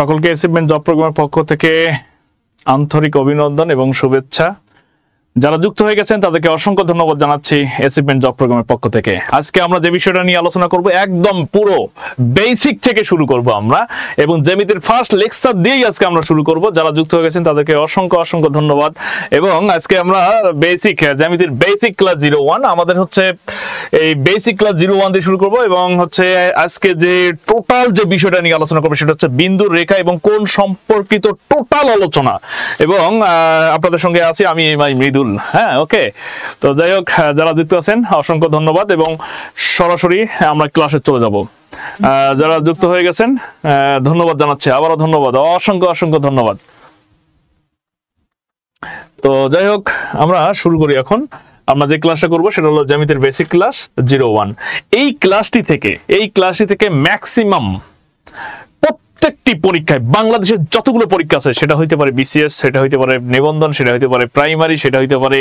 সকলকে achievement job প্রোগ্রামের পক্ষ থেকে আন্তরিক অভিনন্দন এবং শুভেচ্ছা। যারা যুক্ত হয়ে গেছেন তাদেরকে অসংখ্য ধন্যবাদ জানাচ্ছি অ্যাচিভমেন্ট জব প্রোগ্রামের পক্ষ থেকে। আজকে আমরা যে বিষয়টা নিয়ে আলোচনা করব একদম পুরো বেসিক থেকে শুরু করব আমরা, এবং জ্যামিতির ফার্স্ট লেকচার দিয়েই আজকে আমরা শুরু করব। যারা যুক্ত হয়ে গেছেন তাদেরকে অসংখ্য ধন্যবাদ। এবং আজকে আমরা বেসিক জ্যামিতির বেসিক ক্লাস 01 আমাদের হচ্ছে এই বেসিক ক্লাস 01 দিয়ে শুরু করব, এবং হচ্ছে আজকে যে টোটাল যে বিষয়টা নিয়ে আলোচনা করব সেটা হচ্ছে বিন্দু, রেখা এবং কোণ সম্পর্কিত টোটাল আলোচনা। এবং আপনাদের সঙ্গে আছি আমি মৃদুল। হ্যাঁ, ওকে। তো যাই হোক, যারা যুক্ত আছেন অসংখ্য ধন্যবাদ এবং সরাসরি আমরা ক্লাসে চলে যাব। যারা যুক্ত হয়ে গেছেন ধন্যবাদ জানাচ্ছি, আবারও ধন্যবাদ, অসংখ্য ধন্যবাদ। তো যাই হোক, আমরা শুরু করি। এখন আমরা যে ক্লাসটা করব সেটা হলো জ্যামিতির বেসিক ক্লাস 01। এই ক্লাসটি থেকে ম্যাক্সিমাম প্রত্যেকটি পরীক্ষায় বাংলাদেশের যতগুলো পরীক্ষা আছে, সেটা হইতে পারে বিসিএস, সেটা হইতে পারে নিবন্ধন, সেটা হইতে পারে প্রাইমারি, সেটা হইতে পারে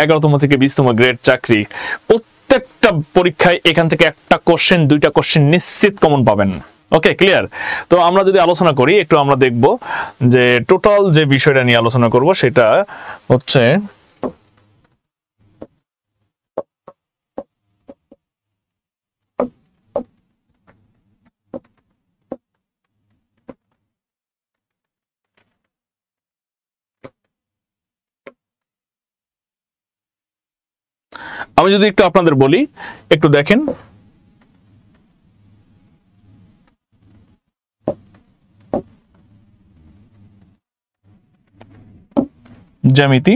11তম থেকে 20তম গ্রেড চাকরি, প্রত্যেকটা পরীক্ষায় এখান থেকে একটা কোশ্চেন, দুইটা কোশ্চেন নিশ্চিত কমন পাবেন। ওকে, ক্লিয়ার? তো আমরা যদি আলোচনা করি, একটু আমরা দেখব যে টোটাল যে বিষয়টা নিয়ে আলোচনা করব সেটা হচ্ছে আমি যদি একটু আপনাদের বলি, একটু দেখেন। জ্যামিতি,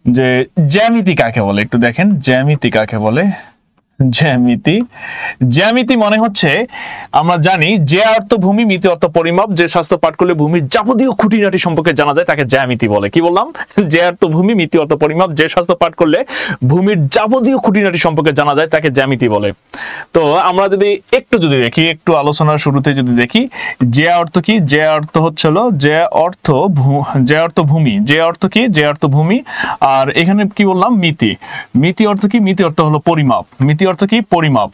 যে জ্যামিতি কাকে বলে একটু দেখেন। জ্যামিতি কাকে বলে? জ্যামিতি মনে হচ্ছে, আমরা জানি যে অর্থ ভূমি, মিতি অর্থ পরিমাপ, যে শাস্ত্র পাঠ করলে ভূমির যাবতীয় খুঁটিনাটি সম্পর্কে জানা যায় তাকে জ্যামিতি বলে। কি বললাম? যে অর্থ ভূমি, মিতি অর্থ পরিমাপ, যে শাস্ত্র পাঠ করলে ভূমির যাবতীয় খুঁটিনাটি সম্পর্কে জানা যায় তাকে জ্যামিতি বলে। তো আমরা যদি একটু দেখি, একটু আলোচনার শুরুতে যদি দেখি, যে অর্থ কি? যে অর্থ হচ্ছিল যে অর্থ ভূমি, যে অর্থ কি? যে অর্থ ভূমি। আর এখানে কি বললাম? মিতি অর্থ কি? মিতি অর্থ হলো পরিমাপ। মিতি অর্থ কি? পরিমাপ।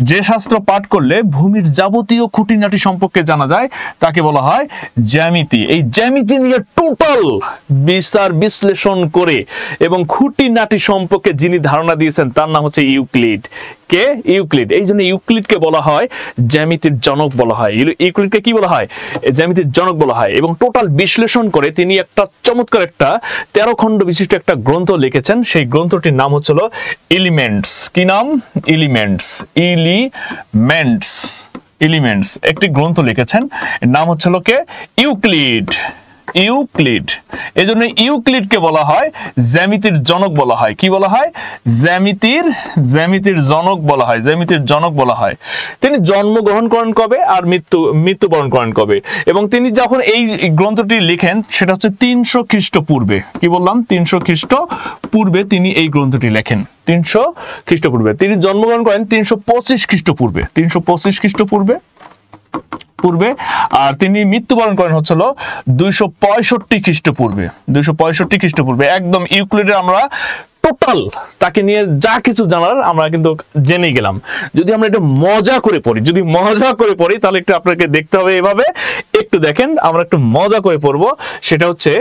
যে শাস্ত্র পাঠ করলে ভূমির যাবতীয় খুঁটিনাটি সম্পর্কে জানা যায় তাকে বলা হয় জ্যামিতি। এই জ্যামিতি নিয়ে টোটাল বিচার বিশ্লেষণ করে এবং খুঁটিনাটি সম্পর্কে যিনি ধারণা দিয়েছেন তার নাম হচ্ছে ইউক্লিড। কে? ইউক্লিড। এই জন্য ইউক্লিডকে বলা হয় জ্যামিতির জনক বলা হয়। ইউক্লিডকে কি বলা হয়? জ্যামিতির জনক বলা হয়। এবং টোটাল বিশ্লেষণ করে তিনি একটা চমৎকার একটা 13 খণ্ড বিশিষ্ট একটা গ্রন্থ লিখেছেন। সেই গ্রন্থটির নাম হচ্ছিল এলিমেন্টস। কি নাম? এলিমেন্টস একটি গ্রন্থ লিখেছেন, নাম হচ্ছিল কে? ইউক্লিড। এই জন্য ইউক্লিডকে বলা হয় জ্যামিতির জনক বলা হয়। কি বলা হয়? জ্যামিতির জনক বলা হয়। তিনি জন্মগ্রহণ করেন কবে আর মৃত্যুবরণ করেন কবে? এবং তিনি যখন এই গ্রন্থটি লিখেন সেটা হচ্ছে 300 খ্রিস্টপূর্বে। কি বললাম? 300 খ্রিস্টপূর্বে তিনি এই গ্রন্থটি লেখেন। 300 খ্রিস্টপূর্বে। তিনি জন্মগ্রহণ করেন 325 খ্রিস্টপূর্বে। 325 খ্রিস্টপূর্বে। আর তিনি মৃত্যুবরণ করেন হচ্ছিল 265 খ্রিস্টপূর্বে। 265 খ্রিস্টপূর্বে। একদম ইউক্লিডের আমরা টোটাল তাকে নিয়ে যা কিছু জানার আমরা কিন্তু জেনে গেলাম। যদি আমরা একটু মজা করে পড়ি তাহলে একটু আপনাকে দেখতে হবে এভাবে। একটু দেখেন, আমরা একটু মজা করে পড়বো। সেটা হচ্ছে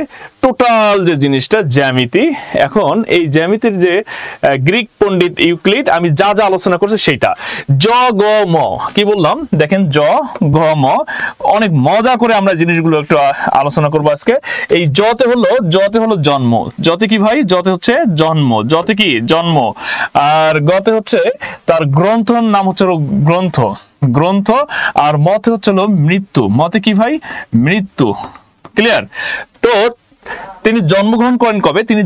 টোটাল যে জিনিসটা জ্যামিতি। এখন এই জ্যামিতির যে গ্রিক পণ্ডিত ইউক্লিড, আমি যা আলোচনা করছি সেটা জ গ ম। কি বললাম? দেখেন, জ গ ম। অনেক মজা করে আমরা জিনিসগুলো একটু আলোচনা করবো আজকে। এই জতে হলো জন্ম। জতে কি ভাই? জতে হচ্ছে জন্ম। জতে কি? জন্ম। আর গতে হচ্ছে তার গ্রন্থর নাম হচ্ছে গ্রন্থ। আর মতে হচ্ছে মৃত্যু। মতে কি ভাই? মৃত্যু। ক্লিয়ার? তো তিনি জন্মগ্রহণ করেন কবে? তিনি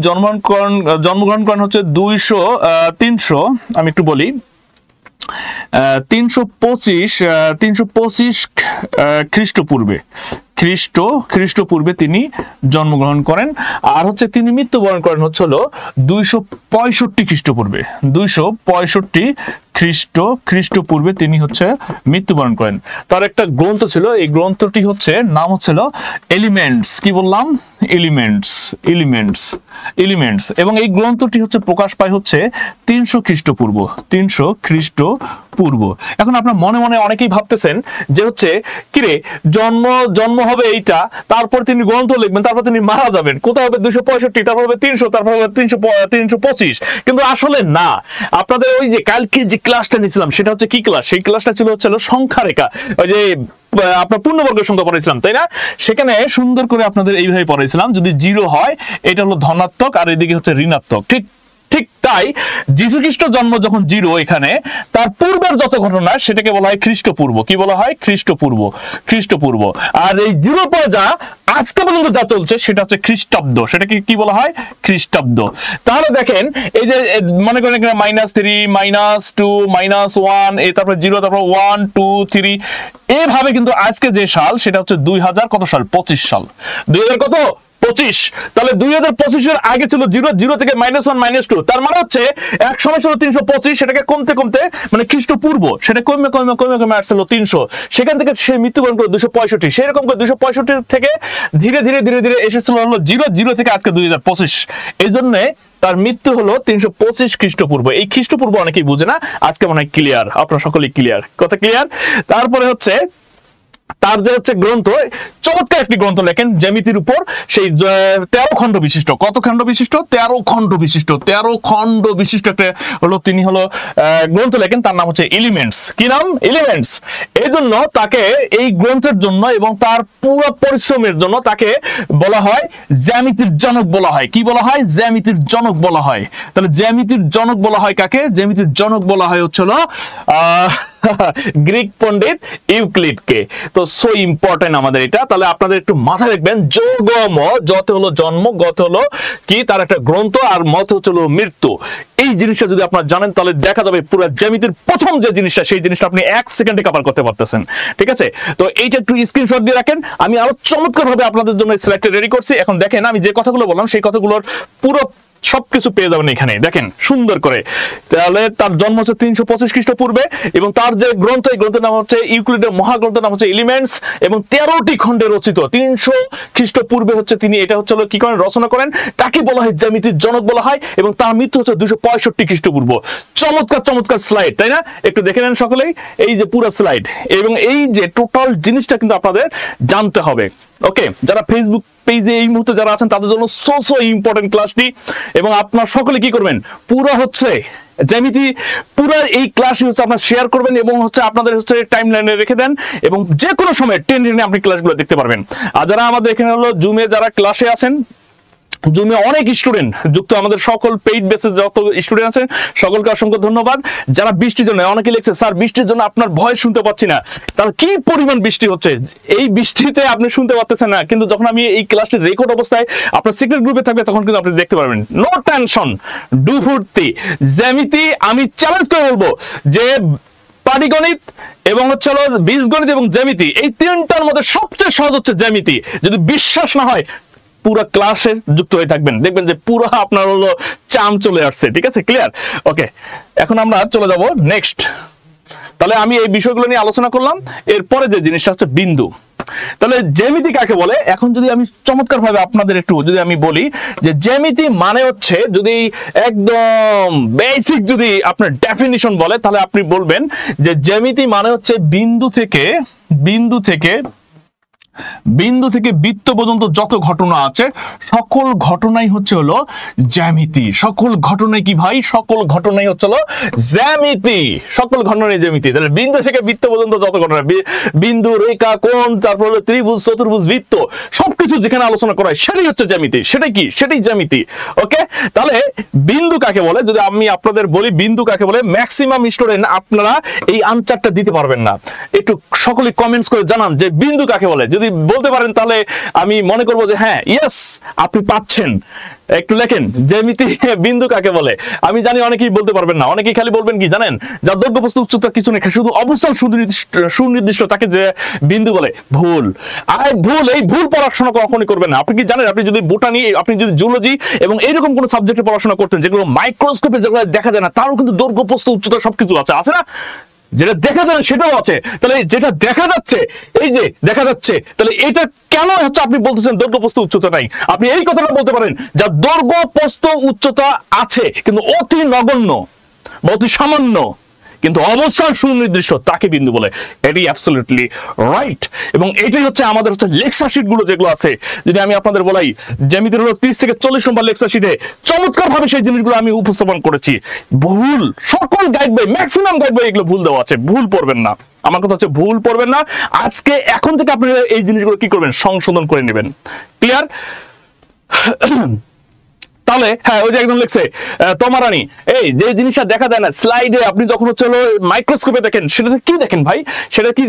জন্মগ্রহণ করেন হচ্ছে 300 আমি একটু বলি, 325 খ্রিস্টপূর্বে। খ্রিস্টপূর্বে তিনি জন্মগ্রহণ করেন। আর হচ্ছে তিনি মৃত্যুবরণ করেন হচ্ছে হলো 265 খ্রিস্টপূর্বে, 265 খ্রিস্টপূর্বে তিনি হচ্ছে মৃত্যুবরণ করেন। তার একটা গ্রন্থ ছিল, এই গ্রন্থটি হচ্ছে নাম হচ্ছিল এলিমেন্টস। কি বললাম? এলিমেন্টস। এবং এই গ্রন্থটি হচ্ছে প্রকাশ পায় হচ্ছে 300 খ্রিস্টপূর্ব, 300 খ্রিস্টপূর্ব। এখন আপনার মনে মনে অনেকেই ভাবতেছেন যে হচ্ছে কিরে জন্ম হবে এইটা, তারপর তিনি গ্রন্থ লিখবেন, তারপর তিনি মারা যাবেন, কোথায় হবে 265, তারপর হবে 300, তারপর হবে 325। কিন্তু আসলে না। আপনাদের ওই যে কালকে যে ক্লাসটা নিয়েছিলাম সেটা হচ্ছে কি ক্লাস? সেই ক্লাসটা ছিল হচ্ছে সংখ্যা রেখা, ওই যে আপনার পূর্ণবর্গের সংখ্যা পড়াইছিলাম, তাই না? সেখানে সুন্দর করে আপনাদের এইভাবে পড়াইছিলাম, যদি 0 হয় এটা হলো ধনাত্মক আর এদিকে হচ্ছে ঋণাত্মক। ঠিক তাই যীশু খ্রিস্ট জন্ম যখন 0 এখানে, তার পূর্বের যত ঘটনা সেটাকে বলা হয় খ্রিস্টপূর্ব। কি বলা হয়? খ্রিস্টপূর্ব। আর এই 0 পর যা আজকে পর্যন্ত যা চলছে সেটা হচ্ছে খ্রিস্টাব্দ। সেটাকে কি বলা হয়? খ্রিস্টাব্দ। তাহলে দেখেন এই যে মনে করেন এখানে -3, -2, -1, তারপর 0, তারপর 1, 2, 3, এভাবে কিন্তু আজকে যে সাল সেটা হচ্ছে 2000 কত সাল? 25 সাল। 2000 কত? 25। তাহলে 2025 এর আগে ছিল 0 থেকে -1, -2, তার মানে হচ্ছে এক সময় ছিল 325, সেটাকে কমতে মানে খ্রিস্টপূর্ব সেটা কমে আসছিল 300, সেখান থেকে সে মৃত্যুবরণ করে 265। সেরকম করে 265 থেকে ধীরে ধীরে এসেছিল হলো 0 থেকে আজকে 2025। এই জন্য তার মৃত্যু হলো 325 খ্রিস্টপূর্ব। এই খ্রিস্টপূর্ব অনেকেই বুঝে না, আজকে মনে হয় ক্লিয়ার, আপনারা সকলেই ক্লিয়ার, কথা ক্লিয়ার। তারপরে হচ্ছে তার যে হচ্ছে গ্রন্থ, চমৎকার একটি গ্রন্থ লেখেন জ্যামিতির উপর, সেই 13 খণ্ড বিশিষ্ট। কত খণ্ড বিশিষ্ট? 13 খণ্ড বিশিষ্ট। 13 খণ্ড বিশিষ্ট একটা হলো তিনি হলো গ্রন্থ লেখেন, তার নাম হচ্ছে এলিমেন্টস। কি নাম? এলিমেন্টস। এই জন্য তাকে এই গ্রন্থের জন্য এবং তার পুরো পরিশ্রমের জন্য তাকে বলা হয় জ্যামিতির জনক বলা হয়। কি বলা হয়? জ্যামিতির জনক বলা হয়। তাহলে জ্যামিতির জনক বলা হয় কাকে? জ্যামিতির জনক বলা হয় হচ্ছে গ্রিক পণ্ডিত ইউক্লিডকে। তো সো ইম্পর্টেন্ট আমাদের এটা। তাহলে আপনাদের একটু মাথায় রাখবেন, যোগম, যত হলো জন্ম, গত হলো কি তার একটা গ্রন্থ, আর মত হচ্ছে মৃত্যু। এই জিনিসটা যদি আপনারা জানেন তাহলে দেখা যাবে পুরো জ্যামিতির প্রথম যে জিনিসটা, সেই জিনিসটা আপনি 1 সেকেন্ডে কভার করতে পারতেছেন। ঠিক আছে? তো এইটা একটু স্ক্রিনশট দিয়ে রাখেন। আমি আরো চমৎকার ভাবে আপনাদের জন্য সিলেক্টেড রেডি করছি। এখন দেখেন আমি যে কথাগুলো বললাম সেই কথাগুলোর পুরো সবকিছু পেয়ে যাবেন এখানে, দেখেন সুন্দর করে। তাহলে তার জন্ম হচ্ছে 325 খ্রিস্টপূর্বে, এবং তার যে গ্রন্থ, এই গ্রন্থের নাম হচ্ছে ইউক্লিডের মহাগ্রন্থের নাম হচ্ছে এলিমেন্টস, এবং 13টি খণ্ডে রচিত। 300 খ্রিস্টপূর্বে হচ্ছে তিনি এটা হচ্ছে কি করেন? রচনা করেন। তাকে বলা হয় জ্যামিতির জনক বলা হয়, এবং তার মৃত্যু হচ্ছে 265 খ্রিস্টপূর্ব। চমৎকার স্লাইড, তাই না? একটু দেখে নেন সকলেই, এই যে পুরো স্লাইড, এবং এই যে টোটাল জিনিসটা কিন্তু আপনাদের জানতে হবে। ওকে, যারা ফেসবুক পেজে এই মুহূর্তে যারা আছেন তাদের জন্য সো ইম্পর্টেন্ট ক্লাসটি, এবং আপনারা সকলে কি করবেন? পুরো হচ্ছে জ্যামিতি পুরো এই ক্লাস হচ্ছে আপনারা শেয়ার করবেন, এবং হচ্ছে আপনাদের হচ্ছে টাইমলাইনে রেখে দেন, এবং যে কোনো সময় টেনে আপনি ক্লাসগুলো দেখতে পারবেন। আর যারা আমাদের এখানে হলো জুমে যারা ক্লাসে আছেন, জুমে অনেক স্টুডেন্ট যুক্ত, আমাদের সকল পেইড বেসিস যত স্টুডেন্ট আছেন সকলকে অসংখ্য ধন্যবাদ। যারা বৃষ্টির জন্য, অনেকে লিখছে স্যার বৃষ্টির জন্য আপনার ভয়েস শুনতে পাচ্ছি না। তাহলে কি পরিমাণ বৃষ্টি হচ্ছে, এই বৃষ্টিতে আপনি শুনতে পাচ্ছেন না, কিন্তু যখন আমি এই ক্লাসটি রেকর্ড অবস্থায় আপনার সিক্রেট গ্রুপে থাকবে তখন কিন্তু আপনি দেখতে পারবেন। নো টেনশন, ডু ফুর্তি। জ্যামিতি আমি চ্যালেঞ্জ করে বলবো যে পাটিগণিত এবং হচ্ছে বীজগণিত এবং জ্যামিতি, এই তিনটার মধ্যে সবচেয়ে সহজ হচ্ছে জ্যামিতি। যদি বিশ্বাস না হয় পুরো ক্লাসে যুক্ত হয়ে থাকবেন, দেখবেন যে পুরো আপনার হলো চাম চলে আসছে। ঠিক আছে, ক্লিয়ার? ওকে, এখন আমরা চলে যাব নেক্সট। তাহলে আমি এই বিষয়গুলো নিয়ে আলোচনা করলাম। এরপরে যে জিনিসটা হচ্ছে বিন্দু। তাহলে জ্যামিতি কাকে বলে? এখন যদি আমি চমৎকার ভাবে আপনাদের একটু যদি আমি বলি যে জ্যামিতি মানে হচ্ছে, যদি একদম বেসিক যদি আপনার ডেফিনিশন বলে, তাহলে আপনি বলবেন যে জ্যামিতি মানে হচ্ছে বিন্দু থেকে বৃত্ত পর্যন্ত যত ঘটনা আছে সকল ঘটনাই হচ্ছে হলো জ্যামিতি। সকল ঘটনাই কি ভাই? সকল ঘটনাই হচ্ছে হলো জ্যামিতি। সকল ঘটনাই জ্যামিতি। তাহলে বিন্দু থেকে বৃত্ত পর্যন্ত যত ঘটনা, বিন্দু, রেখা, কোণ, তারপর হলো ত্রিভুজ, চতুর্ভুজ, বৃত্ত, সবকিছু যেখানে আলোচনা করা হয় সেটাই হচ্ছে জ্যামিতি। সেটাই কি? সেটাই জ্যামিতি। ওকে, তাহলে বিন্দু কাকে বলে যদি আমি আপনাদের বলি, বিন্দু কাকে বলে, ম্যাক্সিমাম স্টুডেন্ট আপনারা এই আনসারটা দিতে পারবেন না। একটু সকলে কমেন্টস করে জানান যে বিন্দু কাকে বলে। যদি যদি বলতে পারেন তাহলে আমি মনে করবো যে হ্যাঁ ইয়েস আপনি পাচ্ছেন। একটু লেখেন জ্যামিতি বিন্দু কাকে বলে। আমি জানি অনেকেই বলতে পারবেন না, অনেকেই খালি বলবেন কি জানেন, যার দৈর্ঘ্য প্রস্থ উচ্চতা কিছু নেই, শুধু অবস্থান সুনির্দিষ্ট তাকে যে বিন্দু বলে। ভুল, আর ভুল, এই ভুল পড়াশোনা কখনই করবেন না। আপনি কি জানেন, আপনি যদি বোটানি, আপনি যদি জুলজি এবং এইরকম কোন সাবজেক্টে পড়াশোনা করতেন যেগুলো মাইক্রোস্কোপে যেগুলো দেখা যায় না, তারও কিন্তু দৈর্ঘ্য প্রস্থ উচ্চতা সবকিছু আছে না? যেটা দেখা যায় না সেটাও আছে। তাহলে যেটা দেখা যাচ্ছে, এই যে দেখা যাচ্ছে, তাহলে এটা কেন হচ্ছে আপনি বলতেছেন দৈর্ঘ্য প্রস্থ উচ্চতা নাই? আপনি এই কথাটা বলতে পারেন, যা দৈর্ঘ্য প্রস্থ উচ্চতা আছে কিন্তু অতি নগণ্য বা অতি সামান্য, কিন্তু অবস্থান সুনির্দিষ্ট, তাকে বিন্দু বলে। এটি অ্যাবসলিউটলি রাইট। এবং এটাই হচ্ছে আমাদের হচ্ছে লেকচার শিট গুলো যেগুলো আছে, যদি আমি আপনাদের বলাই, জ্যামিতির হলো 30 থেকে 40 নম্বর লেকচার শিটে চমৎকার ভাবে সেই জিনিসগুলো আমি উপস্থাপন করেছি। ভুল, সকল গাইড বই, ম্যাক্সিমাম গাইড বই এগুলো ভুল দেওয়া আছে, ভুল পড়বেন না। আমার কথা হচ্ছে ভুল পড়বেন না। আজকে এখন থেকে আপনারা এই জিনিসগুলো কি করবেন, সংশোধন করে নেবেন। ক্লিয়ার? তাহলে হ্যাঁ, ওই যে একদম লিখছে তোমারানি, এই যে জিনিসটা দেখা যায় না স্লাইডে, আপনি যখন হচ্ছে মাইক্রোস্কোপে দেখেন, সেটাতে কি দেখেন ভাই? সেটা কি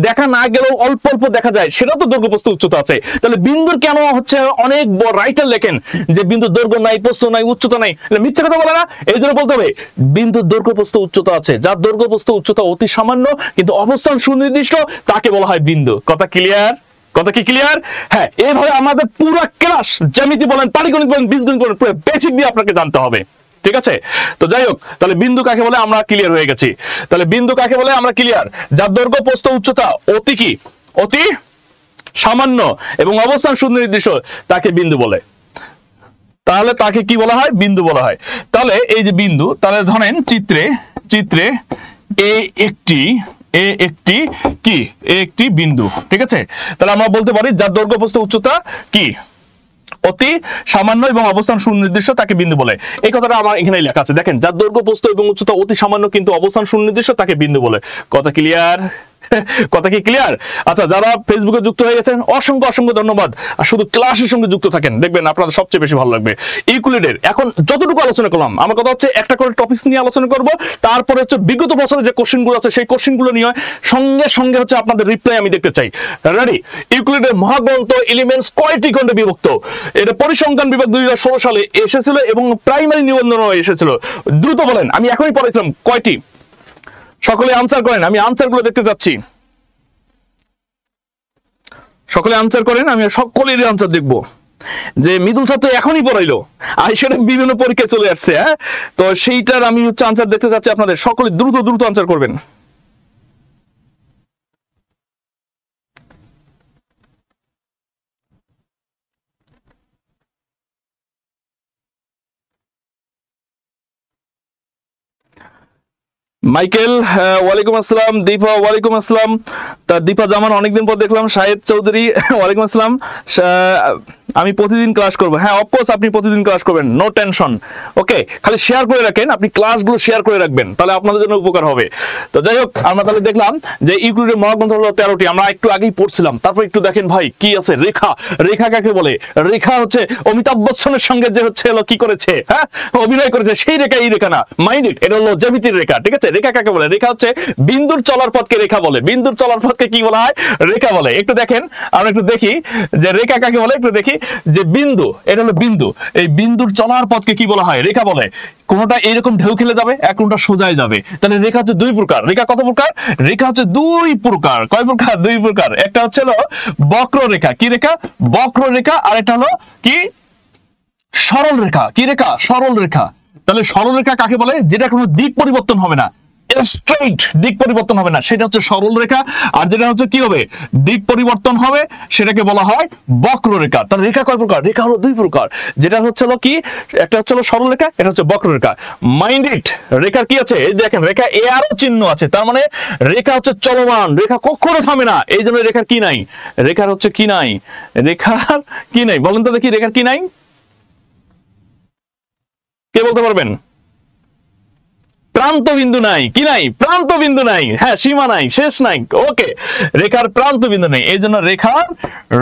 দেখা না গেলেও অল্প অল্প দেখা যায়, সেটা তো দৈর্ঘ্য প্রস্থ উচ্চতা আছে। তাহলে বিন্দুর কেন হচ্ছে অনেক রাইটার লেখেন যে বিন্দু দৈর্ঘ্য নাই, প্রস্থ নাই, উচ্চতা নাই, মিথ্যা কথা বলে না? এই জন্য বলতে হবে বিন্দুর দৈর্ঘ্য প্রস্থ উচ্চতা আছে, যার দৈর্ঘ্য প্রস্থ উচ্চতা অতি সামান্য কিন্তু অবস্থান সুনির্দিষ্ট, তাকে বলা হয় বিন্দু। কথা ক্লিয়ার? কথা কি ক্লিয়ার? হ্যাঁ, এইভাবে আমাদের পুরো ক্লাস, জ্যামিতি বলেন, পাটিগণিত বলেন, বীজগণিত বলেন, পুরো বেসিক দিয়ে আপনাকে জানতে হবে। ঠিক আছে? তো যাই হোক, তাহলে বিন্দু কাকে বলে আমরা ক্লিয়ার হয়ে গেছি। তাহলে বিন্দু কাকে বলে আমরা ক্লিয়ার, যার দৈর্ঘ্য প্রস্থ উচ্চতা অতি কি, অতি সামান্য এবং অবস্থান সুনির্দিষ্ট, তাকে বিন্দু বলে। তাহলে তাকে কি বলা হয়? বিন্দু বলা হয়। তাহলে এই যে বিন্দু, তাহলে ধরেন চিত্রে একটি বিন্দু, ঠিক আছে? তাহলে আমরা বলতে পারি যার দৈর্ঘ্য প্রস্থ উচ্চতা কি, অতি সামান্য এবং অবস্থান সুনির্দিষ্ট, তাকে বিন্দু বলে। এই কথাটা আমার এখানে লেখা আছে, দেখেন, যার দৈর্ঘ্য প্রস্থ এবং উচ্চতা অতি সামান্য কিন্তু অবস্থান সুনির্দিষ্ট, তাকে বিন্দু বলে। কথা ক্লিয়ার? কথা কি ক্লিয়ার? আচ্ছা, যারা ফেসবুকে যুক্ত হয়ে গেছেন অসংখ্য অসংখ্য ধন্যবাদ। আর শুধু ক্লাসের সঙ্গে যুক্ত থাকেন, দেখবেন আপনাদের সবচেয়ে বেশি ভালো লাগবে। ইউক্লিডের এখন যতটুকু আলোচনা করলাম, আমার কথা হচ্ছে একটা করে টপিক নিয়ে আলোচনা করব, তারপরে হচ্ছে বিগত বছরের যে কোশ্চেনগুলো আছে সেই কোশ্চেনগুলো নিয়ে সঙ্গে সঙ্গে হচ্ছে আপনাদের রিপ্লাই আমি দেখতে চাই। রেডি? ইউক্লিডের মহাগ্রন্থ এলিমেন্টস কয়টি খণ্ডে বিভক্ত? এটা পরিসংখ্যান বিভাগ 2016 সালে এসেছিল এবং প্রাইমারি নিবন্ধনও এসেছিল। দ্রুত বলেন, আমি এখনই পড়াইছিলাম কয়টি? সকলে আনসার করেন, আমি আনসারগুলো দেখতে চাচ্ছি। সকলে আনসার করেন, আমি সকলেরই আনসার দেখব। যে মৃদুল ছাত্র এখনই পড়াইলো আর সেটা বিভিন্ন পরীক্ষায় চলে আসছে, হ্যাঁ, তো সেইটার আমি হচ্ছে আনসার দেখতে চাচ্ছি। আপনাদের সকলে দ্রুত দ্রুত আনসার করবেন। মাইকেল ওয়ালাইকুম আসসালাম, দীপা ওয়ালাইকুম আসসালাম, তা দীপা জামান অনেকদিন পর দেখলাম, শাহেদ চৌধুরী ওয়ালাইকুম আসসালাম, আমি প্রতিদিন ক্লাস করব। হ্যাঁ, অফকোর্স আপনি প্রতিদিন ক্লাস করবেন, নো টেনশন। ওকে, খালি শেয়ার করে রাখেন, আপনি ক্লাসগুলো শেয়ার করে রাখবেন, তাহলে আপনাদের জন্য উপকার হবে। তো যাই হোক, আমরা তাহলে দেখলাম যে ইউক্লিডের মহাগ্রন্থ হলো 13টি, আমরা একটু আগেই পড়ছিলাম। তারপর একটু দেখেন ভাই কি আছে, রেখা। রেখা কাকে বলে? রেখা হচ্ছে অমিতাভ বচ্চনের সঙ্গে যে হচ্ছে কি করেছে, হ্যাঁ, অভিনয় করেছে, সেই রেখা এই রেখা না, মাইন্ড ইট, এটা হলো জ্যামিতির রেখা। ঠিক আছে? রেখা কাকে বলে? রেখা হচ্ছে বিন্দুর চলার পথকে রেখা বলে। বিন্দুর চলার পথকে কি বলা হয়? রেখা বলে। একটু দেখেন, আমরা একটু দেখি যে রেখা কাকে বলে। একটু দেখি যে বিন্দু, এটা হলো বিন্দু, এই বিন্দুর চলার পথকে কি বলা হয়? রেখা বলে। কোনটা এরকম ঢেউ খেলে যাবে, এক কোনটা সোজায় যাবে। তাহলে রেখা হচ্ছে দুই প্রকার। রেখা কত প্রকার? রেখা হচ্ছে দুই প্রকার। কয় প্রকার? দুই প্রকার। একটা হচ্ছে হলো বক্ররেখা। কি রেখা? বক্ররেখা। আর এটা হলো কি? সরল রেখা। কি রেখা? সরল রেখা। তাহলে সরল রেখা কাকে বলে? যেটা কোনো দিক পরিবর্তন হবে না, স্ট্রেইট দিক পরিবর্তন হবে না, সেটা হচ্ছে সরল রেখা। আর যেটা হচ্ছে কি হবে? দিক পরিবর্তন হবে, সেটাকে বলা হয় বক্ররেখা। তার রেখা কয় প্রকার? রেখা হলো দুই প্রকার। যেটা হচ্ছে হলো কি? একটা হচ্ছে হলো সরল রেখা, এটা হচ্ছে বক্ররেখা। মাইন্ড ইট, রেখার কি আছে? এই দেখেন, রেখা এ আরো চিহ্ন আছে, তার মানে রেখা হচ্ছে চলমান, রেখা কখনো থামে না। এই জন্য রেখার কি নাই? রেখার হচ্ছে কি নাই? রেখার কি নাই? বলেন তো দেখি, রেখার কি নাই? কে বলতে পারবেন? প্রান্ত বিন্দু নাই। কি নাই? প্রান্ত বিন্দু নাই। হ্যাঁ, সীমা নাই, শেষ নাই। ওকে, রেখার প্রান্ত বিন্দু নেই, এই জন্য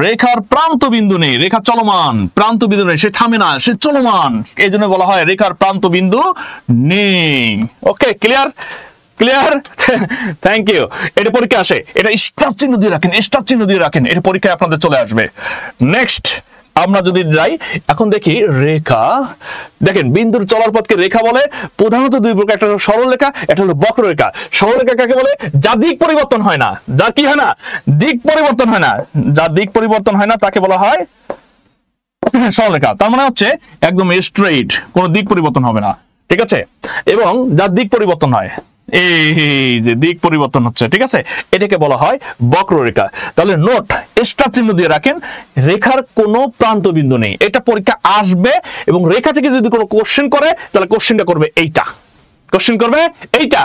রেখার প্রান্ত বিন্দু নেই। রেখা চলমান, প্রান্ত বিন্দু নেই, সে থামে না, সে চলমান, এই জন্য বলা হয় রেখার প্রান্ত বিন্দু নেই। Okay, clear? Clear? Thank you. এটা পরীক্ষা আসে, এটা স্টার চিহ্ন দিয়ে রাখেন, স্টার চিহ্ন দিয়ে রাখেন, এটা পরীক্ষায় আপনাদের চলে আসবে। নেক্সট আমরা যদি যাই এখন দেখি রেখা। দেখেন বিন্দুর চলার পথকে রেখা বলে প্রধানত দুই প্রকার, একটা হলো সরল রেখা, একটা হলো বক্ররেখা। সরল রেখা কাকে বলে? যা দিক পরিবর্তন হয় না, যা কি হয় না, দিক পরিবর্তন হয় না, যা দিক পরিবর্তন হয় না তাকে বলা হয় সরলরেখা। তার মানে হচ্ছে একদম স্ট্রেইট, কোনো দিক পরিবর্তন হবে না, ঠিক আছে? এবং যার দিক পরিবর্তন হয়, এই যে দিক পরিবর্তন হচ্ছে, ঠিক আছে, এটাকে বলা হয় বক্ররেখা। তাহলে নোট, স্টার চিহ্ন দিয়ে রাখেন, রেখার কোনো প্রান্ত বিন্দু নেই। এটা পরীক্ষা আসবে এবং রেখা থেকে যদি কোনো কোশ্চেন করে তাহলে কোশ্চেনটা করবে এইটা, কোশ্চেন করবে এইটা।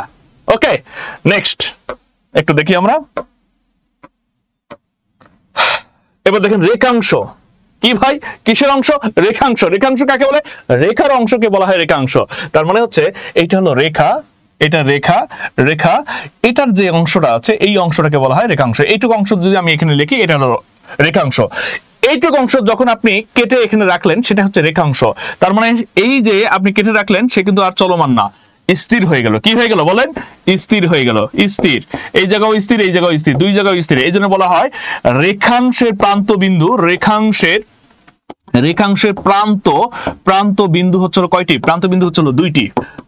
ওকে, নেক্সট একটু দেখি আমরা। এবার দেখেন রেখাংশ কি ভাই, কিসের অংশ? রেখাংশ। রেখাংশ কাকে বলে? রেখার অংশকে বলা হয় রেখাংশ। তার মানে হচ্ছে এইটা হলো রেখা, এটা রেখা, রেখা এটার যে অংশটা আছে এই অংশটাকে বলা হয় রেখাংশ। এইটুকু অংশ যদি আমি এখানে লিখি এটা হলো রেখাংশ। এইটুকু অংশ যখন আপনি কেটে এখানে রাখলেন সেটা হচ্ছে রেখাংশ। তার মানে এই যে আপনি কেটে রাখলেন সে কিন্তু আর চলমান না, স্থির হয়ে গেল। কি হয়ে গেল বলেন? স্থির হয়ে গেল, স্থির। এই জায়গাও স্থির, এই জায়গাও স্থির, দুই জায়গাও স্থির। এই জন্য বলা হয় রেখাংশের প্রান্ত বিন্দু, রেখাংশের প্রান্ত বিন্দু হচ্ছে কয়টি? প্রান্ত বিন্দু হচ্ছে দুইটি।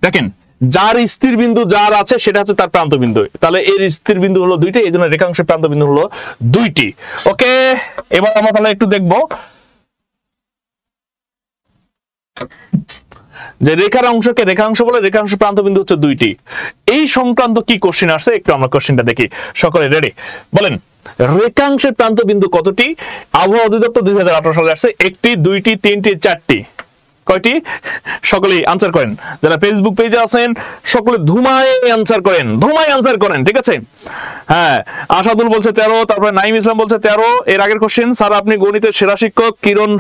দেখেন যার স্থির বিন্দু যার আছে সেটা হচ্ছে তার প্রান্ত বিন্দু, তাহলে এর স্থির বিন্দু হলো দুইটি, এই জন্য রেখাংশের প্রান্ত বিন্দু হলো দুইটি। ওকে, এবার আমরা তাহলে একটু দেখবো যে রেখার অংশকে রেখাংশ বলে, রেখাংশ প্রান্ত বিন্দু হচ্ছে দুইটি। এই সংক্রান্ত কি কোশ্চেন আসছে একটু আমরা কোশ্চেনটা দেখি। সকলে রেডি? বলেন রেখাংশের প্রান্ত বিন্দু কতটি? আবহাওয়া অধিদপ্তর 2018 সালে আসছে। একটি, দুইটি, তিনটি, চারটি। কয়টি? সকলেই আনসার করেন। যারা ফেসবুক পেজে আছেন সকলে ধুমায় আনসার করেন, ধুমায় আনসার করেন, ঠিক আছে? হ্যাঁ, আসাদুল বলছে 13, তারপরে নাইম ইসলাম বলছে 13। এর আগের কোশ্চেন, স্যার আপনি গণিতের সেরা শিক্ষক। কিরণ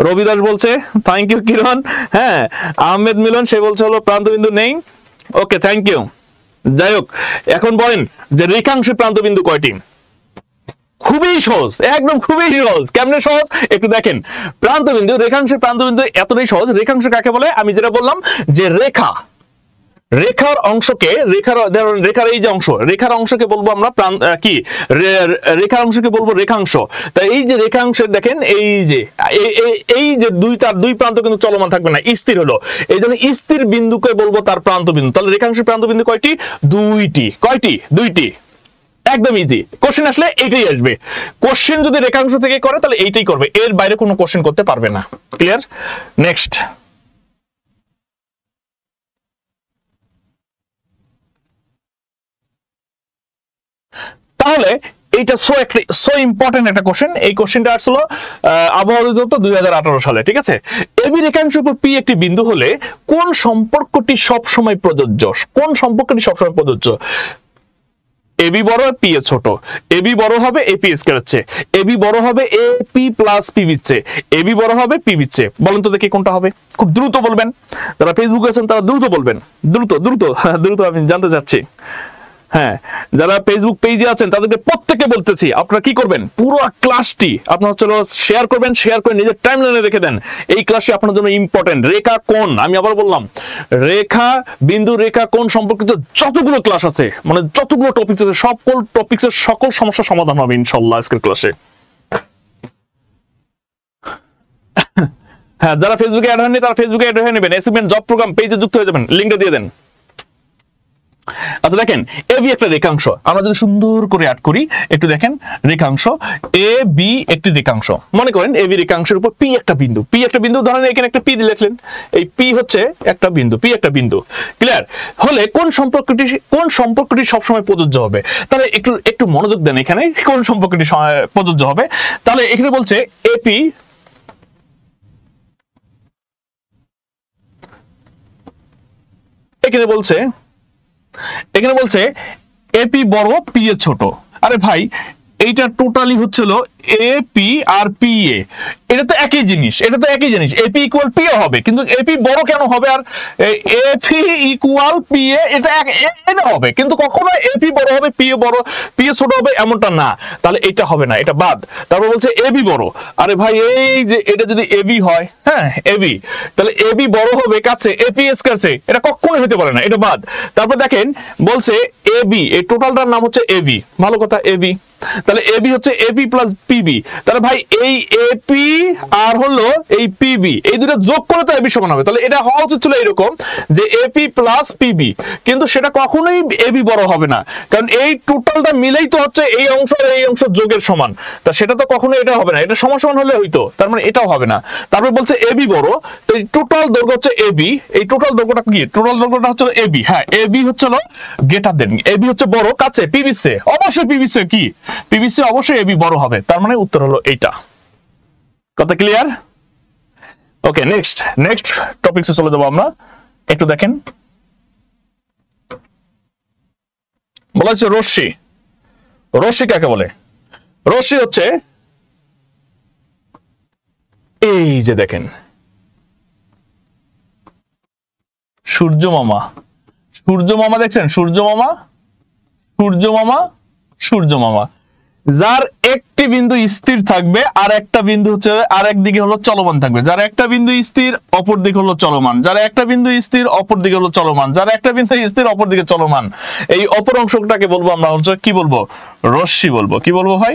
রবিদাস বলছে, থ্যাংক ইউ কিরণ। হ্যাঁ, আহমেদ মিলন সে বলছে হলো প্রান্তবিন্দু নেই। ওকে, থ্যাংক ইউ। যাই হোক, এখন বলেন যে রেখাংশের প্রান্তবিন্দু কয়টি? খুবই সহজ, একদম খুবই সহজ। কেমনে সহজ একটু দেখেন। প্রান্তবিন্দু, রেখাংশের প্রান্তবিন্দু এতটাই সহজ। রেখাংশ কাকে বলে? আমি যেটা বললাম যে রেখার অংশকে, রেখার এই যে অংশ, রেখার অংশকে বলবো আমরা কি, রেখার অংশকে বলবো রেখাংশ। তাই এই যে রেখাংশের দেখেন এই যে তার দুই প্রান্ত কিন্তু চলমান থাকবে না, স্থির হলো, এই জন্য স্থির বিন্দুকে বলবো তার প্রান্ত বিন্দু। তাহলে রেখাংশের প্রান্ত বিন্দু কয়টি? দুইটি। কয়টি? দুইটি। একদম ইজি। কোশ্চেন আসলে এইটাই আসবে। কোশ্চেন যদি রেখাংশ থেকে করে তাহলে এইটাই করবে, এর বাইরে কোনো কোশ্চেন করতে পারবে না। ক্লিয়ার? নেক্সট, তাহলে এইটা সো ইম্পর্টেন্ট একটা কোশ্চেন। এই কোশ্চেনটা আসলো আবহাওয়া অধিদপ্তর 2018 সালে, ঠিক আছে? এবি রেখাংশের উপর পি একটি বিন্দু হলে কোন সম্পর্কটি সবসময় প্রযোজ্য? কোন সম্পর্কটি সবসময় প্রযোজ্য? এবি বড়, পি এ ছোট। এবি বড় হবে, এপি স্কয়ার হচ্ছে। এবি বড় হবে, এপি প্লাস পি বিচ্ছে। এবি বড় হবে, পি বিচ্ছে। বলেন তো দেখি কোনটা হবে? খুব দ্রুত বলবেন। যারা ফেসবুকে আছেন তারা দ্রুত বলবেন, দ্রুত দ্রুত দ্রুত, আমি জানতে চাচ্ছি। হ্যাঁ, যারা ফেসবুক পেজে আছেন তাদেরকে প্রত্যেককে বলতেছি আপনারা কি করবেন, পুরো ক্লাসটি আপনারা চলো শেয়ার করবেন, শেয়ার করে নিজের টাইমলাইনে রেখে দেন। এই ক্লাসটি আপনার জন্য ইম্পর্টেন্ট। রেখা কোণ, আমি আবার বললাম, রেখা বিন্দু, রেখা কোণ সম্পর্কিত যতগুলো ক্লাস আছে, মানে যতগুলো টপিক আছে, সকল টপিক্সের সকল সমস্যার সমাধান হবে ইনশাআল্লাহ আজকের ক্লাসে। হ্যাঁ, যারা ফেসবুকে অ্যাড হয়নি তারা ফেসবুকে অ্যাড হয়ে নেবেন, অ্যাসাইনমেন্ট জব প্রোগ্রাম পেজে যুক্ত হয়ে যাবেন, লিংকটা দিয়ে দেন। আচ্ছা দেখেন, এবি একটা রেখাংশ, আমরা যদি সুন্দর করে অ্যাড করি একটু দেখেন, রেখাংশ এ বি একটি রেখাংশ। মনে করেন এবি রেখাংশের উপর পি একটা বিন্দু, পি একটা বিন্দু, ধরেন এখানে একটা পি লিখলেন, এই পি হচ্ছে একটা বিন্দু, পি একটা বিন্দু। ক্লিয়ার? হলে কোন সম্পর্কটি সবসময় প্রযোজ্য হবে? তাহলে একটু মনোযোগ দেন, এখানে কোন সম্পর্কটি প্রযোজ্য হবে? তাহলে এখানে বলছে এপি, এখানে বলছে এপি বড়, পি এ ছোট। আরে ভাই, এইটা টোটালি হচ্ছিল এপি আর পিএ, এটা তো একই জিনিস, এটা তো একই জিনিস, এপি ইকুয়াল পিএ হবে, কিন্তু এপি বড় কেন হবে আর এপি ইকুয়াল পিএ এটা হবে, কিন্তু কখনো এপি বড় হবে পিএ বড় পিএ ছোট হবে এমনটা না, তাহলে এটা হবে না, এটা বাদ। তারপর বলছে এবি বড়, আরে ভাই এই যে এটা যদি এবি হয়, হ্যাঁ এবি, তাহলে এবি বড় হবে কাছে এপিএস কাছে, এটা কখনোই হতে পারে না, এটা বাদ। তারপর দেখেন বলছে এবি, এই টোটালটার নাম হচ্ছে এবি, ভালো কথা এবি, তাহলে এবি হচ্ছে এপি প্লাস পিবি, তাহলে ভাই এই এপি আর হলো এই পিবি এই দুটো যোগ করে তো এবি সমান হবে, তাহলে এটা হওয়া উচিত ছিল এরকম যে এপি প্লাস পিবি, কিন্তু সেটা কখনোই এবি বড় হবে না, কারণ এই টোটালটা মিলেই তো হচ্ছে এই অংশ আর এই অংশ যোগের সমান, তা সেটা তো কখনোই এটা হবে না, এটা সমান সমান হলে হইতো, তার মানে এটাও হবে না। তারপর বলছে এবি বড়, তো এই টোটাল দৈর্ঘ্য হচ্ছে এবি, এই টোটাল দৈর্ঘ্যটা কি, টোটাল দৈর্ঘ্যটা হচ্ছে এবি, হ্যাঁ এবি হচ্ছে গ্রেটার দেন, এবি হচ্ছে বড় কাছে পিবিসি, অবশ্যই পিবিসি কি পিবিসি অবশ্যই এবি বড় হবে, তার মানে উত্তর হলো এইটা। কথা ক্লিয়ার? ওকে, নেক্সট টপিকসে চলে যাব আমরা। একটু দেখেন, বলা হচ্ছে রশ্মি। রশ্মি কাকে বলে? রশ্মি হচ্ছে এই যে দেখেন সূর্য মামা, সূর্য মামা দেখছেন, সূর্য মামা, সূর্য মামা, সূর্য মামা, যার একটি বিন্দু স্থির থাকবে আর একটা বিন্দু হচ্ছে আর একদিকে হলো চলমান থাকবে, যার একটা বিন্দু স্থির অপর দিকে হলো চলমান, যার একটা বিন্দু স্থির অপর দিকে হলো চলমান, যার একটা বিন্দু স্থির অপর দিকে চলমান, এই অপর অংশটাকে বলবো আমরা হচ্ছে কি বলবো, রশ্মি বলবো। কি বলবো ভাই?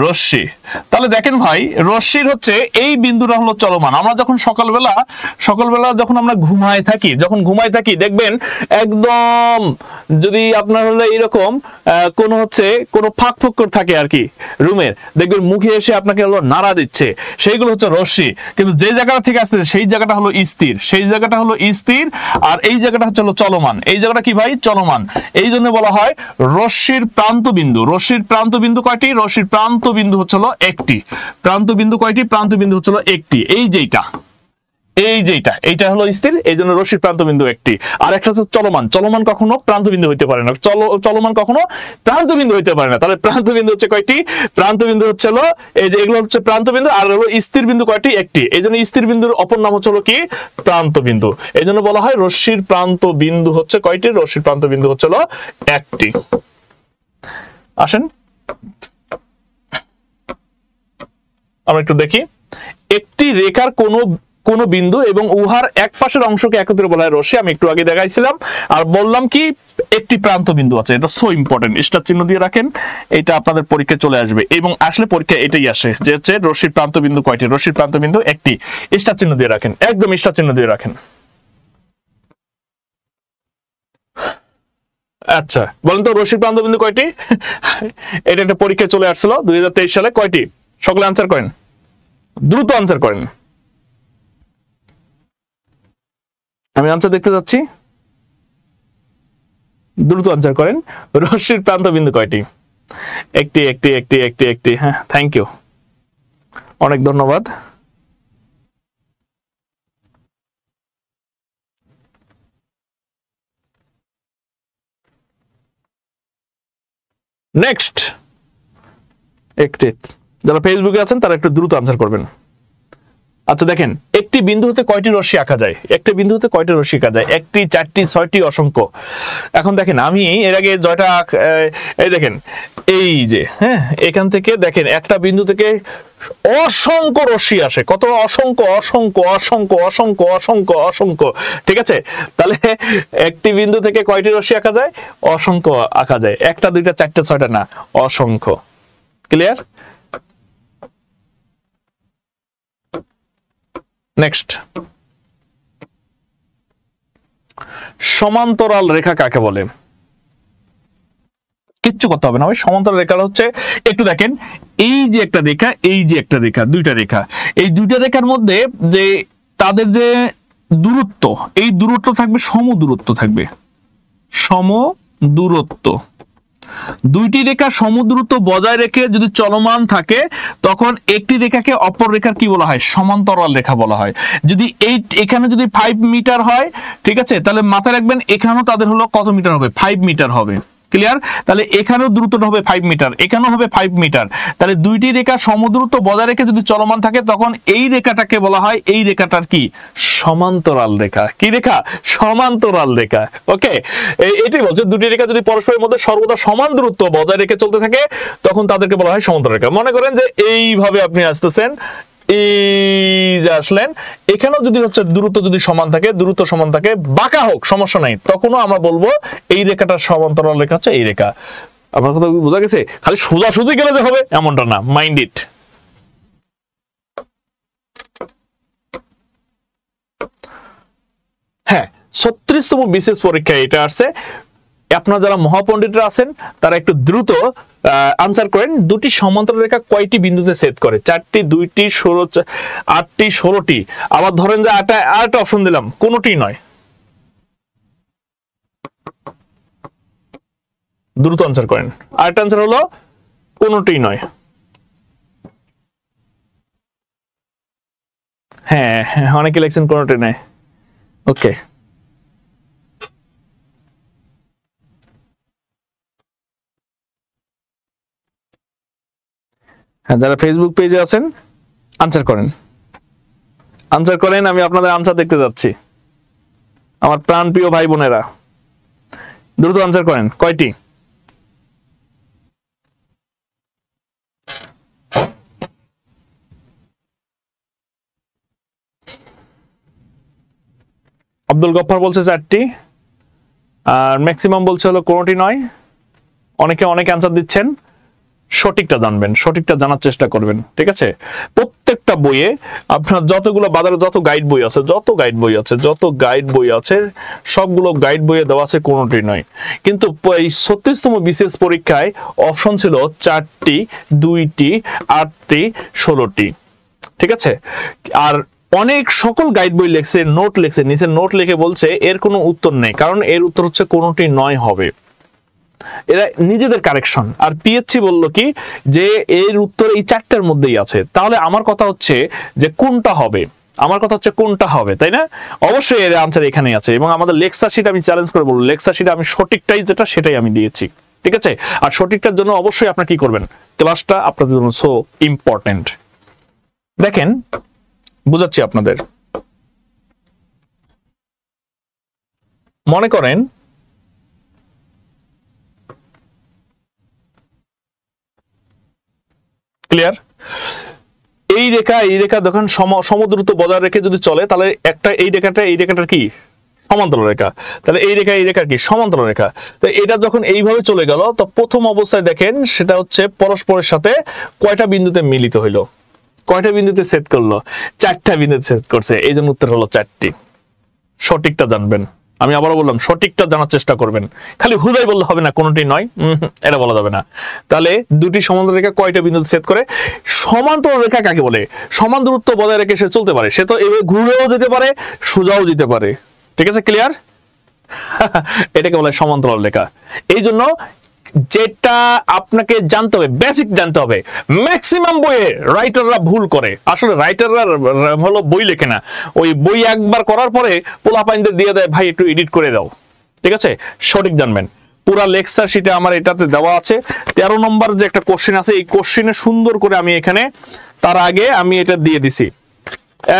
রশ্মি। তাহলে দেখেন ভাই রশ্মির হচ্ছে এই বিন্দুটা হলো চলমান, আমরা যখন সকালবেলা যখন আমরা ঘুমায় থাকি দেখবেন একদম যদি আপনার হলো এইরকম কোনো ফাঁক ফোকর থাকে আর কি রুমের, দেখবেন মুখে এসে আপনাকে হলো নাড়া দিচ্ছে, সেইগুলো হচ্ছে রশ্মি, কিন্তু যে জায়গাটা থেকে আসছে সেই জায়গাটা হলো স্থির, সেই জায়গাটা হলো স্থির, আর এই জায়গাটা হচ্ছে হলো চলমান, এই জায়গাটা কি ভাই? চলমান। এই জন্য বলা হয় রশ্মির প্রান্ত বিন্দু। রশ্মির প্রান্ত বিন্দু কয়টি? রশ্মির প্রান্ত বিন্দু হচ্ছে হলো একটি। প্রান্ত বিন্দু কয়টি? প্রান্ত বিন্দু হচ্ছে হলো একটি। এইটা হলো স্থির, এই জন্য রশ্মির প্রান্ত বিন্দু একটি। আর একটা হচ্ছে চলমান। চলমান কখনো প্রান্ত বিন্দু হইতে পারে না, চলমান কখনো প্রান্ত বিন্দু হইতে পারে না। তাহলে প্রান্ত বিন্দু হচ্ছে কয়টি? প্রান্ত বিন্দু হচ্ছে হলো এই যে এগুলো হচ্ছে প্রান্ত বিন্দু, আর হলো স্থির বিন্দু কয়টি? একটি। এই জন্য স্থির বিন্দুর অপর নাম হচ্ছে হলো কি? প্রান্ত বিন্দু। এই জন্য বলা হয় রশ্মির প্রান্ত বিন্দু হচ্ছে কয়টি? রশ্মির প্রান্ত বিন্দু হচ্ছে হলো একটি। আসেন আমরা একটু দেখি, একটি রেখার কোন বিন্দু এবং উহার এক পাশের অংশকে একত্রে বলা হয় রশ্মি। আমি একটু আগে দেখাইছিলাম আর বললাম কি একটি প্রান্ত বিন্দু আছে, এটা সো ইম্পর্টেন্ট, স্টার চিহ্ন দিয়ে রাখেন, এটা আপনাদের পরীক্ষায় চলে আসবে এবং আসলে পরীক্ষা এটাই আসে যে হচ্ছে রশ্মির প্রান্ত বিন্দু কয়টি? রশ্মির প্রান্ত বিন্দু একটি। স্টার চিহ্ন দিয়ে রাখেন, একদম স্টার চিহ্ন দিয়ে রাখেন। আচ্ছা বলেন তো রশ্মির প্রান্ত বিন্দু কয়টি? এটা একটা পরীক্ষায় চলে আসছিল 2023 সালে। কয়টি? সকলে আনসার করেন, দ্রুত আনসার করেন, আমি আনসার দেখতে যাচ্ছি, দ্রুত আনসার করেন। রশ্মির প্রান্ত বিন্দু কয়টি? একটি। হ্যাঁ, থ্যাংক ইউ, অনেক ধন্যবাদ। নেক্সট, একটি। যারা ফেসবুকে আছেন তারা একটু দ্রুত আনসার করবেন। আচ্ছা দেখেন, একটি বিন্দু হতে কয়টি রশ্মি আঁকা যায়? একটি বিন্দু হতে কয়টি রশ্মি আঁকা যায়? একটি, চারটি, ছয়টি, অসংখ্য। এখন দেখেন আমি এর আগে জয়টা এই দেখেন এই যে হ্যাঁ এখান থেকে দেখেন একটা বিন্দু থেকে অসংখ্য রশ্মি আসে। কত? অসংখ্য অসংখ্য অসংখ্য অসংখ্য অসংখ্য অসংখ্য। ঠিক আছে, তাহলে একটি বিন্দু থেকে কয়টি রশ্মি আঁকা যায়? অসংখ্য আঁকা যায়। একটা, দুইটা, চারটা, ছয়টা না, অসংখ্য। ক্লিয়ার? নেক্সট, সমান্তরাল রেখা কাকে বলে? কিচ্ছু করতে হবে না ভাই, সমান্তরাল রেখা হচ্ছে একটু দেখেন এই যে একটা রেখা, এই যে একটা রেখা, দুইটা রেখা, এই দুইটা রেখার মধ্যে যে তাদের যে দূরত্ব, এই দূরত্ব থাকবে সমদূরত্ব থাকবে, সমদূরত্ব। দুইটি রেখা সমদূরত্ব বজায় রেখে যদি চলমান থাকে তখন একটি রেখাকে অপর রেখার কি বলা হয়? সমান্তরাল রেখা বলা হয়। যদি এখানে যদি 5 মিটার হয়, ঠিক আছে, তাহলে মাথায় রাখবেন এখানেও তাদের হলো কত মিটার হবে? 5 মিটার হবে। ক্লিয়ার? তাহলে এখানেও দূরত্বটা হবে 5 মিটার, এখানেও হবে 5 মিটার। তাহলে দুইটি রেখা সমদূরত্ব বজায় রেখে যদি চলমান থাকে তখন এই রেখাটাকে বলা হয়, এই রেখাটার কি, সমান্তরাল রেখা। কি রেখা? সমান্তরাল রেখা। ওকে, এটাই বলছে দুটি রেখা যদি পরস্পরের মধ্যে সর্বদা সমান দূরত্ব বজায় রেখে চলতে থাকে তখন তাদেরকে বলা হয় সমান্তরাল রেখা। মনে করেন যে এইভাবে আপনি আসতেছেন, এই যে আসলেন, এখানেও যদি হচ্ছে দূরত্ব যদি সমান থাকে, দূরত্ব সমান থাকে, বাঁকা হোক সমস্যা নাই, তখনও আমরা বলবো এই রেখাটার সমান্তরাল রেখা হচ্ছে এই রেখা। আপনার কথা বোঝা গেছে? খালি সোজাসুজি গেলে যে হবে এমনটা না, মাইন্ড ইট। হ্যাঁ, 36তম বিশেষ পরীক্ষা এটা আসছে। আপনারা যারা মহাপণ্ডিতরা আছেন তারা একটু দ্রুত আনসার করেন, দুটি সমান্তরাল রেখা কয়টি বিন্দুতে ছেদ করে? 4টি, 2টি, 16, 8টি, 16টি। আবার ধরেন যে আরেকটা অপশন দিলাম, কোনোটি নয়। দ্রুত আনসার করেন। আরেকটা আনসার হলো কোনোটি নয়। হ্যাঁ, অনেকে লিখছেন কোনোটি নয়। ওকে, হ্যাঁ, যারা ফেসবুক পেজে আছেন আনসার করেন, আনসার করেন। আমি আপনাদের আনসার দেখতে যাচ্ছি, আমার প্রাণ প্রিয় ভাই বোনেরা, দ্রুত আনসার করেন। কয়টি? আব্দুল গফফার বলছে 4টি, আর ম্যাক্সিমাম বলছে হলো কোনোটি নয়। অনেকে অনেক আনসার দিচ্ছেন, সঠিকটা জানবেন, সঠিকটা জানার চেষ্টা করবেন। ঠিক আছে, প্রত্যেকটা বইয়ে আপনার যতগুলো বাজারে যত গাইড বই আছে, যত গাইড বই আছে সবগুলো গাইড বইয়ে দেওয়া আছে কোনোটি নয়। কিন্তু এই 36তম বিশেষ পরীক্ষায় অপশন ছিল 4টি, 2টি, 8টি, 16টি। ঠিক আছে, আর অনেক সকল গাইড বই লেখছে, নোট লেখছে, নিচে নোট লিখে বলছে এর কোনো উত্তর নেই, কারণ এর উত্তর হচ্ছে কোনোটি নয় হবে। এরা নিজেদের কারেকশন। আর পিএসসি বলল কি যে এর উত্তর এই 4টার মধ্যেই আছে। তাহলে আমার কথা হচ্ছে যে কোনটা হবে, আমার কথা হচ্ছে কোনটা হবে, তাই না? অবশ্যই এর আনসার এখানেই আছে। এবং আমাদের লেকচার শিট আমি চ্যালেঞ্জ করে বলবো, লেকচার শিটে আমি সঠিকটাই যেটা সেটাই আমি দিয়েছি। ঠিক আছে, আর সঠিকটার জন্য অবশ্যই আপনারা কি করবেন, ক্লাসটা আপনাদের জন্য সো ইম্পর্টেন্ট। দেখেন, বুঝাচ্ছি আপনাদের। মনে করেন ক্লিয়ার, এই রেখা যখন সমদূরত্ব বজায় রেখে যদি চলে তাহলে একটা এই রেখাটার কি সমান্তরাল রেখা। তাহলে এই রেখার কি সমান্তরাল রেখা। তো এটা যখন এইভাবে চলে গেল তো প্রথম অবস্থায় দেখেন সেটা হচ্ছে পরস্পরের সাথে কয়টা বিন্দুতে মিলিত হইলো, কয়টা বিন্দুতে ছেদ করলো? 4টা বিন্দুতে ছেদ করছে, এই জন্য উত্তর হলো 4টি। সঠিকটা জানবেন, আমি আবারও বললাম সঠিকটা জানার চেষ্টা করবেন। খালি হুদাই বললে হবে না কোনোটি নয়, এটা বলা যাবে না। তাহলে দুটি সমান্তরাল রেখা কয়টা বিন্দুতে ছেদ করে? সমান্তরাল রেখা কাকে বলে? সমান দূরত্ব বজায় রেখে সে চলতে পারে, সে তো এভাবে ঘুরেও যেতে পারে, সোজাও যেতে পারে। ঠিক আছে, ক্লিয়ার? এটাকে বলে সমান্তরাল রেখা। এই জন্য যেটা আপনাকে জানতে হবে, বেসিক জানতে হবে। ম্যাক্সিমাম বইয়ে রাইটাররা ভুল করে, আসলে রাইটাররা হলো বই লেখে না, ওই বই একবার করার পরে পোলাপাইনদের দিয়ে দেয়, ভাই একটু এডিট করে দাও। ঠিক আছে, সঠিক জানবেন। পুরা লেকচার শিটে আমার এটাতে দেওয়া আছে 13 নম্বর যে একটা কোশ্চেন আছে, এই কোশ্চেনে সুন্দর করে আমি এখানে তার আগে আমি এটা দিয়ে দিছি,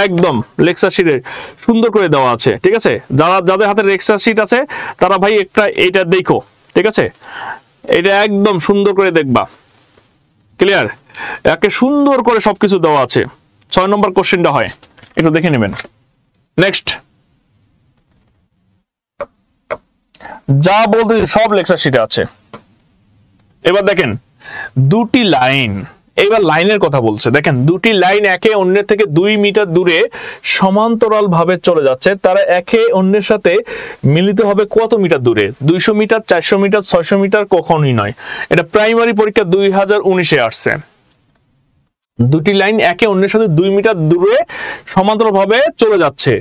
একদম লেকচার শিটে সুন্দর করে দেওয়া আছে। ঠিক আছে, যাদের হাতে লেকচার শিট আছে তারা ভাই একটা এইটা দেখো। ঠিক আছে, এটা একদম সুন্দর করে দেখবা, ক্লিয়ার? একে সুন্দর করে সবকিছু দেওয়া আছে। 6 নম্বর কোশ্চেনটা হয়, একটু দেখে নেবেন। নেক্সট, যা বলতে সব লেকচার শিটে আছে। এবার দেখেন দুটি লাইন, এবার লাইনের কথা বলছে। দেখেন দুটি লাইন একে অন্যের থেকে 2 মিটার দূরে সমান্তরাল ভাবে চলে যাচ্ছে, তারা একে অন্যের সাথে মিলিত হবে কত মিটার দূরে? 200 মিটার, 400 মিটার, 600 মিটার? কখনোই নয়। এটা প্রাইমারি পরীক্ষা 2019-এ আসছে। দুটি লাইন একে অন্যের সাথে 2 মিটার দূরে সমান্তরাল ভাবে চলে যাচ্ছে,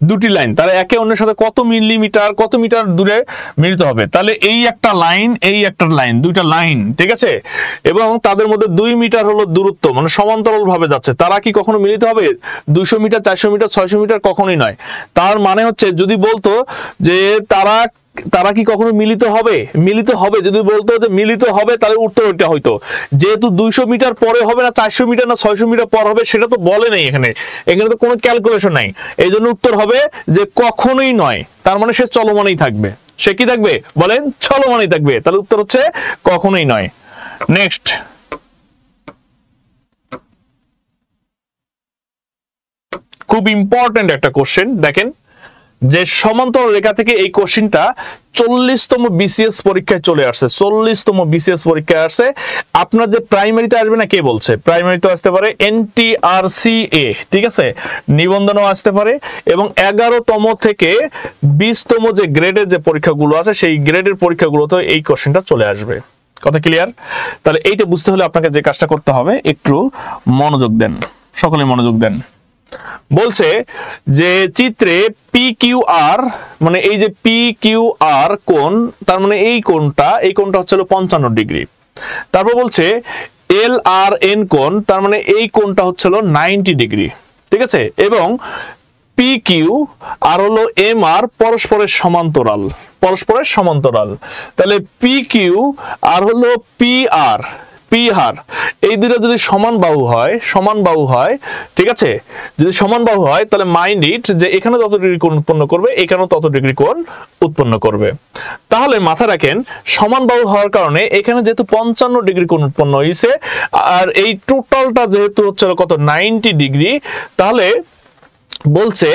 দুটি লাইন তারা একে অন্যের সাথে কত মিলিমিটার, কত মিটার দূরে মিলিত হবে? তাহলে এই একটা লাইন, এই একটা লাইন, দুইটা লাইন। ঠিক আছে, এবং তাদের মধ্যে 2 মিটার হলো দূরত্ব, মানে সমান্তরাল ভাবে যাচ্ছে, তারা কি কখনো মিলিত হবে? 200 মিটার, 400 মিটার, 600 মিটার? কখনোই নয়। তার মানে হচ্ছে যদি বলতো যে তারা তারা কি কখনো মিলিত হবে? মিলিত হবে যদি বলতো যে মিলিত হবে, তাহলে উত্তর ওইটা হইতো। যেহেতু 200 মিটার পরে হবে না, 400 মিটার না 600 মিটার পর হবে, সেটা তো বলে নাই এখানে, এখানে তো কোনো ক্যালকুলেশন নাই। এই জন্য উত্তর হবে যে কখনোই নয়। তার মানে সে চলমানই থাকবে। সে কি থাকবে বলেন? চলমানই থাকবে। তাহলে উত্তর হচ্ছে কখনোই নয়। নেক্সট, খুব ইম্পর্টেন্ট একটা কোশ্চেন দেখেন, যে সমান্তরাল রেখা থেকে এই কোশ্চেনটা 40তম বিসিএস পরীক্ষায় চলে আসছে। 40তম বিসিএস পরীক্ষায় আসছে। আপনার যে প্রাইমারিতে আসবে না, কে বলছে? প্রাইমারিতে আসতে পারে, NTRCA, ঠিক আছে, নিবন্ধনও আসতে পারে, এবং 11তম থেকে 20তম যে গ্রেডের যে পরীক্ষাগুলো আছে, সেই গ্রেডের পরীক্ষাগুলোতে এই কোশ্চেনটা চলে আসবে। কথা ক্লিয়ার? তাহলে এইটা বুঝতে হলে আপনাকে যে কাজটা করতে হবে, একটু মনোযোগ দেন, সকলে মনোযোগ দেন। বলছে যে চিত্রে PQR, মানে এই যে PQR কোণ, তার মানে এই কোণটা হচ্ছে 55 ডিগ্রি। তারপর বলছে LRN কোণ, তার মানে এই কোণটা হচ্ছে 90 ডিগ্রি, ঠিক আছে, এবং PQ আর হলো MR পরস্পরের সমান্তরাল, পরস্পরের সমান্তরাল। তাহলে PQ আর হলো PR, এই দুটো যদি সমান বাহু হয়, ঠিক আছে, যদি সমান বাহু হয়, তাহলে মাইন্ড ইট যে এখানে তত ডিগ্রি কোণ উৎপন্ন করবে, এখানেও তত ডিগ্রি কোণ উৎপন্ন করবে। তাহলে মাথায় রাখেন, সমান বাহু হওয়ার কারণে এখানে যেহেতু 55 ডিগ্রি কোণ উৎপন্ন হয়েছে, আর এই টোটালটা যেহেতু হচ্ছে কত 90 ডিগ্রি, তাহলে বলছে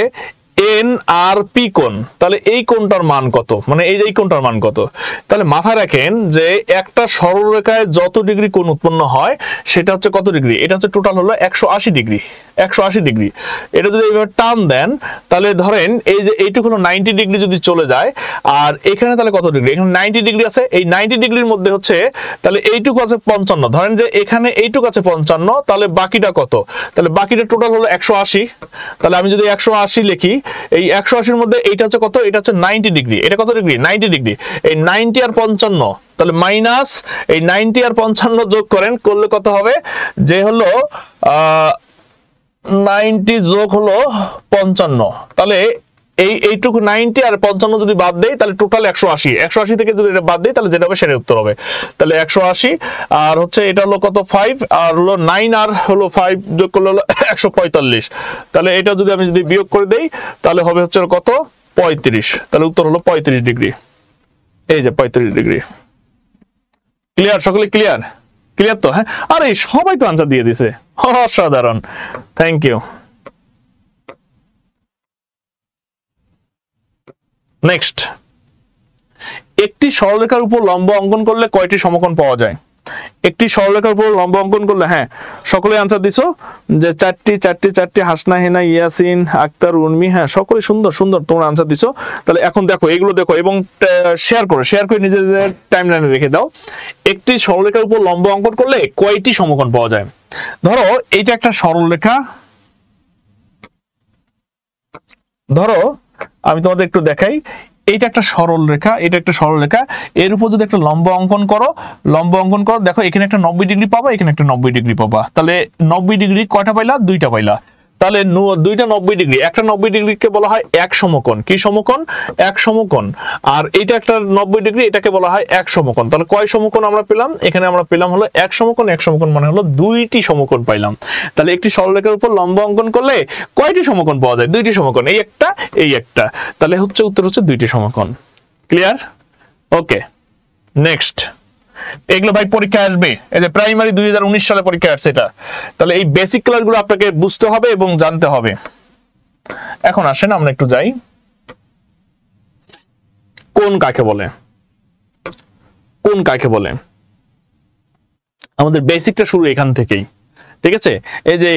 NRP কোণ, তাহলে এই কোণটার মান কত, মানে এই যে এই কোণটার মান কত। তাহলে মাথায় রাখেন যে একটা সরলরেখায় যত ডিগ্রি কোণ উৎপন্ন হয় সেটা হচ্ছে কত ডিগ্রি, এটা হচ্ছে টোটাল হলো 180 ডিগ্রি, 180 ডিগ্রি। এটা যদি এইভাবে টান দেন, তাহলে ধরেন এই যে এইটুকু হলো 90 ডিগ্রি যদি চলে যায়, আর এখানে তাহলে কত ডিগ্রি, এখানে 90 ডিগ্রি আছে, এই 90 ডিগ্রির মধ্যে হচ্ছে তাহলে এইটুকু আছে 55, ধরেন যে এখানে এইটুকু আছে 55, তাহলে বাকিটা কত, তাহলে বাকিটা টোটাল হলো 180। তাহলে আমি যদি 180 লিখি, এই 180-র মধ্যে এইটা হচ্ছে কত, এটা হচ্ছে 90 ডিগ্রি, এটা কত ডিগ্রি, 90 ডিগ্রি, এই 90 আর 55, তাহলে মাইনাস এই 90 আর 55 যোগ করেন, করলে কত হবে, যে হলো 90 যোগ হলো 55, তাহলে এইটুকু 90 আর 55 যদি বাদ দেই, তাহলে টোটাল 180 থেকে যদি এটা বাদ দেই, তাহলে যেটা হবে সেটা উত্তর হবে। তাহলে 180 আর হচ্ছে এটা হলো কত 5, আর হলো 9 আর হলো 5 যোগ করলে হলো 145। তাহলে এটা যদি আমি বিয়োগ করে দেই, তাহলে হবে হচ্ছে কত 35। তাহলে উত্তর হলো 35 ডিগ্রি। এই যে 35 ডিগ্রি। ক্লিয়ার? সকলে ক্লিয়ার? ক্লিয়ার তো? হ্যাঁ, আরে সবাই তো আনসার দিয়ে দিছে, অসাধারণ, থ্যাংক ইউ। নেক্সট, একটি সরলরেখার উপর লম্ব অঙ্কন করলে কয়টি সমকোণ পাওয়া যায়? একটি সরলরেখার উপর লম্ব অঙ্কন করলে, হ্যাঁ সকলে আনসার দিছো যে চারটি, হাসনা, হেনা, ইয়াসিন, আক্তার, উর্মি, হ্যাঁ সকলে সুন্দর সুন্দর তোমরা আনসার দিছো। তাহলে এখন দেখো, এগুলো দেখো এবং শেয়ার করে নিজেদের টাইমলাইনে রেখে দাও। একটি সরলরেখার উপর লম্ব অঙ্কন করলে কয়টি সমকোণ পাওয়া যায়? ধরো এইটা একটা সরলরেখা, ধরো আমি তোমাদের একটু দেখাই, এইটা একটা সরল রেখা, এটা একটা সরল রেখা, এর উপর যদি একটা লম্ব অঙ্কন করো, দেখো এখানে একটা 90 ডিগ্রি পাবা, এখানে একটা 90 ডিগ্রি পাবা। তাহলে 90 ডিগ্রি কয়টা পাইলা? দুইটা পাইলা। তাহলে দুইটা 90 ডিগ্রি, একটা 90 ডিগ্রিকে বলা হয় এক সমকোণ। কি সমকোণ? এক সমকোণ। আর এটা একটা 90 ডিগ্রি, এটাকে বলা হয় এক সমকোণ। তাহলে কয় সমকোণ আমরা পেলাম? এখানে আমরা পেলাম হলো এক সমকোণ। এক সমকোণ মানে হলো দুইটি সমকোণ পাইলাম। তাহলে একটি সরলরেখার উপর লম্ব অঙ্কন করলে কয়টি সমকোণ পাওয়া যায়? দুইটি সমকোণ, এই একটা এই একটা। তাহলে হচ্ছে উত্তর হচ্ছে দুইটি সমকোণ। ক্লিয়ার? ওকে, নেক্সট। এগুলো ভাই পরীক্ষা আসবে, এই যে প্রাইমারি 2019 সালে পরীক্ষা আসছে এটা। তাহলে এই বেসিক ক্লাসগুলো আপনাকে বুঝতে হবে এবং জানতে হবে। এখন আসেন আমরা একটু যাই, কোণ কাকে বলে, কোণ কাকে বলে। আমাদের বেসিকটা শুরু এখান থেকেই, ঠিক আছে? এই যে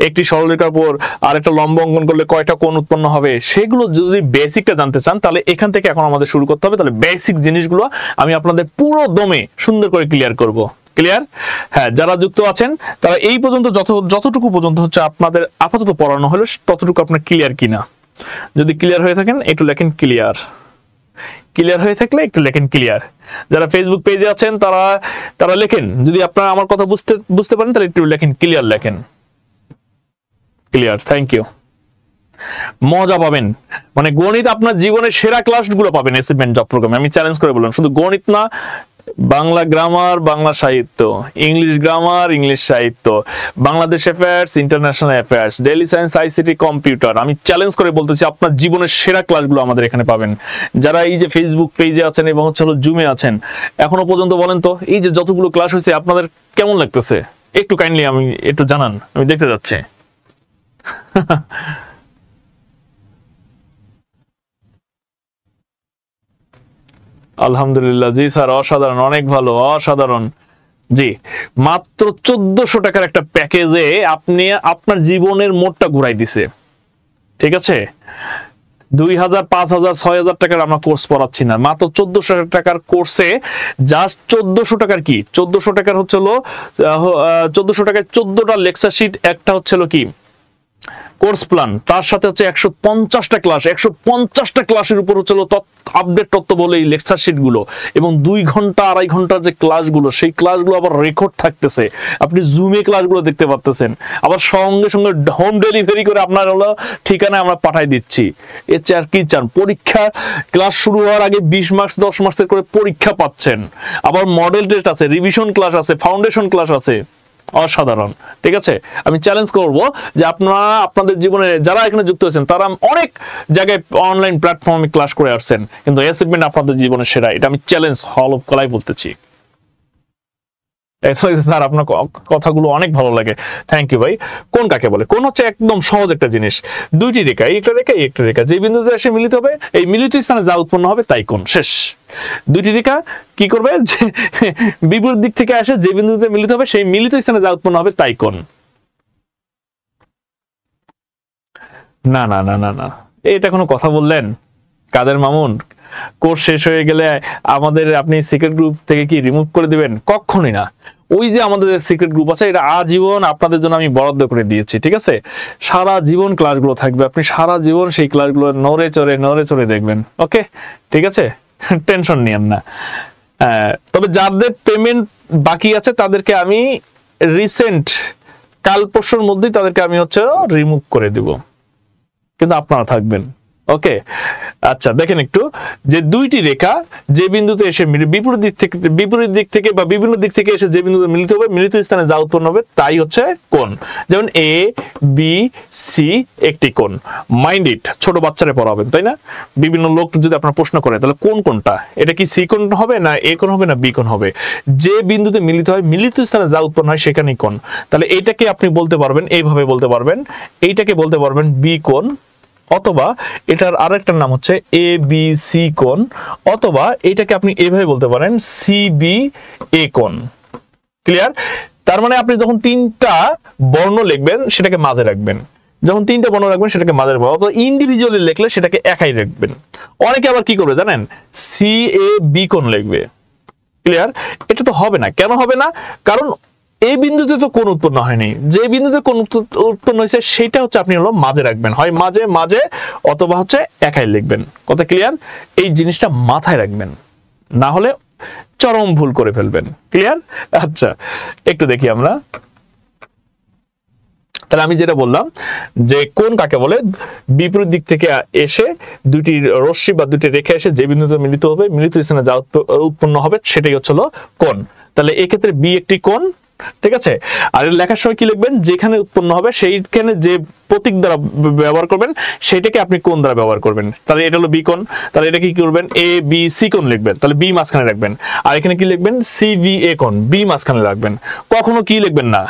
একটি সরলরেখার উপর আর একটা লম্ব অঙ্কন করলে কয়টা কোণ উৎপন্ন হবে, সেগুলো যদি বেসিকটা জানতে চান, তাহলে এখান থেকে এখন আমাদের শুরু করতে হবে। তাহলে বেসিক জিনিসগুলো আমি আপনাদের পুরো দমে সুন্দর করে ক্লিয়ার করব। ক্লিয়ার? হ্যাঁ, যারা যুক্ত আছেন তারা এই পর্যন্ত যতটুকু পর্যন্ত হচ্ছে আপনাদের আপাতত পড়ানো হলো, ততটুকু আপনার ক্লিয়ার কিনা। যদি ক্লিয়ার হয়ে থাকেন একটু লেখেন ক্লিয়ার, ক্লিয়ার হয়ে থাকলে একটু লেখেন ক্লিয়ার। যারা ফেসবুক পেজে আছেন তারা লেখেন, যদি আপনারা আমার কথা বুঝতে পারেন তাহলে একটু লেখেন ক্লিয়ার, লেখেন ক্লিয়ার। Thank you. মজা পাবেন, মানে গণিত আপনার জীবনের সেরা ক্লাসগুলো পাবেন অ্যাসাইনমেন্ট জব প্রোগ্রামে, আমি চ্যালেঞ্জ করে বললাম। শুধু গণিত না, বাংলা গ্রামার, বাংলা সাহিত্য, ইংলিশ গ্রামার, ইংলিশ সাহিত্য, Bangladesh affairs, international affairs, daily science, ICT, computer, আমি চ্যালেঞ্জ করে বলতেছি আপনার জীবনের সেরা ক্লাসগুলো আমাদের এখানে পাবেন। যারা এই যে ফেসবুক পেজে আছেন এবং হচ্ছে জুমে আছেন, এখনো পর্যন্ত বলেন তো এই যে যতগুলো ক্লাস হয়েছে আপনাদের কেমন লাগতেছে? একটু কাইন্ডলি আমি একটু জানান, আমি দেখতে যাচ্ছি। আলহামদুলিল্লাহ, জি স্যার, অসাধারণ, অনেক ভালো, অসাধারণ। জি, মাত্র 1400 টাকার একটা প্যাকেজে আপনি আপনার জীবনের মোড়টা ঘুরাই দিছে। ঠিক আছে, 2000, 5000, 6000 টাকার আমরা কোর্স পড়াচ্ছি না, মাত্র 1400 টাকার কোর্সে জাস্ট 1400 টাকার কি 1400 টাকার হচ্ছে 1400 টাকায় 14টা লেকচার শিট, একটা হচ্ছে কি কোর্স প্ল্যান, তার সাথে হচ্ছে 150টা ক্লাস, 150টা ক্লাসের উপর হচ্ছে আপডেট তথ্য বলে এই লেকচার শিট গুলো, এবং 2 ঘন্টা 2.5 ঘন্টার যে ক্লাসগুলো, সেই ক্লাসগুলো আবার রেকর্ড থাকতেছে, আপনি জুমে ক্লাসগুলো দেখতে পারতেছেন, আবার সঙ্গে সঙ্গে হোম ডেলিভারি করে আপনার হলো ঠিকানায় আমরা পাঠাই দিচ্ছি। এর চেয়ে আর কি চান? পরীক্ষা ক্লাস শুরু হওয়ার আগে 20 মার্কস 10 মার্কসের করে পরীক্ষা পাচ্ছেন, আবার মডেল টেস্ট আছে, রিভিশন ক্লাস আছে, ফাউন্ডেশন ক্লাস আছে, অসাধারণ। ঠিক আছে, আমি চ্যালেঞ্জ করব যে আপনারা আপনাদের জীবনে যারা এখানে যুক্ত হয়েছেন তারা অনেক জায়গায় অনলাইন প্ল্যাটফর্মে ক্লাস করে আসছেন, কিন্তু অ্যাসাইনমেন্ট আপনাদের জীবনের সেরা, এটা আমি চ্যালেঞ্জ হল অফ কলাই বলতেছি। স্যার আপনার কথাগুলো অনেক ভালো লাগে, থ্যাংক ইউ ভাই। কোন কাকে বলে? কোন হচ্ছে একদম সহজ একটা জিনিস, দুইটি রেখা, একটা রেখা একটা রেখা, যে বিন্দুতে এসে মিলিত হবে, এই মিলিত স্থানে যা উৎপন্ন হবে তাই কোণ। শেষ। দুইটি রেখা কি করবে? যে বিপরীত দিক থেকে আসে যে বিন্দুতে মিলিত হবে, সেই মিলিত স্থানে যা উৎপন্ন হবে তাই কোণ। না না না না না, এটা কোনো কথা বললেন কাদের মামুন? কোর্স শেষ হয়ে গেলে আমাদের আপনি সিক্রেট গ্রুপ থেকে কি রিমুভ করে দিবেন? কখনোই না। ওই যে আমাদের সিক্রেট গ্রুপ আছে, এটা আজীবন আপনাদের জন্য আমি বরাদ্দ করে দিয়েছি। ঠিক আছে, সারা জীবন ক্লাসগুলো থাকবে, আপনি সারা জীবন সেই ক্লাসগুলো নড়ে চড়ে দেখবেন। ওকে, ঠিক আছে, টেনশন নিয়েন না। তবে যাদের পেমেন্ট বাকি আছে তাদেরকে আমি রিসেন্ট কাল পরশুর মধ্যেই তাদেরকে আমি হচ্ছে রিমুভ করে দিব, কিন্তু আপনারা থাকবেন। ওকে, আচ্ছা দেখেন একটু, যে দুইটি রেখা যে বিন্দুতে এসে বিপরীত দিক থেকে বা বিভিন্ন দিক থেকে এসে যে বিন্দুতে মিলিত হবে, মিলিত স্থানে যা উৎপন্ন হবে তাই হচ্ছে কোণ। যেমন এ বি সি একটি কোণ। মাইন্ড ইট, ছোট বাচ্চারা পড়াবেন তাই না? বিভিন্ন লোক যদি আপনার প্রশ্ন করে তাহলে কোন কোনটা, এটা কি সি কোণ হবে না এ কোণ হবে না বি কোণ হবে? যে বিন্দুতে মিলিত হয়, মিলিত স্থানে যা উৎপন্ন হয় সেখানেই কোণ। তাহলে এইটাকে আপনি বলতে পারবেন, এইভাবে বলতে পারবেন, এইটাকে বলতে পারবেন বি কোণ, অথবা এটার আরেকটার নাম হচ্ছে এ বি সি কোণ, অথবা এটাকে আপনি এভাবে বলতে পারেন সি বি এ কোণ। ক্লিয়ার? তার মানে আপনি যখন 3টা বর্ণ লিখবেন সেটাকে মাঝে রাখবেন, যখন 3টা বর্ণ রাখবেন সেটাকে মাঝে রাখবেন, অথবা ইন্ডিভিজুয়ালি লিখলে সেটাকে একাই রাখবেন। অনেকে আবার কি করবে জানেন? সি এ বি কোণ লিখবে। ক্লিয়ার? এটা তো হবে না। কেন হবে না? কারণ এই বিন্দুতে তো কোণ উৎপন্ন হয়নি, যে বিন্দুতে কোণ উৎপন্ন হয়েছে সেটা হচ্ছে আপনি হলো মাঝে রাখবেন, হয় মাঝে মাঝে অথবা হচ্ছে একাই লিখবেন। কথা ক্লিয়ার? এই জিনিসটা মাথায় রাখবেন, না হলে চরম ভুল করে ফেলবেন। ক্লিয়ার? আচ্ছা একটু দেখি আমরা, তাহলে আমি যেটা বললাম যে কোণ কাকে বলে, বিপরীত দিক থেকে এসে দুইটি রশ্মি বা দুইটি রেখা এসে যে বিন্দুতে মিলিত হবে, মিলিত স্থানে যা উৎপন্ন হবে সেটাই হচ্ছে কোণ। তাহলে এক্ষেত্রে বি একটি কোণ। ঠিক আছে, আর লেখার সময় কি লিখবেন? যেখানে উৎপন্ন হবে সেইখানে যে প্রতীক দ্বারা ব্যবহার করবেন সেটাকে আপনি কোণ দ্বারা ব্যবহার করবেন। তাহলে এটা হলো বি কোণ, তাহলে এটা কি করবেন? এ বি সি কোণ লিখবেন, তাহলে বি মাঝখানে রাখবেন। আর এখানে কি লিখবেন? সি বি এ কোণ, বি মাঝখানে রাখবেন। কখনো কি লিখবেন না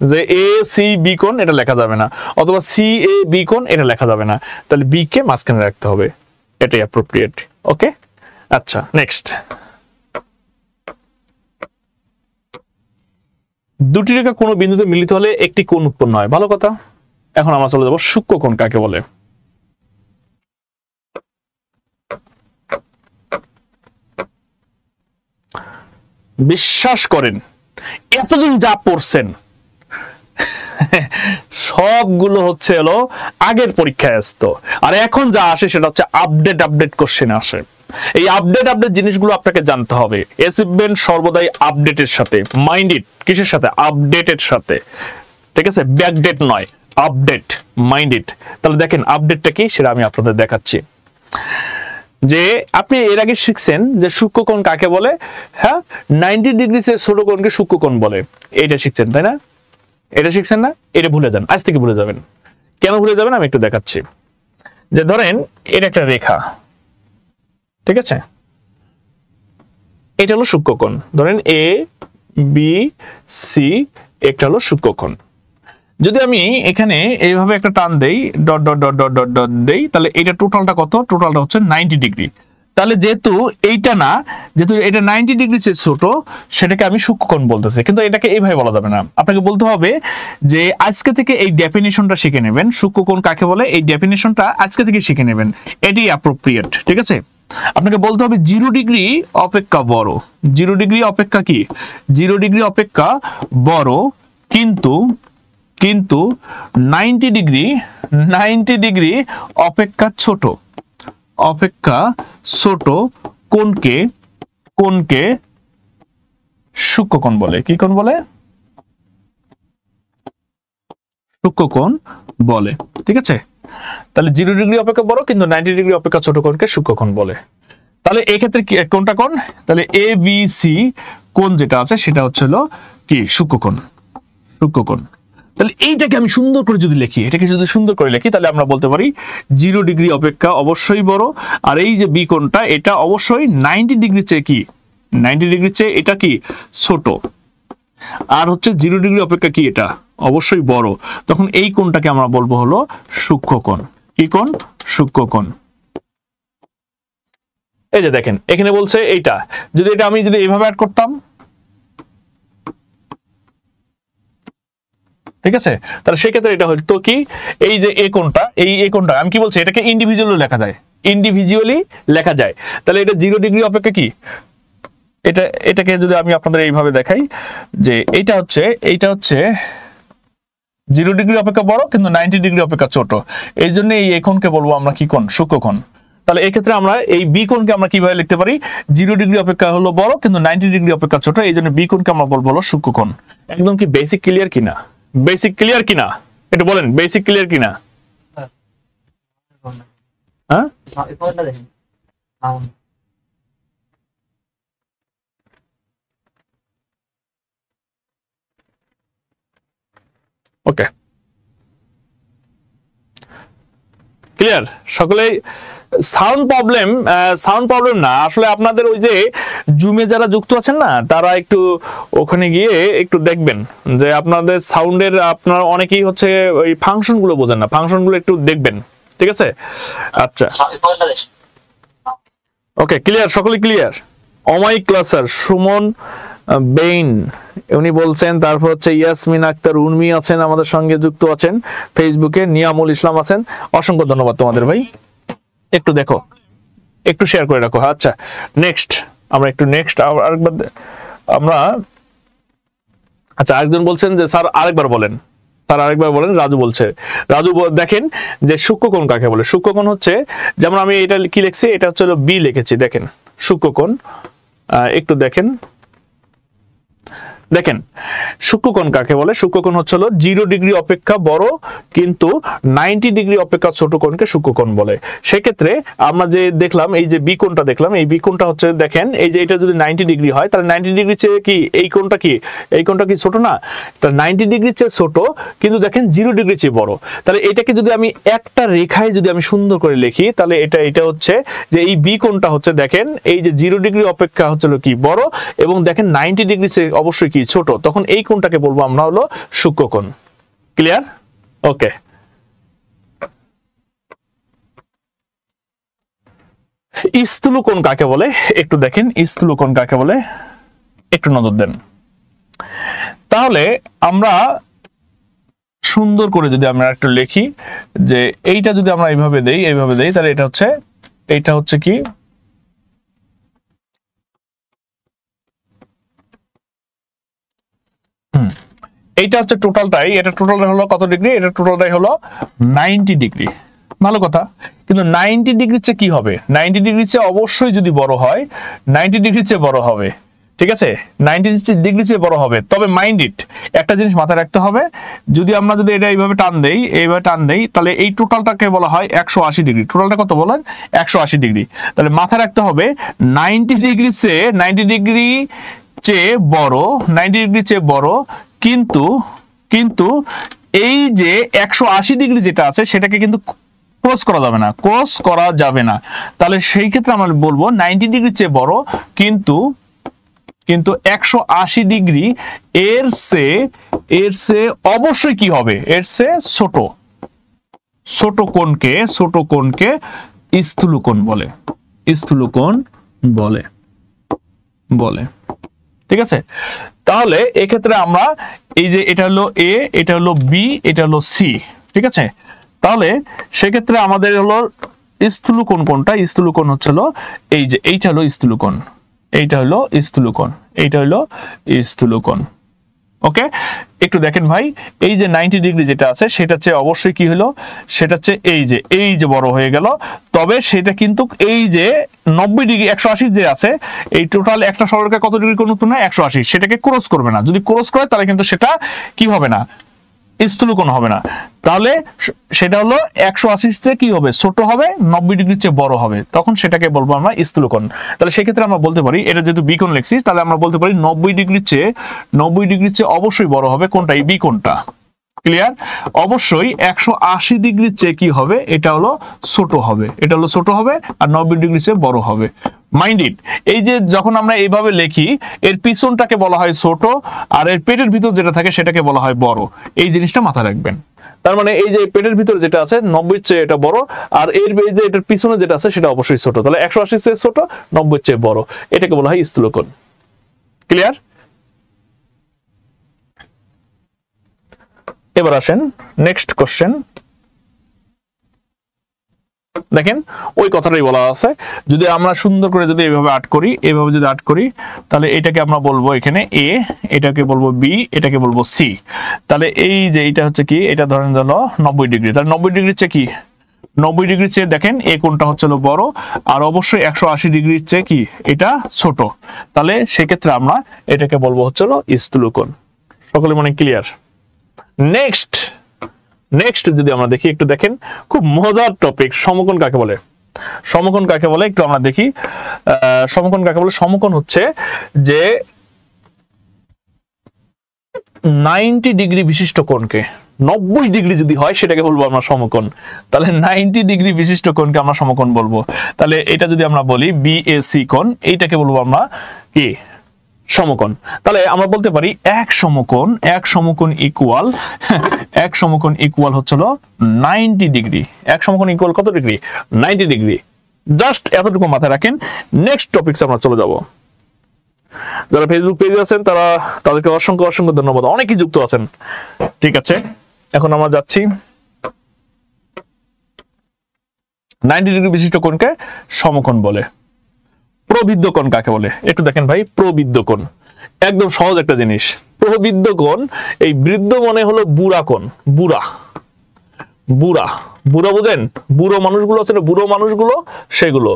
যে এ সি বি কোণ, এটা লেখা যাবে না, অথবা সি এ বি কোণ, এটা লেখা যাবে না। তাহলে বি কে মাঝখানে রাখতে হবে, এটাই অ্যাপ্রোপ্রিয়েট। ওকে, আচ্ছা নেক্সট। দুটি রেখা কোনো বিন্দুতে মিলিত হলে একটি কোণ উৎপন্ন হয়, ভালো কথা। এখন আমরা চলে যাব সূক্ষ্মকোণ কাকে বলে। বিশ্বাস করেন এতদিন যা পড়ছেন সবগুলো হচ্ছে হলো আগের পরীক্ষায় আসতো, আর এখন যা আসে সেটা হচ্ছে আপডেট কোশ্চেন আসে। এই আপডেট জিনিসগুলো আপনাকে জানতে হবে। অ্যাচিভমেন্ট সর্বদাই আপডেটের সাথে, মাইন্ড ইট, কিসের সাথে? আপডেটের সাথে। ঠিক আছে, ব্যাকডেট নয়, আপডেট মাইন্ডেড। তাহলে দেখেন আপডেটটা কি সেটা আমি আপনাদের দেখাচ্ছি। যে আপনি এর আগে শিখছেন যে সূক্ষ্মকোণ কাকে বলে, হ্যাঁ 90 ডিগ্রির ছোট কোণকে সূক্ষ্মকোণ বলে, এটা শিখছেন তাই না? এটা শিখছেন না? এটা ভুলে যান, আজ থেকে ভুলে যাবেন। কেন ভুলে যাবেন আমি একটু দেখাচ্ছি। যে ধরেন এটা একটা রেখা, ঠিক আছে, এটা হলো সূক্ষ্মকোণ, ধরেন এ বি সি, একটা হলো সূক্ষ্মকোণ। যদি আমি এখানে এইভাবে একটা টান দেই, dot dot dot dot dot dot দেই, তাহলে এটা টোটালটা কত? টোটালটা হচ্ছে 90 ডিগ্রি। তাহলে যেহেতু এইটা না, যেহেতু এটা 90 ডিগ্রি চেয়ে ছোট, সেটাকে আমি সূক্ষ্মকোণ বলতেছি। কিন্তু এটাকে এইভাবে বলা যাবে না, আপনাকে বলতে হবে যে আজকে থেকে এই ডেফিনিশনটা শিখে নেবেন, সূক্ষ্মকোণ কাকে বলে এই ডেফিনিশনটা আজকে থেকে শিখে নেবেন, এটি অ্যাপ্রোপ্রিয়েট, ঠিক আছে? আপনাকে বলতে হবে 0 ডিগ্রি অপেক্ষা বড়, 0 ডিগ্রি অপেক্ষা কি, 0 ডিগ্রি অপেক্ষা বড়, কিন্তু 90 ডিগ্রি অপেক্ষা ছোট, অপেক্ষা ছোট কোণকে সূক্ষ্মকোণ বলে। কি কোণ বলে? সূক্ষ্মকোণ বলে, ঠিক আছে? তাহলে 0 ডিগ্রি অপেক্ষা বড় কিন্তু 90 ডিগ্রি অপেক্ষা ছোট কোণকে সূক্ষ্মকোণ বলে। তাহলে এই ক্ষেত্রে কোনটা কোণ? তাহলে এ বি সি কোণ যেটা আছে সেটা হচ্ছে হলো কি সূক্ষ্মকোণ, সূক্ষ্মকোণ। তাহলে এইটাকে আমি সুন্দর করে যদি লিখি, এটাকে যদি সুন্দর করে লিখি, তাহলে আমরা বলতে পারি 0 ডিগ্রি অপেক্ষা অবশ্যই বড়, আর এই যে বি কোণটা এটা অবশ্যই 90 ডিগ্রি চেয়ে কি, 90 ডিগ্রি চেয়ে এটা কি ছোট, আর হচ্ছে 0 ডিগ্রি অপেক্ষা কি এটা অবশ্যই বড়। তখন এই কোণটাকে আমরা বলবো হলো সূক্ষ্মকোণ। কি কোণ? সূক্ষ্মকোণ। এই যে দেখেন এখানে বলছে এইটা, যদি এটা আমি যদি এইভাবে অ্যাড করতাম, ঠিক আছে, তাহলে সেক্ষেত্রে এটা হতো কি, এই যে এ কোণটা, এই কোণটা আমি কি বলছি, এটাকে ইন্ডিভিজুয়ালি লেখা যায়, ইন্ডিভিজুয়ালি লেখা যায়। তাহলে এটা 0 ডিগ্রি অপেক্ষা কি, এটাকে যদি আমি আপনাদের এইভাবে দেখাই যে এইটা হচ্ছে 0 ডিগ্রি অপেক্ষা বড় কিন্তু 90 ডিগ্রি অপেক্ষা ছোট, এই জন্য এই কোণকে বলবো আমরা কি কোণ? সূক্ষ্মকোণ। তাহলে এই ক্ষেত্রে আমরা এই বি কোণকে আমরা কিভাবে লিখতে পারি? 0 ডিগ্রি অপেক্ষা হলো বড় কিন্তু 90 ডিগ্রি অপেক্ষা ছোট, এই জন্য বি কোণকে আমরা বলবো হলো সূক্ষ্মকোণ। একদম কি বেসিক ক্লিয়ার কিনা? বেসিক ক্লিয়ার কিনা এটা বলেন, বেসিক ক্লিয়ার কিনা? হ্যাঁ ওকে ক্লিয়ার সকলেই? সাউন্ড প্রবলেম না আসলে, আপনাদের ওই যে জুমে যারা যুক্ত আছেন না, তারা একটু ওখানে গিয়ে একটু দেখবেন যে আপনাদের সাউন্ডের, আপনারা অনেকেই হচ্ছে ওই ফাংশন গুলো বোঝেন না, ফাংশন গুলো একটু দেখবেন, ঠিক আছে? আচ্ছা ওকে ক্লিয়ার, সকলে ক্লিয়ার? অমায়িক ক্লাসার, সুমন বেইন উনি বলছেন, তারপর হচ্ছে ইয়াসমিন আক্তার উর্মি আছেন আমাদের সঙ্গে যুক্ত আছেন ফেসবুকে, নিয়ামুল ইসলাম আছেন, অসংখ্য ধন্যবাদ তোমাদের ভাই। একটু দেখো, একটু শেয়ার করে রাখো। আচ্ছা নেক্সট আমরা একটু আরেকবার আমরা, আচ্ছা আরেকজন বলছেন যে স্যার আরেকবার বলেন, রাজু বলছে, দেখেন যে সূক্ষ্মকোণ কাকে বলে? সূক্ষ্মকোণ হচ্ছে, যেমন আমি এটা কি লিখছি, এটা হচ্ছে বি লিখেছি, দেখেন সূক্ষ্মকোণ, একটু দেখেন সূক্ষ্মকোণ কাকে বলে? সূক্ষ্মকোণ হচ্ছে 0 ডিগ্রি অপেক্ষা বড় কিন্তু 90 ডিগ্রি অপেক্ষা ছোট কোণকে সূক্ষ্মকোণ বলে। সেক্ষেত্রে আমরা যে দেখলাম, এই যে বি কোণটা দেখলাম, এই বি কোণটা হচ্ছে দেখেন এই যে এটা যদি 90 ডিগ্রি হয়, তাহলে 90 ডিগ্রি চেয়ে কি এই কোণটা কি ছোট না? তাহলে 90 ডিগ্রি চেয়ে ছোট কিন্তু দেখেন 0 ডিগ্রি চেয়ে বড়। তাহলে এটাকে যদি আমি একটা রেখায় যদি আমি সুন্দর করে লিখি, তাহলে এটা হচ্ছে যে এই বি কোণটা হচ্ছে দেখেন এই যে 0 ডিগ্রি অপেক্ষা হচ্ছে কি বড়, এবং দেখেন 90 ডিগ্রি চেয়ে অবশ্যই কি ছোট, তখন এই কোণটাকে বলবো আমরা হলো সূক্ষ্মকোণ। ক্লিয়ার? ওকে স্থূলকোণ কাকে বলে একটু দেখেন, স্থূলকোণ কাকে বলে একটু নজর দেন। তাহলে আমরা সুন্দর করে যদি আমরা একটু লিখি যে এইটা যদি আমরা এইভাবে দেই, তাহলে এটা হচ্ছে কি এইটা হচ্ছে টোটালটাই, এটা টোটালটা হলো কত ডিগ্রি? এটা টোটালটাই হলো 90 ডিগ্রি। ভালো কথা, কিন্তু 90 ডিগ্রির চেয়ে কি হবে? 90 ডিগ্রির চেয়ে অবশ্যই যদি বড় হয়, 90 ডিগ্রির চেয়ে বড় হবে, ঠিক আছে, 90 ডিগ্রি চেয়ে বড় হবে। তবে মাইন্ড ইট, একটা জিনিস মাথায় রাখতে হবে, যদি আমরা যদি এটা এইভাবে টান দেই, এইভাবে টান দেই, তাহলে এই টোটালটাকে বলা হয় 180 ডিগ্রি। টোটালটা কত বলেন? 180 ডিগ্রি। তাহলে মাথায় রাখতে হবে 90 ডিগ্রি চেয়ে 90 ডিগ্রি চেয়ে বড়, 90 ডিগ্রি চেয়ে বড়, কিন্তু কিন্তু এই যে 180 ডিগ্রি যেটা আছে সেটাকে কিন্তু ক্রস করা যাবে না, ক্রস করা যাবে না। তাহলে সেই ক্ষেত্রে আমরা বলবো 90 ডিগ্রি চেয়ে বড়, কিন্তু কিন্তু 180 ডিগ্রি এর চেয়ে অবশ্যই কি হবে? এর চেয়ে ছোট। ছোট কোণকে স্থূলকোণ বলে, স্থূলকোণ বলে। ঠিক আছে, তাহলে এক্ষেত্রে আমরা এই যে এটা হলো এ, এটা হলো বি, এটা হলো সি। ঠিক আছে, তাহলে সেক্ষেত্রে আমাদের হলো স্থূলকোণ কোনটা? স্থূলকোণ হচ্ছিল এই যে এইটা হলো স্থূলকোণ, এইটা হলো স্থূলকোণ, এইটা হলো স্থূলকোণ। ওকে, একটু দেখেন ভাই, এই যে 90 ডিগ্রি যেটা আছে সেটা চেয়ে অবশ্যই কি হলো? সেটা চেয়ে এই যে বড় হয়ে গেল। তবে সেটা কিন্তু এই যে 90 ডিগ্রি 180 যে আছে, এই টোটাল একটা সরলরেখা কত ডিগ্রি কোণ উৎপন্ন হয়? 180। সেটাকে ক্রস করবে না। যদি ক্রস করে তাহলে কিন্তু সেটা কি হবে না? স্থূলকোণ হবে না। তাহলে সেটা হলো 180 চেয়ে কি হবে? ছোট হবে, 90 ডিগ্রির চেয়ে বড় হবে, তখন সেটাকে বলবো আমরা স্থূলকোণ। তাহলে সেক্ষেত্রে আমরা বলতে পারি, এটা যেহেতু বি কোণ লিখছি, তাহলে আমরা বলতে পারি 90 ডিগ্রির চেয়ে অবশ্যই বড় হবে কোনটা? এই বি কোণটা। ক্লিয়ার? অবশ্যই 180 ডিগ্রির চেয়ে কি হবে? এটা হলো ছোট হবে, এটা হলো ছোট হবে, আর 90 ডিগ্রির চেয়ে বড় হবে। মাইন্ড ইট, এই যে যখন আমরা এইভাবে লিখি, এর পিছনটাকে বলা হয় ছোট, আর এর পেটের ভিতর যেটা থাকে সেটাকে বলা হয় বড়। এই জিনিসটা মাথায় রাখবেন। তার মানে এই যে পেটের ভিতর যেটা আছে 90 এর চেয়ে এটা বড়, আর এর যে এটার পিছনে যেটা আছে সেটা অবশ্যই ছোট। তাহলে 180 চেয়ে ছোট, 90 চেয়ে বড়, এটাকে বলা হয় স্থূলকোণ। ক্লিয়ার? এবার আসেন নেক্সট কোশ্চেন। দেখেন ওই কথাটাই বলা আছে, যদি আমরা সুন্দর করে যদি এইভাবে আর্ট করি, তাহলে এটাকে আমরা বলবো এখানে এ, এটাকে বলবো বি, এটাকে বলবো সি। তাহলে এই যে এটা হচ্ছে কি? এটা ধরেন হলো 90 ডিগ্রি। তাহলে 90 ডিগ্রির চেয়ে কি? 90 ডিগ্রির চেয়ে দেখেন এই কোণটা হচ্ছে বড়, আর অবশ্যই 180 ডিগ্রির চেয়ে কি? এটা ছোট। তাহলে সেক্ষেত্রে আমরা এটাকে বলবো হচ্ছে স্থূলকোণ। সকলে মনে ক্লিয়ার? নেক্সট যদি আমরা দেখি, একটু দেখেন, খুব মজার টপিক, সমকোণ কাকে বলে? সমকোণ কাকে বলে একটু আমরা দেখি। সমকোণ কাকে বলে? সমকোণ হচ্ছে যে 90 ডিগ্রি বিশিষ্ট কোণকে, 90 ডিগ্রি যদি হয় সেটাকে বলবো আমরা সমকোণ। তাহলে 90 ডিগ্রি বিশিষ্ট কোণকে আমরা সমকোণ বলবো। তাহলে এটা যদি আমরা বলি বিএসি কোণ, এইটাকে বলবো আমরা কি? সমকোণ। তাহলে আমরা বলতে পারি এক সমকোণ ইকুয়াল হচ্ছে 90 ডিগ্রি। এক সমকোণ ইকুয়াল কত ডিগ্রি? 90 ডিগ্রি। জাস্ট এতটুকু মাথায় রাখেন। নেক্সট টপিকস আমরা চলে যাব। যারা ফেসবুক পেজে আছেন তাদেরকে অসংখ্য ধন্যবাদ, অনেকেই যুক্ত আছেন। ঠিক আছে, এখন আমরা যাচ্ছি 90 ডিগ্রি বিশিষ্ট কোণকে সমকোণ বলে। প্রবৃদ্ধ কোণ কাকে বলে? একটু দেখেন ভাই, প্রবৃদ্ধ কোণ একদম সহজ একটা জিনিস। প্রবৃদ্ধ কোণ, এই বৃদ্ধ মানে হলো বুড়া কোণ। বুড়া বুঝেন? বুড়ো মানুষগুলো আছে না, বুড়ো মানুষগুলো, সেগুলো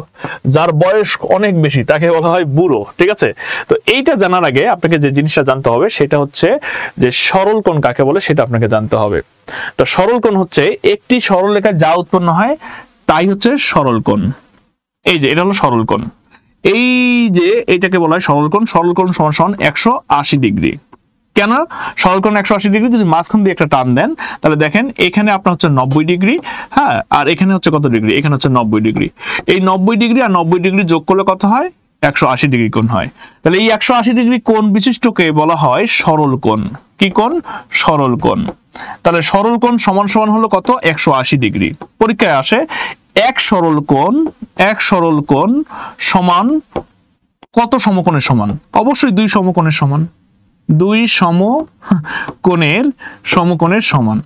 যার বয়স অনেক বেশি তাকে বলা হয় বুড়ো। ঠিক আছে, তো এইটা জানার আগে আপনাকে যে জিনিসটা জানতে হবে সেটা হচ্ছে যে সরল কোণ কাকে বলে, সেটা আপনাকে জানতে হবে। তো সরল কোণ হচ্ছে একটি সরলরেখায় যা উৎপন্ন হয় তাই হচ্ছে সরল কোণ। এই যে এটা হলো সরল কোণ, এই যে এটাকে বলা হয় সরল কোণ। সরল কোণ সমান 180 ডিগ্রি। কেন সরল কোণ 180 ডিগ্রি? যদি মাঝখান দিয়ে একটা টান দেন তাহলে দেখেন এখানে আপনার হচ্ছে 90 ডিগ্রি, হ্যাঁ, আর এখানে হচ্ছে কত ডিগ্রি? এখানে হচ্ছে 90 ডিগ্রি। এই 90 ডিগ্রি আর 90 ডিগ্রি যোগ করলে কত হয়? 180 ডিগ্রি কোণ হয়। তাহলে এই 180 ডিগ্রি কোণ বিশিষ্টকে বলা হয় সরল কোণ। কি কোণ? সরল কোণ। তাহলে সরল কোণ সমান হলো কত? 180 ডিগ্রি। পরীক্ষায় আসে এক সরল কোণ সমান কত সমকোণের সমান? অবশ্যই 2 সমকোণের সমান। 2 সমকোণের সমান।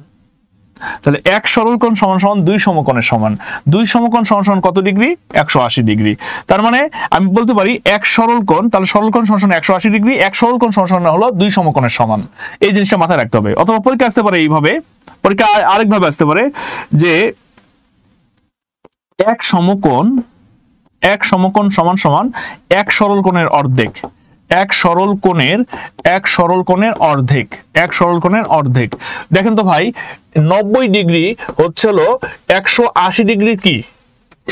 তাহলে এক সরল কোণ সমান 2 সমকোণের সমান। 2 সমকোণ সমান কত ডিগ্রি? 180 ডিগ্রি। তার মানে আমি বলতে পারি এক সরল কোণ, তাহলে সরল কোণ সমান 180 ডিগ্রি, এক সরল কোণ সমান হলো 2 সমকোণের সমান। এই জিনিসটা মাথায় রাখতে হবে। অথবা পরীক্ষা আসতে পারে এইভাবে, পরীক্ষা আরেকভাবে আসতে পারে যে এক সমকোণ সমান এক সরল কোণের অর্ধেক। এক সরল কোণের অর্ধেক, এক সরল কোণের অর্ধেক। দেখেন তো ভাই 90 ডিগ্রি হচ্ছে হলো 180 ডিগ্রি কি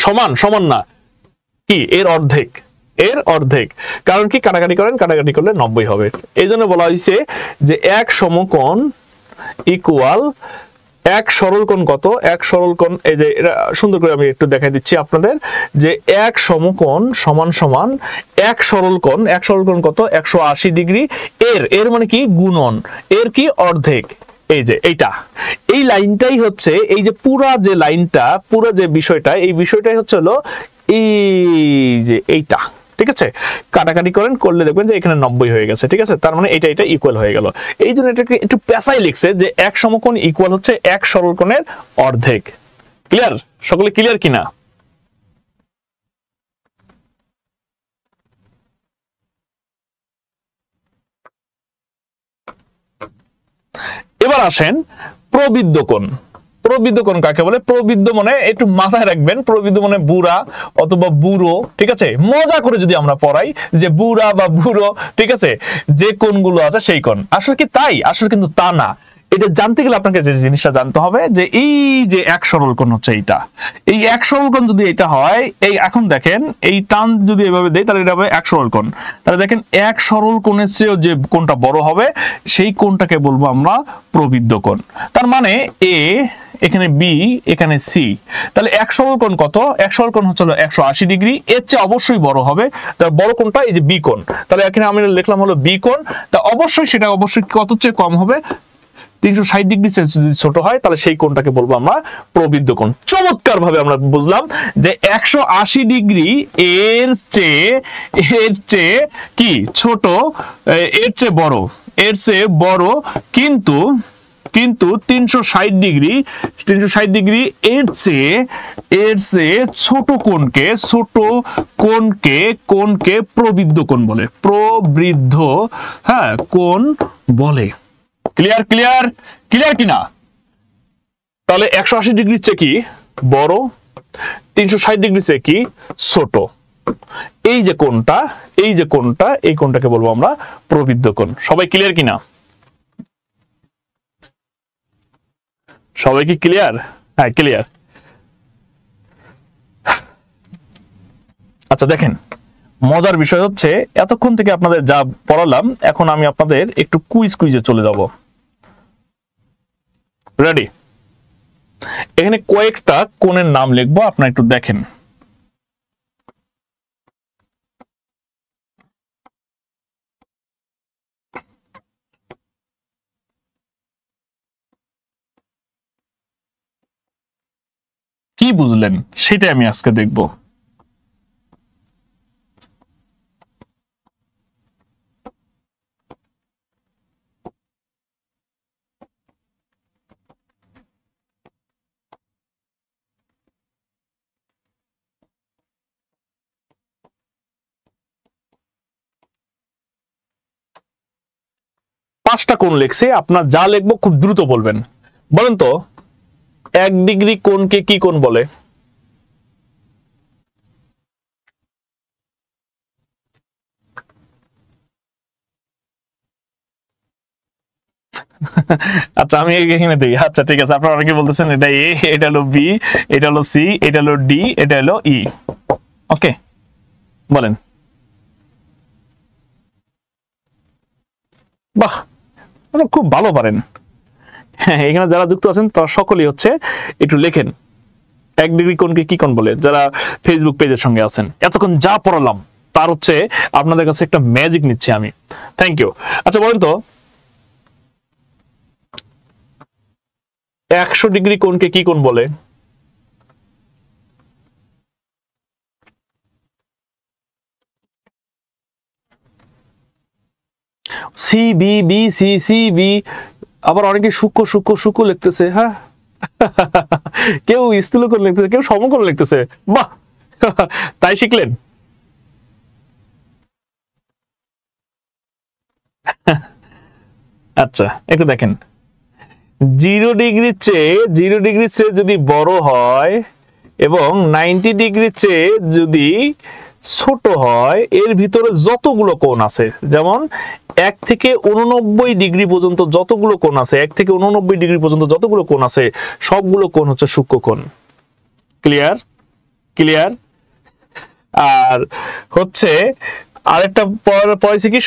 সমান, সমান না কি এর অর্ধেক, এর অর্ধেক। কারণ কি কাটাকাটি করেন, কাটাকাটি করলে 90 হবে। এই জন্য বলা হয়েছে যে এক সমকোণ ইকুয়াল এক সরল কোণ কত, এক সরল কোণ, এই যে এটা সুন্দর করে আমি একটু দেখাই দিচ্ছি আপনাদের, যে এক সমকোণ সমান সমান এক সরল কোণ, এক সরল কোণ কত 180 ডিগ্রি, এর মানে কি গুণন, এর কি অর্ধেক। এই যে এইটা, এই লাইনটাই হচ্ছে, এই যে পুরা যে লাইনটা, পুরা যে বিষয়টা, এই বিষয়টাই হচ্ছে হলো এই যে এইটা, ঠিক আছে। কাটাকাটি করেন, করলে দেখবেন যে এখানে 90 হয়ে গেছে, ঠিক আছে। তার মানে এটা এটা ইকুয়াল হয়ে গেল। এই জন্য এটাকে একটু পেঁচাই লিখছে যে এক সমকোণ ইকুয়াল হচ্ছে এক সরল কোণের অর্ধেক। ক্লিয়ার? সকলে ক্লিয়ার কিনা? এবার আসেন প্রবৃদ্ধ কোণ। প্রবৃদ্ধ কোণ কাকে বলে? প্রবৃদ্ধ মানে একটু মাথায় রাখবেন, প্রবৃদ্ধ মানে বুড়া অথবা বুড়ো, ঠিক আছে। মজা করে যদি আমরা পড়াই যে বুড়া বা বুড়ো, ঠিক আছে, যে কোণগুলো আছে সেই কোণ। আসলে কি তাই? আসলে কিন্তু তা না। এটা জানতে গেলে আপনাকে যে জিনিসটা জানতে হবে যে এই যে এক সরল কোণ হচ্ছে এইটা, এই এক সরল কোণ যদি এটা হয়, এই এখন দেখেন এই টান যদি এভাবে দেই তাহলে এটা হবে এক সরল কোণ। তাহলে দেখেন এক সরল কোণের চেয়েও যে কোণটা বড় হবে সেই কোণটাকে বলবো আমরা প্রবৃদ্ধ কোণ। তার মানে এ, এখানে বি, এখানে সি, তাহলে এক সরল কোণ কত? এক সরল কোণ হচ্ছে 180 ডিগ্রি, এর চেয়ে অবশ্যই বড় হবে। তার বড় কোণটা এই যে বি কোণ, তাহলে এখানে আমি লিখলাম হলো বি কোণ। তা অবশ্যই সেটা অবশ্যই কত চেয়ে কম হবে? 360 ডিগ্রি যদি ছোট হয় তাহলে সেই কোণটাকে বলবো আমরা প্রবৃদ্ধ কোণ। চমৎকার ভাবে আমরা বুঝলাম যে 180 ডিগ্রি এর চেয়ে কি ছোট, এর চেয়ে বড়, এর চেয়ে বড়, কিন্তু 360 ডিগ্রি এর চেয়ে ছোট কোণকে প্রবৃদ্ধ কোণ বলে, প্রবৃদ্ধ, হ্যাঁ, কোণ বলে। ক্লিয়ার ক্লিয়ার ক্লিয়ার কিনা? তাহলে 180 ডিগ্রির চেয়ে কি বড়, 360 ডিগ্রির চেয়ে কি ছোট, এই যে কোণটা, এই কোণটাকে বলবো আমরা প্রবৃদ্ধ কোণ। সবাই ক্লিয়ার কিনা? সবাই কি ক্লিয়ার? হ্যাঁ ক্লিয়ার। আচ্ছা দেখেন, মজার বিষয় হচ্ছে এতক্ষণ থেকে আপনাদের যা পড়ালাম, এখন আমি আপনাদের একটু কুইজে চলে যাব। রেডি? এখানে কয়েকটা কোণের নাম লিখবো, আপনারা একটু দেখেন। কি বুঝলেন সেটাই আমি আজকে দেখব। পাঁচটা কোণ লিখছি, আপনার যা লিখবো খুব দ্রুত বলবেন। বলেন তো 1 ডিগ্রি কোণকে কি কোণ বলে? আচ্ছা আমি এখানে দিই। আচ্ছা ঠিক আছে, আপনারা অনেকে বলতেছেন এটা এ, এটা হলো বি, এটা হলো সি, এটা হলো ডি, এটা হলো ই। ওকে বলেন। বাহ, খুব ভালো পারেন। হ্যাঁ, এখানে যারা যুক্ত আছেন তারা সকলেই হচ্ছে একটু লেখেন 1 ডিগ্রি কোণকে কি কোণ বলে। যারা ফেসবুক পেজের সঙ্গে আছেন, এতক্ষণ যা পড়ালাম তার হচ্ছে আপনাদের কাছে একটা ম্যাজিক নিচ্ছি আমি। Thank you. আচ্ছা বলেন তো 100 ডিগ্রি কোণকে কি কোণ বলে? C B B C C B, আবার অনেকে সূক্ষ্ম লিখতেছে। হ্যাঁ, কেউ স্থূল কোণ লিখতেছে, কেউ সমকোণ লিখতেছে। বাহ, তাই শিখলেন। আচ্ছা একটু দেখেন, 0 ডিগ্রির চেয়ে যদি বড় হয় এবং 90 ডিগ্রির চেয়ে যদি ছোট হয় এর ভিতরে যতগুলো কোণ আছে, যেমন 1 থেকে 89 ডিগ্রি পর্যন্ত যতগুলো কোণ আছে, 1 থেকে 89 ডিগ্রি পর্যন্ত যতগুলো কোণ আছে সবগুলো কোণ হচ্ছে সূক্ষ্মকোণ। ক্লিয়ার? ক্লিয়ার? আর হচ্ছে আরেকটা পড়েছি কি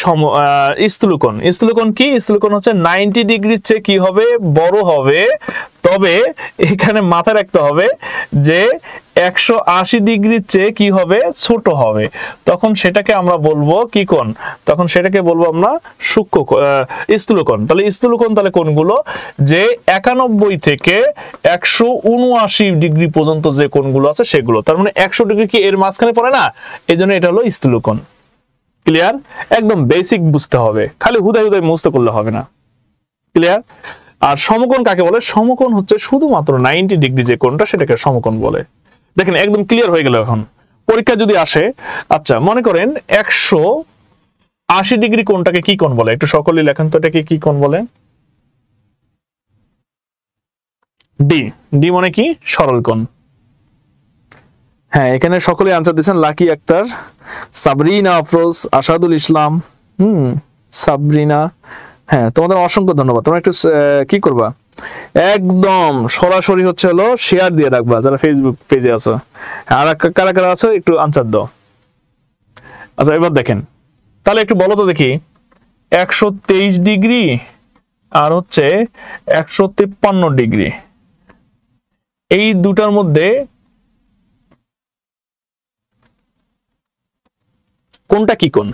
স্থূলকোণ। স্থূলকোণ কি? স্থূলকোণ হচ্ছে 90 ডিগ্রির চেয়ে কি হবে? বড় হবে। তবে এখানে মাথায় রাখতে হবে যে 180 ডিগ্রির চেয়ে কি হবে? ছোট হবে। তখন সেটাকে আমরা বলবো কি কোণ? তখন সেটাকে বলবো আমরা স্থূলকোণ। তাহলে স্থূলকোণ তাহলে কোণগুলো যে 91 থেকে 179 ডিগ্রি পর্যন্ত যে কোণগুলো আছে সেগুলো। তার মানে 100 ডিগ্রি কি এর মাঝখানে পড়ে না? এজন্য এটা হলো স্থূলকোণ। ক্লিয়ার? একদম বেসিক বুঝতে হবে, খালি হুদাই হুদাই মুখস্থ করলে হবে না। ক্লিয়ার? আর সমকোণ কাকে বলে? সমকোণ হচ্ছে শুধুমাত্র 90 ডিগ্রি যে কোণটা সেটাকে সমকোণ বলে। দেখেন একদম ক্লিয়ার হয়ে গেল। এখন পরীক্ষা যদি আসে, আচ্ছা মনে করেন 180 ডিগ্রি কোণটাকে কি কোণ বলে? একটু সকলেই লেখেন তো, এটাকে কি কোণ বলে? ডি। ডি মানে কি? সরল কোণ। হ্যাঁ, এখানে সকলে আনসার দিয়েছেন। লাকি আক্তার, সাবরিনা আফরোজ, আসাদুল ইসলাম, সাবরিনা। হ্যাঁ, তোমাদের অসংখ্য ধন্যবাদ। তোমরা একটু কি করবা, একদম সরাসরি হচ্ছে হলো শেয়ার দিয়ে রাখবা যারা ফেসবুক পেজে আছো। আর কারা কারা আছো একটু আনসার দাও। আচ্ছা এবার দেখেন, তাহলে একটু বলো তো দেখি, 123 ডিগ্রি আর হচ্ছে 153 ডিগ্রি, এই দুটার মধ্যে কোনটা কি কোণ?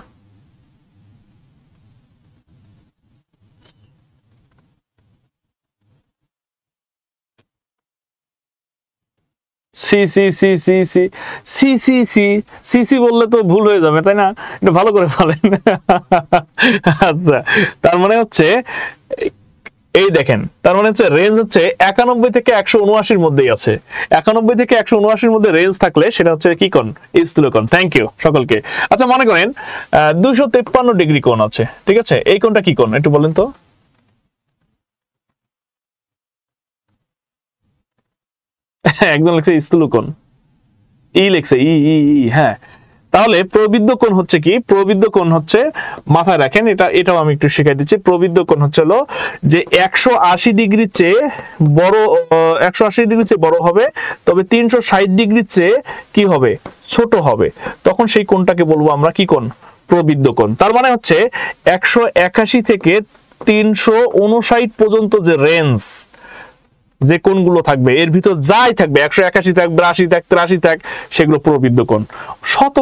C C C C C C C C C C বললে তো ভুল হয়ে যাবে, তাই না? এটা ভালো করে বলেন। আচ্ছা, তার মানে হচ্ছে এই দেখেন, তার মানে হচ্ছে রেঞ্জ হচ্ছে 91 থেকে 179 মধ্যেই আছে। 91 থেকে 179 মধ্যে রেঞ্জ থাকলে সেটা হচ্ছে কি কোণ? স্থূলকোণ। থ্যাংক ইউ সকলকে। আচ্ছা মনে করেন 253 ডিগ্রি কোণ আছে, ঠিক আছে? এই কোণটা কি কোণ একটু বলেন তো? একদম লিখছে স্থূলকোণ, ই লিখছে, ই ই ই। হ্যাঁ, তাহলে প্রবৃদ্ধ কোণ হচ্ছে কি? প্রবৃদ্ধ কোণ হচ্ছে, মাথায় রাখেন, এটাও আমি একটু শিখাই দিচ্ছি। প্রবৃদ্ধ কোণ হচ্ছে হলো যে 180 ডিগ্রির চেয়ে বড়, 180 ডিগ্রির চেয়ে বড় হবে, তবে 360 ডিগ্রির চেয়ে কি হবে? ছোট হবে। তখন সেই কোণটাকে বলবো আমরা কি কোণ? প্রবৃদ্ধ কোণ। তার মানে হচ্ছে 181 থেকে 359 পর্যন্ত যে রেঞ্জ, যে কোণগুলো থাকবে এর ভিতর যাই থাকবে, 181 থাক, 82 থাক, 83 থাক, সেগুলো প্রবৃদ্ধ কোণ।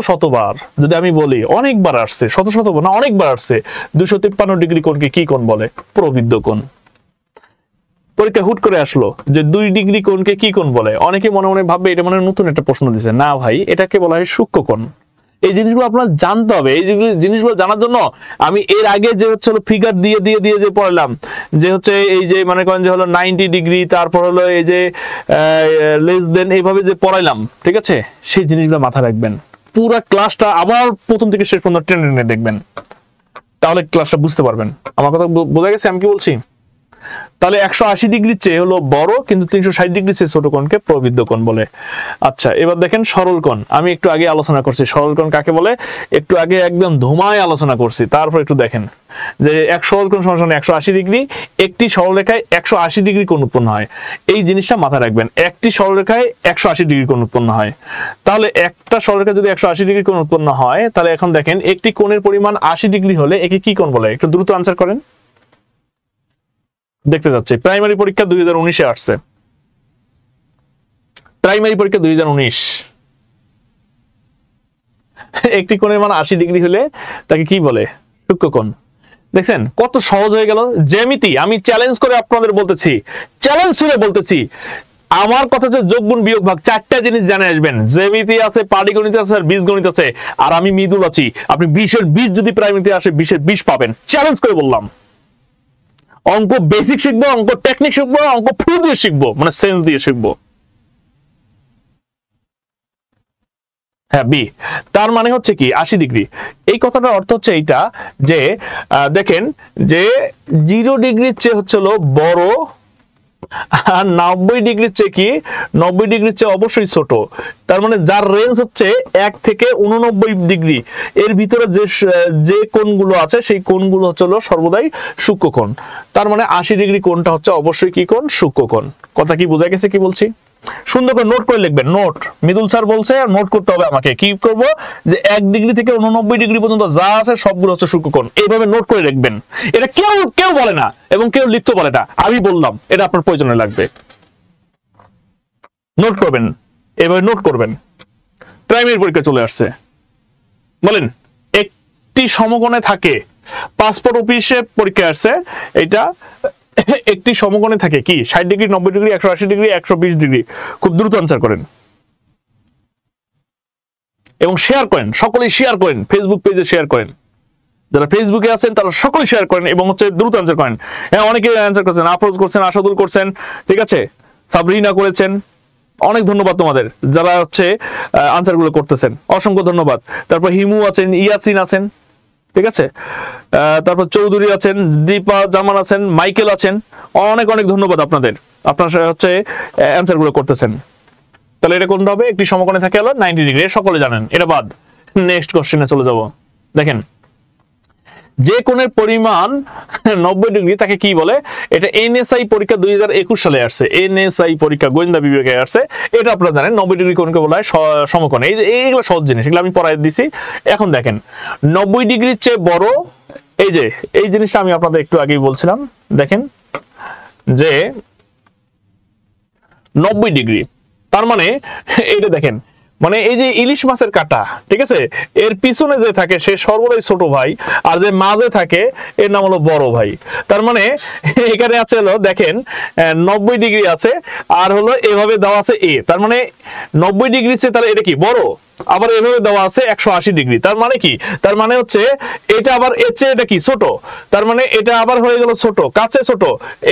শতবার যদি আমি বলি, অনেকবার আসছে, শতবার না, অনেকবার আসছে। 253 ডিগ্রি কোণকে কি কোণ বলে? প্রবৃদ্ধ কোণ। পরীক্ষা হুট করে আসলো যে 2 ডিগ্রি কোণকে কি কোণ বলে? অনেকে মনে মনে ভাববে এটা মনে নতুন একটা প্রশ্ন দিছে। না ভাই, এটাকে বলা হয় সূক্ষ্মকোণ। এই জিনিসগুলো আপনার জানতে হবে। এই জিনিসগুলো জানার জন্য আমি এর আগে যে হচ্ছে ফিগার দিয়ে দিয়ে দিয়ে যে পড়লাম, যে হচ্ছে এই যে মনে করেন যে হলো 90 ডিগ্রি, তারপর হলো এই যে লেস দেন, এইভাবে যে পড়াইলাম, ঠিক আছে? সেই জিনিসগুলো মাথায় রাখবেন। পুরো ক্লাসটা আবার প্রথম থেকে শেষ পর্যন্ত টেনে টেনে দেখবেন, তাহলে ক্লাসটা বুঝতে পারবেন। আমার কথা বোঝা গেছে আমি কি বলছি? তাহলে 180 ডিগ্রির চেয়ে হলো বড় কিন্তু 360 ডিগ্রির চেয়ে ছোট কোণকে প্রবৃদ্ধ কোণ বলে। আচ্ছা এবার দেখেন সরল কোণ। আমি একটু আগে আলোচনা করছি সরল কোণ কাকে বলে, একটু আগে একদম ধুমায় আলোচনা করছি। তারপর একটু দেখেন যে এক সরল কোণ সমান 180 ডিগ্রি, একটি সরলরেখায় 180 ডিগ্রি কোণ উৎপন্ন হয়। এই জিনিসটা মাথায় রাখবেন, একটি সরলরেখায় 180 ডিগ্রি কোণ উৎপন্ন হয়। তাহলে একটা সরলরেখায় যদি 180 ডিগ্রি কোণ উৎপন্ন হয়, তাহলে এখন দেখেন একটি কোণের পরিমাণ 80 ডিগ্রি হলে একে কি কোণ বলে? একটু দ্রুত আনসার করেন, দেখতে যাচ্ছে। প্রাইমারি পরীক্ষা 2019-এ আসছে, প্রাইমারি পরীক্ষা 2019। একটি কোণের মান 80 ডিগ্রি হলে তাকে কি বলে? সূক্ষ্মকোণ। দেখছেন কত সহজ হয়ে গেল। জ্যামিতি আমি চ্যালেঞ্জ করে আপনাদের বলতেছি, চ্যালেঞ্জ করে বলতেছি, আমার কথা যে যোগ গুণ বিয়োগ ভাগ 4টা জিনিস জানে আসবেন। জ্যামিতি আছে, পাটিগণিত আছে, আর বীজগণিত আছে, আর আমি মৃদুল আছি। আপনি 20-এর 20 যদি প্রাইমারিতে আসে 20-এর 20 পাবেন, চ্যালেঞ্জ করে বললাম। অঙ্ক বেসিক শিখবো, অঙ্ক টেকনিক শিখবো, অঙ্ক ফ্লো দিয়ে শিখবো, মানে সেন্স দিয়ে শিখবো। হ্যাঁ, বি। তার মানে হচ্ছে কি 80 ডিগ্রি। এই কথাটার অর্থ হচ্ছে এইটা যে দেখেন যে 0 ডিগ্রির চেয়ে হচ্ছে হলো বড় আর 90 ডিগ্রির চেয়ে কি 90 ডিগ্রির চেয়ে অবশ্যই ছোট। তার মানে যার রেঞ্জ হচ্ছে 1 থেকে 89 ডিগ্রি, এর ভিতরে যে কোণগুলো আছে সেই কোণগুলো হচ্ছে সর্বদাই সূক্ষ্ম কোণ। তার মানে 80 ডিগ্রি কোণটা হচ্ছে অবশ্যই কি কোণ? সূক্ষ্ম কোণ। কথা কি বোঝা গেছে কি বলছি? সুন্দর করে নোট করে লিখবেন। নোট, মৃদুল স্যার বলছে নোট করতে হবে আমাকে। কি করব? যে 1 ডিগ্রি থেকে 89 ডিগ্রি পর্যন্ত যা আছে সবগুলো হচ্ছে সূক্ষ্ম কোণ। এইভাবে নোট করে রাখবেন। এটা কেউ বলে না এবং কেউ লিখতে বলে না, আমি বললাম, এটা আপনার প্রয়োজনে লাগবে। নোট করবেন, এভাবে নোট করবেন। প্রাইমারি পরীক্ষা চলে আসছে, বলেন একটি সমকোণে থাকে, পাসপোর্ট অফিসে পরীক্ষা আসছে, এটা একটি সমকোণে থাকে কি 60 ডিগ্রি, 90 ডিগ্রি, 180 ডিগ্রি, 120 ডিগ্রি। খুব দ্রুত আনসার করেন এবং শেয়ার করেন, সকলেই শেয়ার করেন, ফেসবুক পেজে শেয়ার করেন। যারা ফেসবুকে আছেন তারা সকলেই শেয়ার করেন এবং হচ্ছে দ্রুত আনসার করেন। হ্যাঁ, অনেকে আনসার করছেন, আফরোজ করছেন, আসাদুল করছেন, ঠিক আছে, সাবরিনা করেছেন। অনেক ধন্যবাদ তোমাদের যারা হচ্ছে আনসার গুলো করতেছেন, অসংখ্য ধন্যবাদ। তারপর হিমু আছেন, ইয়াসিন আছেন, ঠিক আছে, তারপর চৌধুরী আছেন, দীপা জামান আছেন, মাইকেল আছেন। অনেক অনেক ধন্যবাদ আপনাদের, আপনারা হচ্ছে অ্যান্সার গুলো করতেছেন। তাহলে এটা কোনটা হবে? একটি সমকোণে থাকে হলো 90 ডিগ্রি, সকলে জানেন। এটা বাদ। নেক্সট কোশ্চেনে চলে যাব। দেখেন, যে কোণের পরিমাণ 90 ডিগ্রি তাকে কি বলে? এটা এনএসআই পরীক্ষা 2021 সালে আসছে। এনএসআই পরীক্ষা গোয়েন্দা বিভাগে আসছে। এটা আপনারা জানেন 90 ডিগ্রি কোণকে বলা হয় সমকোণ। এইগুলো সহজ জিনিস, এগুলো আমি পড়াই দিছি। এখন দেখেন 90 ডিগ্রির চেয়ে বড়, এই জিনিসটা আমি আপনাদের একটু আগেই বলছিলাম। দেখেন যে 90 ডিগ্রি, তার মানে এইটা দেখেন, মানে এই যে ইলিশ মাছের কাঁটা, ঠিক আছে, এর পিছনে যে থাকে সে সর্বদাই ছোট ভাই, আর যে মাঝে থাকে এর নাম হলো বড় ভাই। তার মানে এখানে আছে হলো দেখেন 90 ডিগ্রি আছে, আর হলো এভাবে দেওয়া আছে এ, তার মানে 90 ডিগ্রি চেয়ে তাহলে এটা কি বড়, আবার এভাবে দেওয়া আছে 180 ডিগ্রি। তার মানে কি? তার মানে হচ্ছে এটা আবার এর চেয়ে এটা কি ছোট, তার মানে এটা আবার হয়ে গেল ছোট, কাছে ছোট,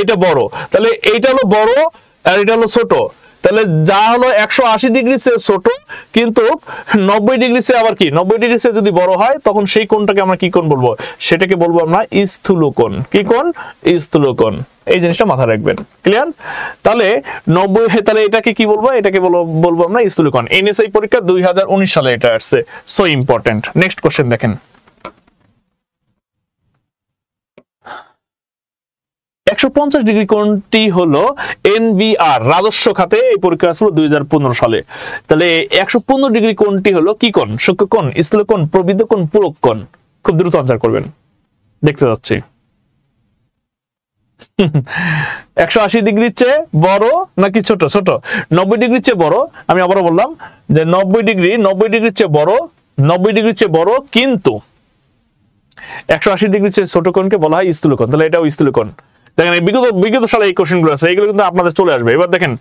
এটা বড়। তাহলে এইটা হলো বড় আর এটা হলো ছোট। তাহলে যা হলো 180 ডিগ্রি সে ছোট, কিন্তু 90 ডিগ্রি সে আবার কি 90 ডিগ্রি সে যদি বড় হয় তখন সেই কোণটাকে আমরা কি কোণ বলবো? সেটাকে বলবো আমরা স্থূলকোণ। কি কোণ? স্থূলকোণ। এই জিনিসটা মাথায় রাখবেন। ক্লিয়ার? তাহলে 90, তাহলে এটাকে কি বলবো? এটাকে বলবো আমরা স্থূলকোণ। এনএসআই পরীক্ষা 2019 সালে এটা আসছে। So important. নেক্সট কোশ্চেন দেখেন, 150 ডিগ্রি কোণটি হলো এনবিআর রাজস্ব খাতে, এই পরীক্ষা আসলো 2015 সালে। তাহলে 115 ডিগ্রি কোণটি হলো কি কোণ? সূক্ষ্ম কোণ, স্থূল কোণ, প্রবৃদ্ধ কোণ, পূরক কোণ। খুব দ্রুত আনসার করবেন, দেখতে যাচ্ছি। 180 ডিগ্রির চেয়ে বড় নাকি ছোট? ছোট। 90 ডিগ্রির চেয়ে বড়। আমি আবারও বললাম যে 90 ডিগ্রির চেয়ে বড়, 90 ডিগ্রির চেয়ে বড়, কিন্তু 180 ডিগ্রির চেয়ে ছোট কোণকে বলা হয় স্থূল কোণ। তাহলে এটাও স্থূল কোণ। দেখেন বিগত সালে এই কোশ্চেন গুলো আছে, এগুলো কিন্তু আপনাদের চলে আসবে। এবার দেখেন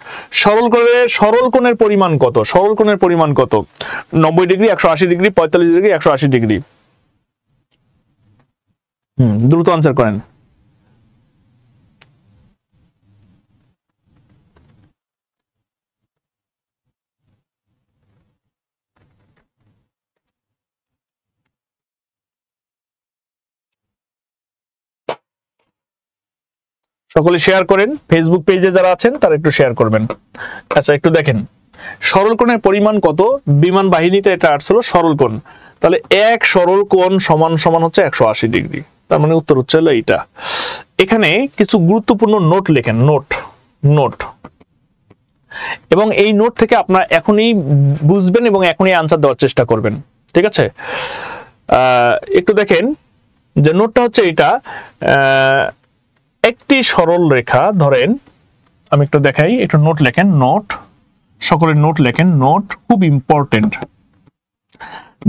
সরল কোণের পরিমাণ কত? সরল কোণের পরিমাণ কত? 90 ডিগ্রি, 180 ডিগ্রি, 45 ডিগ্রি, 180 ডিগ্রি। দ্রুত আনসার করেন। সকলে শেয়ার করেন, ফেসবুক পেজে যারা আছেন তারা একটু শেয়ার করবেন। আচ্ছা, একটু দেখেন সরল কোণের পরিমাণ কত? বিমান বাহিনীতে এটা আসছিল সরল কোণ। তাহলে এক সরল কোণ সমান সমান হচ্ছে 180 ডিগ্রি। তার মানে উত্তর হচ্ছে হলো এইটা। এখানে কিছু গুরুত্বপূর্ণ নোট লেখেন, নোট, এবং এই নোট থেকে আপনারা এখনই বুঝবেন এবং এখনই আনসার দেওয়ার চেষ্টা করবেন। ঠিক আছে, একটু দেখেন যে নোটটা হচ্ছে এইটা। একটি সরল রেখা ধরেন, আমি একটু দেখাই, একটু নোট লেখেন, নোট, সকলের নোট লেখেন, নোট খুব ইম্পর্টেন্ট।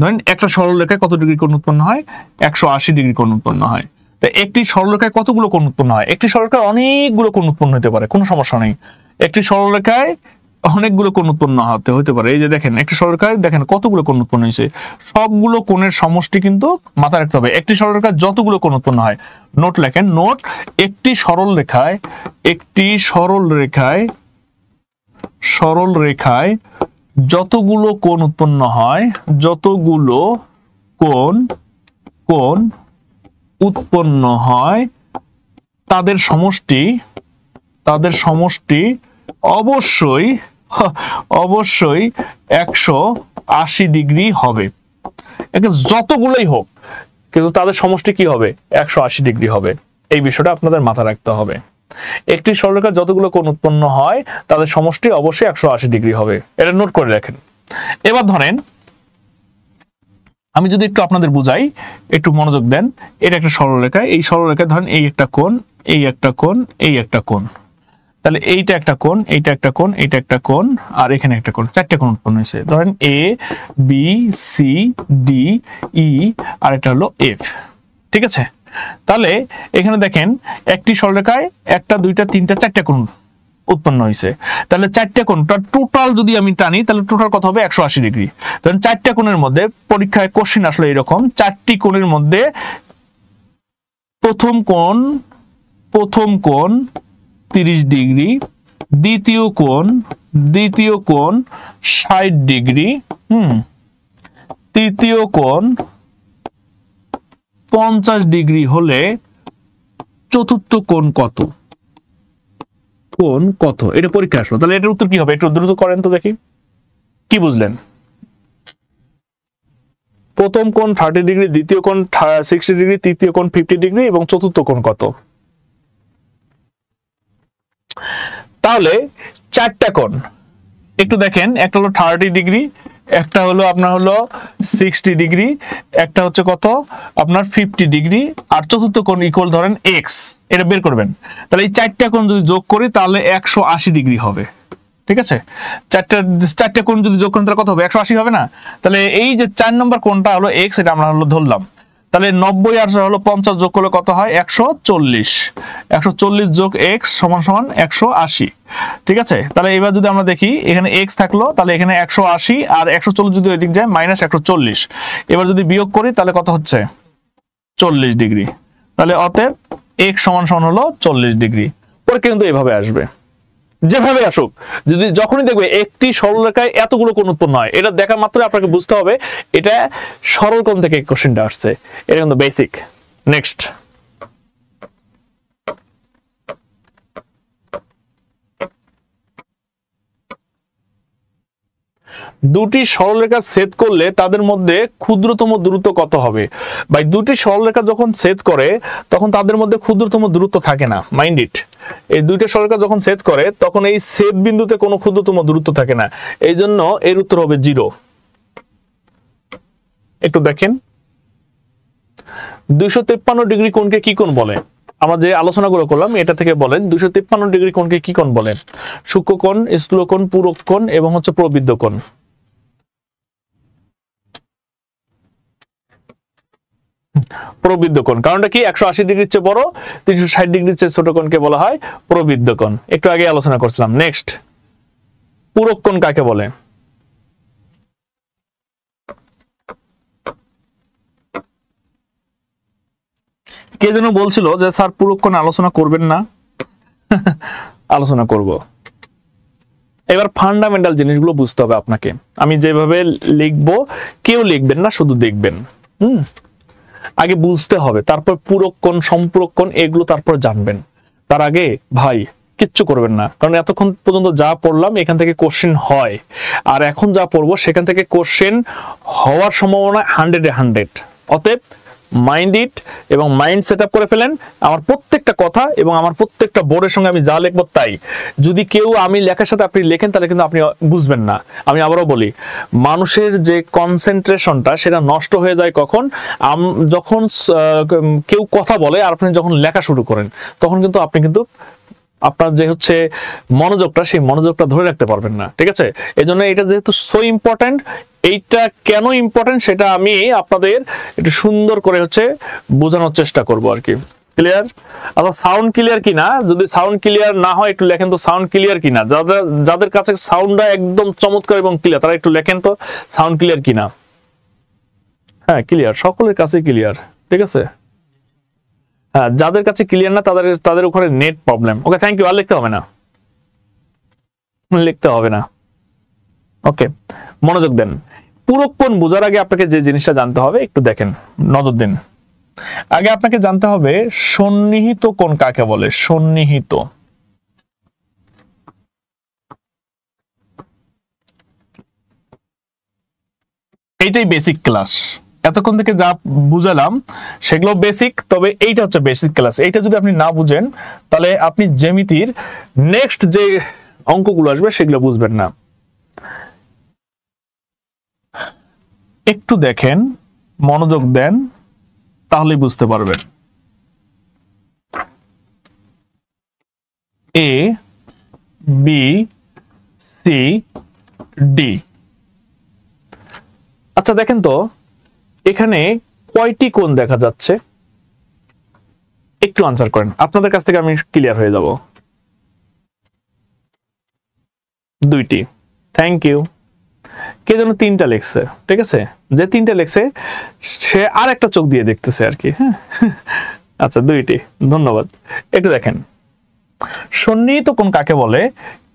ধরেন একটা সরল রেখায় কত ডিগ্রি কোণ উৎপন্ন হয়? 180 ডিগ্রি কোণ উৎপন্ন হয়। তো একটি সরল রেখায় কতগুলো কোণ উৎপন্ন হয়? একটি সরল রেখায় অনেকগুলো কোণ উৎপন্ন হতে পারে, কোনো সমস্যা নেই। একটি সরল রেখায় অনেকগুলো কোণ উৎপন্ন হতে পারে। এই যে দেখেন একটি সরল রেখায় দেখেন কতগুলো কোণ উৎপন্ন হয়েছে, সবগুলো কোণের সমষ্টি কিন্তু মাথায় রাখতে হবে। একটি সরল রেখায় যতগুলো কোণ উৎপন্ন হয়, নোট লেখেন, নোট, একটি সরল রেখায় যতগুলো কোণ উৎপন্ন হয়, যতগুলো কোণ উৎপন্ন হয় তাদের সমষ্টি তাদের সমষ্টি অবশ্যই অবশ্যই 180 ডিগ্রি হবে। যতগুলোই হোক কিন্তু তাদের সমষ্টি কি হবে? 180 ডিগ্রি হবে। এই বিষয়টা আপনাদের মাথায় রাখতে হবে। একটি সরলরেখার যতগুলো কোণ উৎপন্ন হয় তাদের সমষ্টি অবশ্যই 180 ডিগ্রি হবে, এটা নোট করে রাখেন। এবার ধরেন আমি যদি একটু আপনাদের বুঝাই, একটু মনোযোগ দেন। এটা একটা সরলরেখা, এই সরলরেখায় ধরেন এই একটা কোণ, এই একটা কোণ, এই একটা কোণ, তাহলে এইটা একটা কোণ, এইটা একটা কোণ, এইটা একটা কোণ, আর এখানে একটা কোণ, চারটা কোণ উৎপন্ন হয়েছে। ধরেন A B C D E আর এটা হলো এফ। ঠিক আছে, তাহলে এখানে দেখেন একটি সরলরেখায় একটা দুইটা তিনটা চারটা কোণ উৎপন্ন হয়েছে। তাহলে চারটা কোণ টোটাল যদি আমি টানি তাহলে টোটাল কত হবে? 180 ডিগ্রি। ধরেন চারটা কোণের মধ্যে পরীক্ষায় কোশ্চেন আসলে এরকম, চারটি কোণের মধ্যে প্রথম কোণ 30 ডিগ্রি, দ্বিতীয় কোণ 60 ডিগ্রি, তৃতীয় কোণ 50 ডিগ্রি হলে চতুর্থ কোণ কত? এটা পরীক্ষা আসলো। তাহলে এটার উত্তর কি হবে? একটু দ্রুত করেন তো দেখি, কি বুঝলেন? প্রথম কোণ 30 ডিগ্রি, দ্বিতীয় কোণ 60 ডিগ্রি, তৃতীয় কোণ 50 ডিগ্রি এবং চতুর্থ কোণ কত? তাহলে চারটা কোণ একটু দেখেন, একটা হলো 30 ডিগ্রি, একটা হলো আপনার হলো 60 ডিগ্রি, একটা হচ্ছে কত আপনার 50 ডিগ্রি, আর চতুর্থ কোণ ইকুয়াল ধরেন এক্স, এটা বের করবেন। তাহলে এই চারটা কোণ যদি যোগ করি তাহলে 180 ডিগ্রি হবে। ঠিক আছে, চারটা কোণ যদি যোগ করেন তাহলে কত হবে? 180 হবে না? তাহলে এই যে 4 নম্বর কোণটা হলো এক্স, এটা আমরা হলো ধরলাম। তাহলে 90 আর হলো 50 যোগ করলে কত হয়? 140। 140 যোগ এক্স সমান সমান 180। ঠিক আছে, তাহলে এবার যদি আমরা দেখি এখানে এক্স থাকলো, তাহলে এখানে 180 আর 140 যদি ওই দিক যায় মাইনাস 140। এবার যদি বিয়োগ করি তাহলে কত হচ্ছে? 40 ডিগ্রি। তাহলে অতএব এক্স সমান সমান হলো 40 ডিগ্রি। পরে কিন্তু এভাবে আসবে, যেভাবে আসুক, যদি যখনই দেখবে একটি সরলরেখায় এতগুলো কোণ উৎপন্ন হয়, এটা দেখা মাত্র আপনাকে বুঝতে হবে এটা সরল কোণ থেকে কোশ্চেনটা আসছে। এটা কিন্তু বেসিক। নেক্সট, দুটি সরলরেখা ছেদ করলে তাদের মধ্যে ক্ষুদ্রতম দূরত্ব কত হবে? ভাই দুটি সরলরেখা যখন ছেদ করে তখন তাদের মধ্যে ক্ষুদ্রতম দূরত্ব থাকে না, মাইন্ড ইট। এই দুইটা সরলরেখা যখন ছেদ করে তখন এই ছেদ বিন্দুতে কোনো ক্ষুদ্রতম দূরত্ব থাকে না, এই জন্য এর উত্তর হবে 0। একটু দেখেন 253 ডিগ্রি কোণকে কি কোণ বলে? আমরা যে আলোচনাগুলো করলাম এটা থেকে বলেন 253 ডিগ্রি কোণকে কি কোণ বলে? সূক্ষ্ম কোণ, স্থূল কোণ, পূরক কোণ এবং হচ্ছে প্রবৃদ্ধ কোণ। প্রবৃদ্ধ কোণ, কারণটা কি? 180 ডিগ্রির চেয়ে বড়, 360 ডিগ্রির চেয়ে ছোট কোণকে বলা হয় প্রবৃদ্ধ কোণ। একটু আগে আলোচনা করছিলাম। নেক্সট, পূরক কোণ কাকে বলে? কে যেন বলছিল যে স্যার পূরক কোণ আলোচনা করবেন না। আলোচনা করব। এবার ফান্ডামেন্টাল জিনিসগুলো বুঝতে হবে আপনাকে। আমি যেভাবে লিখবো কেউ লিখবেন না, শুধু দেখবেন। আগে বুঝতে হবে, তারপর পূরক কোণ, সম্পূরক কোণ এগুলো তারপর জানবেন। তার আগে ভাই কিচ্ছু করবেন না, কারণ এতক্ষণ পর্যন্ত যা পড়লাম এখান থেকে কোশ্চেন হয়, আর এখন যা পড়বো সেখান থেকে কোশ্চেন হওয়ার সম্ভাবনা 100-এ 100। অতএব মাইন্ড ইট এবং মাইন্ড সেট আপ করে ফেলেন। আমার প্রত্যেকটা কথা এবং আমার প্রত্যেকটা বোর্ডের সঙ্গে আমি যা লিখবো তাই। যদি কেউ আমি লেখার সাথে আপনি লেখেন তাহলে কিন্তু আপনি বুঝবেন না। আমি আবারও বলি, মানুষের যে কনসেন্ট্রেশনটা সেটা নষ্ট হয়ে যায় কখন? যখন কেউ কথা বলে আর আপনি যখন লেখা শুরু করেন তখন কিন্তু আপনি কিন্তু আপনার যে হচ্ছে মনোযোগটা, সেই মনোযোগটা ধরে রাখতে পারবেন না। ঠিক আছে, এই জন্য এটা যেহেতু সো ইম্পর্টেন্ট, এইটা কেন ইম্পর্টেন্ট সেটা আমি আপনাদের একটু সুন্দর করে হচ্ছে বোঝানোর চেষ্টা করব আর কি। ক্লিয়ার? আচ্ছা, সাউন্ড ক্লিয়ার কিনা? যদি সাউন্ড ক্লিয়ার না হয় একটু লেখেন তো সাউন্ড ক্লিয়ার কিনা। যাদের কাছে সাউন্ডটা একদম চমৎকার এবং ক্লিয়ার তারা একটু লেখেন তো সাউন্ড ক্লিয়ার কিনা। হ্যাঁ ক্লিয়ার, সকলের কাছে ক্লিয়ার। ঠিক আছে, হ্যাঁ যাদের কাছে ক্লিয়ার না তাদের ওখানে net problem. Okay, thank you. আর লিখতে হবে না, লিখতে হবে না। ওকে, মনোযোগ দেন। পূরক কোণ বোঝার আগে আপনাকে যে জিনিসটা জানতে হবে একটু দেখেন, নজর দিন। আগে আপনাকে জানতে হবে সন্নিহিত কোণ কাকে বলে। সন্নিহিত, এইটাই বেসিক ক্লাস। এতক্ষণ থেকে যা বুঝালাম সেগুলো বেসিক, তবে এইটা হচ্ছে বেসিক ক্লাস। এইটা যদি আপনি না বুঝেন তাহলে আপনি জ্যামিতির নেক্সট যে অঙ্কগুলো আসবে সেগুলো বুঝবেন না। একটু দেখেন, মনোযোগ দেন, তাহলেই বুঝতে পারবেন। A B C D. আচ্ছা দেখেন তো এখানে কয়টি কোণ দেখা যাচ্ছে, একটু আনসার করেন, আপনাদের কাছ থেকে আমি ক্লিয়ার হয়ে যাব। দুইটি, থ্যাংক ইউ। কে যেন তিনটা লিখছে, ঠিক আছে, যে তিনটা লিখছে সে আর একটা চোখ দিয়ে দেখতেছে আর কি। হ্যাঁ আচ্ছা দুইটি, ধন্যবাদ। একটু দেখেন সন্নিহিত কোণ কাকে বলে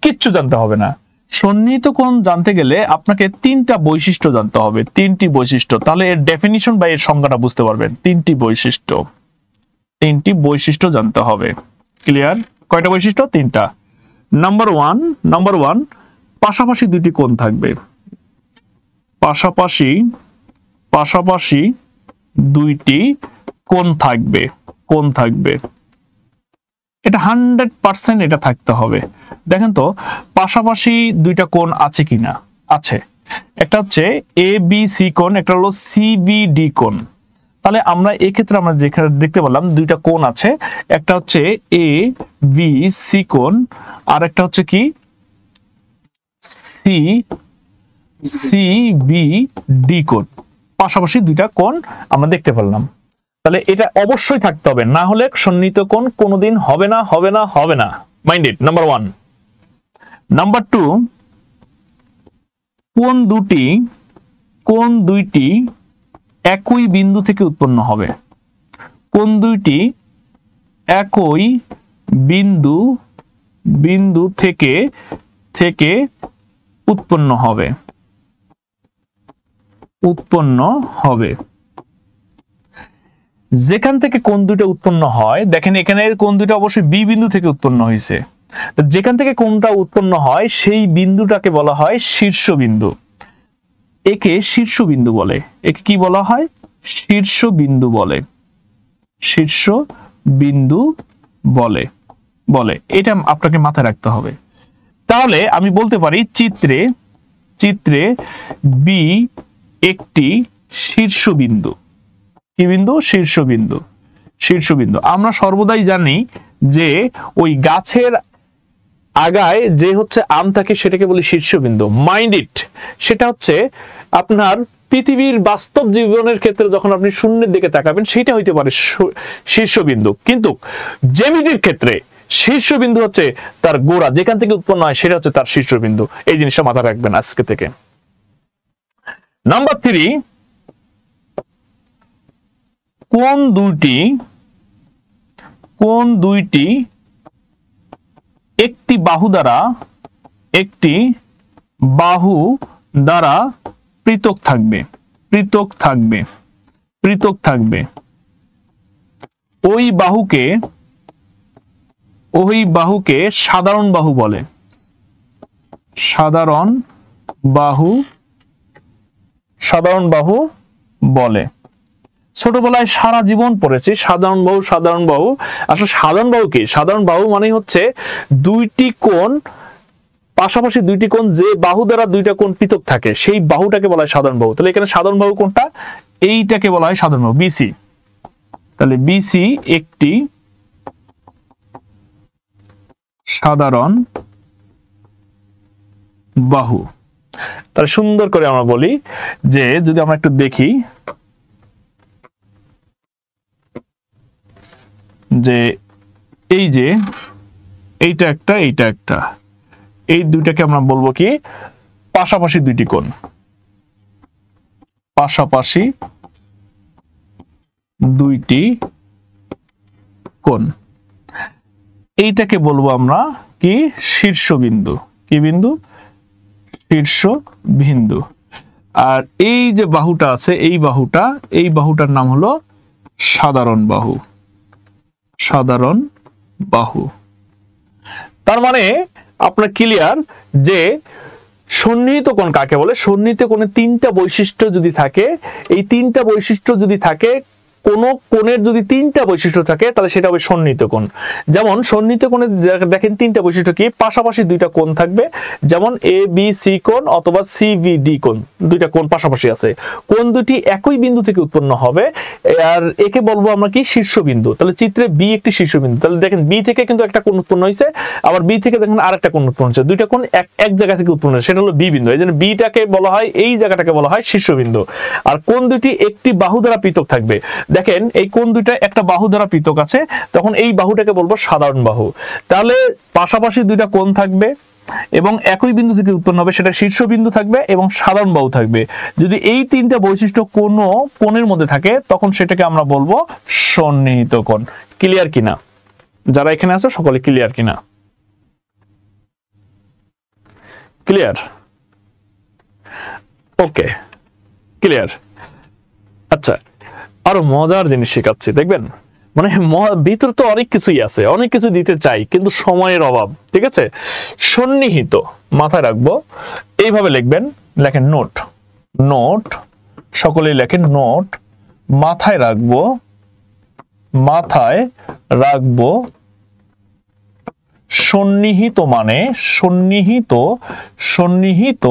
কিচ্ছু জানতে হবে না। সন্নিহিত কোণ জানতে গেলে আপনাকে তিনটা বৈশিষ্ট্য জানতে হবে, তিনটি বৈশিষ্ট্য, তাহলে এর ডেফিনিশন বা এর সংজ্ঞাটা বুঝতে পারবেন। তিনটি বৈশিষ্ট্য জানতে হবে। ক্লিয়ার? কয়টা বৈশিষ্ট্য? তিনটা। নাম্বার ওয়ান, পাশাপাশি দুইটি কোণ থাকবে, পাশাপাশি দুইটি কোণ থাকবে, এটা 100% এটা থাকতে হবে। দেখেন তো পাশাপাশি দুইটা কোণ আছে কিনা, আছে। একটা হচ্ছে এ বি সি কোণ, একটা হলো সিবিডি কোণ। তাহলে আমরা এই ক্ষেত্রে আমরা যেখানে দেখতে পেলাম দুইটা কোণ আছে, একটা হচ্ছে এ বি সি কোণ আর একটা হচ্ছে কি সিবিডি কোণ। পাশাপাশি দুইটা কোণ আমরা দেখতে পেলাম। তাহলে এটা অবশ্যই থাকতে হবে, না হলে সন্নিহিত কোণ কোনোদিন হবে না। Minded. Number one. Number two, কোণ দুইটি একই বিন্দু থেকে উৎপন্ন হবে। কোণ দুইটি একই বিন্দু থেকে উৎপন্ন হবে। যেখান থেকে কোণ দুটো উৎপন্ন হয়, দেখেন এখানে কোণ দুটো অবশ্যই বি বিন্দু থেকে উৎপন্ন হয়েছে। যেখান থেকে কোণটা উৎপন্ন হয় সেই বিন্দুটাকে বলা হয় শীর্ষবিন্দু। একে শীর্ষবিন্দু বলে। একে কি বলা হয়? শীর্ষবিন্দু বলে। এটা আপনাকে মাথায় রাখতে হবে। তাহলে আমি বলতে পারি চিত্রে বি একটি শীর্ষবিন্দু। কি বিন্দু? শীর্ষবিন্দু। আমরা সর্বদাই জানি যে ওই গাছের আগায় যে হচ্ছে আম থাকে সেটাকে বলি শীর্ষবিন্দু। Mind it. সেটা হচ্ছে আপনার পৃথিবীর বাস্তব জীবনের ক্ষেত্রে যখন আপনি শূন্যের দিকে তাকাবেন সেটা হইতে পারে শীর্ষবিন্দু, কিন্তু জ্যামিতির ক্ষেত্রে শীর্ষবিন্দু হচ্ছে তার গোড়া, যেখান থেকে উৎপন্ন হয় সেটা হচ্ছে তার শীর্ষবিন্দু। এই জিনিসটা মাথায় রাখবেন আজকে থেকে। নাম্বার থ্রি, কোণ দুইটি একটি বাহু দ্বারা পৃথক থাকবে। ওই বাহুকে সাধারণ বাহু বলে। ছোটবেলায় সারা জীবন পড়েছি সাধারণ বাহু। আসলে সাধারণ বাহু কি? সাধারণ বাহু মানে হচ্ছে দুইটি কোণ, পাশাপাশি দুইটি কোণ যে বাহু দ্বারা দুইটা কোণ পৃথক থাকে সেই বাহুটাকে বলা হয় সাধারণ বাহু। তাহলে এখানে সাধারণ বাহু কোনটা? এইটাকে বলা হয় সাধারণ বাহু, বিসি। তাহলে বিসি একটি সাধারণ বাহু। তাহলে সুন্দর করে আমরা বলি যে যদি আমরা একটু দেখি যে এই যে এইটা একটা, এই দুইটাকে আমরা বলবো কি? পাশাপাশি দুইটি কোণ। এইটাকে বলবো আমরা কি? শীর্ষবিন্দু। কি বিন্দু? শীর্ষবিন্দু। আর এই যে বাহুটা আছে এই বাহুটার নাম হলো সাধারণ বাহু। তার মানে আপনার ক্লিয়ার যে সন্নিহিত কোণ কাকে বলে? সন্নিহিত কোণে তিনটা বৈশিষ্ট্য যদি থাকে, এই তিনটা বৈশিষ্ট্য যদি থাকে, কোন কোণের যদি তিনটা বৈশিষ্ট্য থাকে তাহলে সেটা হবে সন্নিহিত কোণ। যেমন সন্নিহিত কোণে দেখেন তিনটা বৈশিষ্ট্য কি, পাশাপাশি দুইটা কোণ থাকবে, যেমন এ বি সি কোণ অথবা সি বি ডি কোণ, দুইটা কোণ পাশাপাশি আছে, কোণ দুটি একই বিন্দু থেকে উৎপন্ন হবে, আর একে বলবো আমরা কি শীর্ষবিন্দু। তাহলে চিত্রে বি একটি শীর্ষবিন্দু, তাহলে দেখেন বি থেকে কিন্তু একটা কোণ উৎপন্ন হয়েছে, আবার বি থেকে দেখেন আরেকটা কোণ উৎপন্ন হয়েছে, দুইটা কোণ এক জায়গা থেকে উৎপন্ন হয়েছে, সেটা হলো বি বিন্দু। এই জন্য বিটাকে বলা হয়, এই জায়গাটাকে বলা হয় শীর্ষবিন্দু। আর কোণ দুটি একটি বাহু দ্বারা পৃথক থাকবে, দেখেন এই কোণ দুইটা একটা বাহু দ্বারা পৃথক আছে, তখন এই বাহুটাকে বলবো সাধারণ বাহু। তাহলে পাশাপাশি দুইটা কোণ থাকবে এবং একই বিন্দু থেকে উৎপন্ন হবে, সেটা শীর্ষবিন্দু থাকবে এবং সাধারণ বাহু থাকবে। যদি এই তিনটা বৈশিষ্ট্য কোনো কোণের মধ্যে থাকে তখন সেটাকে আমরা বলবো সন্নিহিত কোণ। ক্লিয়ার কিনা? যারা এখানে আছে সকলে ক্লিয়ার কিনা? ক্লিয়ার? ওকে, ক্লিয়ার। আচ্ছা, আরো মজার জিনিস শেখাচ্ছি, দেখবেন। মানে ভিতরে তো অনেক কিছুই আছে, অনেক কিছু দিতে চাই কিন্তু সময়ের অভাব, ঠিক আছে। সন্নিহিত মাথায় রাখবো, এইভাবে লিখবেন, লেখেন নোট, নোট, সকলেই লেখেন নোট, মাথায় রাখবো, মাথায় রাখবো সন্নিহিত মানে, সন্নিহিত, সন্নিহিত,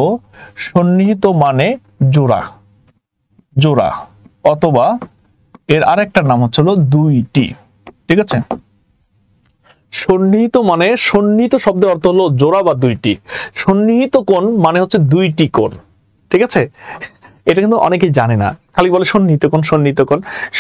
সন্নিহিত মানে জোড়া, জোড়া, অথবা এর আরেকটা নাম হচ্ছে দুইটি, ঠিক আছে। সন্নিহিত মানে, সন্নিহিত শব্দের অর্থ হলো জোড়া বা দুইটি, সন্নিহিত কোণ মানে হচ্ছে দুইটি কোণ, ঠিক আছে। এটা কিন্তু অনেকেই জানে না, খালি বলে সন্নিহিত কোণ, সন্নিহিত কোণ।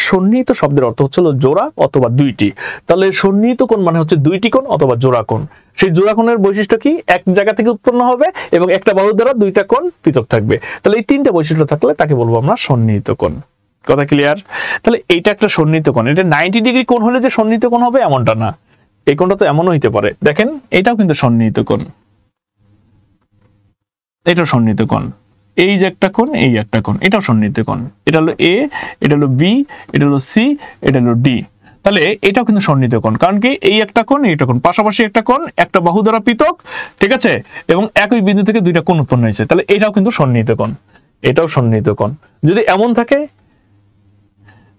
সন্নিহিত শব্দের অর্থ হচ্ছে জোড়া অথবা দুইটি, তাহলে সন্নিহিত কোণ মানে হচ্ছে দুইটি কোণ অথবা জোড়া কোণ। সেই জোড়া কোণের বৈশিষ্ট্য কি, এক জায়গা থেকে উৎপন্ন হবে এবং একটা বাহু দ্বারা দুইটা কোণ পৃথক থাকবে। তাহলে এই তিনটা বৈশিষ্ট্য থাকলে তাকে বলবো আমরা সন্নিহিত কোণ। কথা ক্লিয়ার? তাহলে এইটা একটা সন্নিহিত কোণ। এটা 90 ডিগ্রি কোণ হলে যে সন্নিহিত কোণ হবে এমনটা না, এই কোণটা তো এমনও হইতে পারে। দেখেন এটাও কিন্তু সন্নিহিত কোণ, এটাও সন্নিহিত কোণ, এই যে একটা কোণ, এই একটা কোণ, এটাও সন্নিহিত কোণ। এটা হলো এ, এটা হলো বি, এটা হলো সি, এটা হলো ডি। তাহলে এটাও কিন্তু সন্নিহিত কোণ, কারণ কি এই একটা কোণ, এই একটা কোণ, পাশাপাশি একটা কোণ, একটা বাহু দ্বারা পৃথক, ঠিক আছে, এবং একই বিন্দু থেকে দুইটা কোণ উৎপন্ন হয়েছে, তাহলে এটাও কিন্তু সন্নিহিত কোণ, এটাও সন্নিহিত কোণ। যদি এমন থাকে,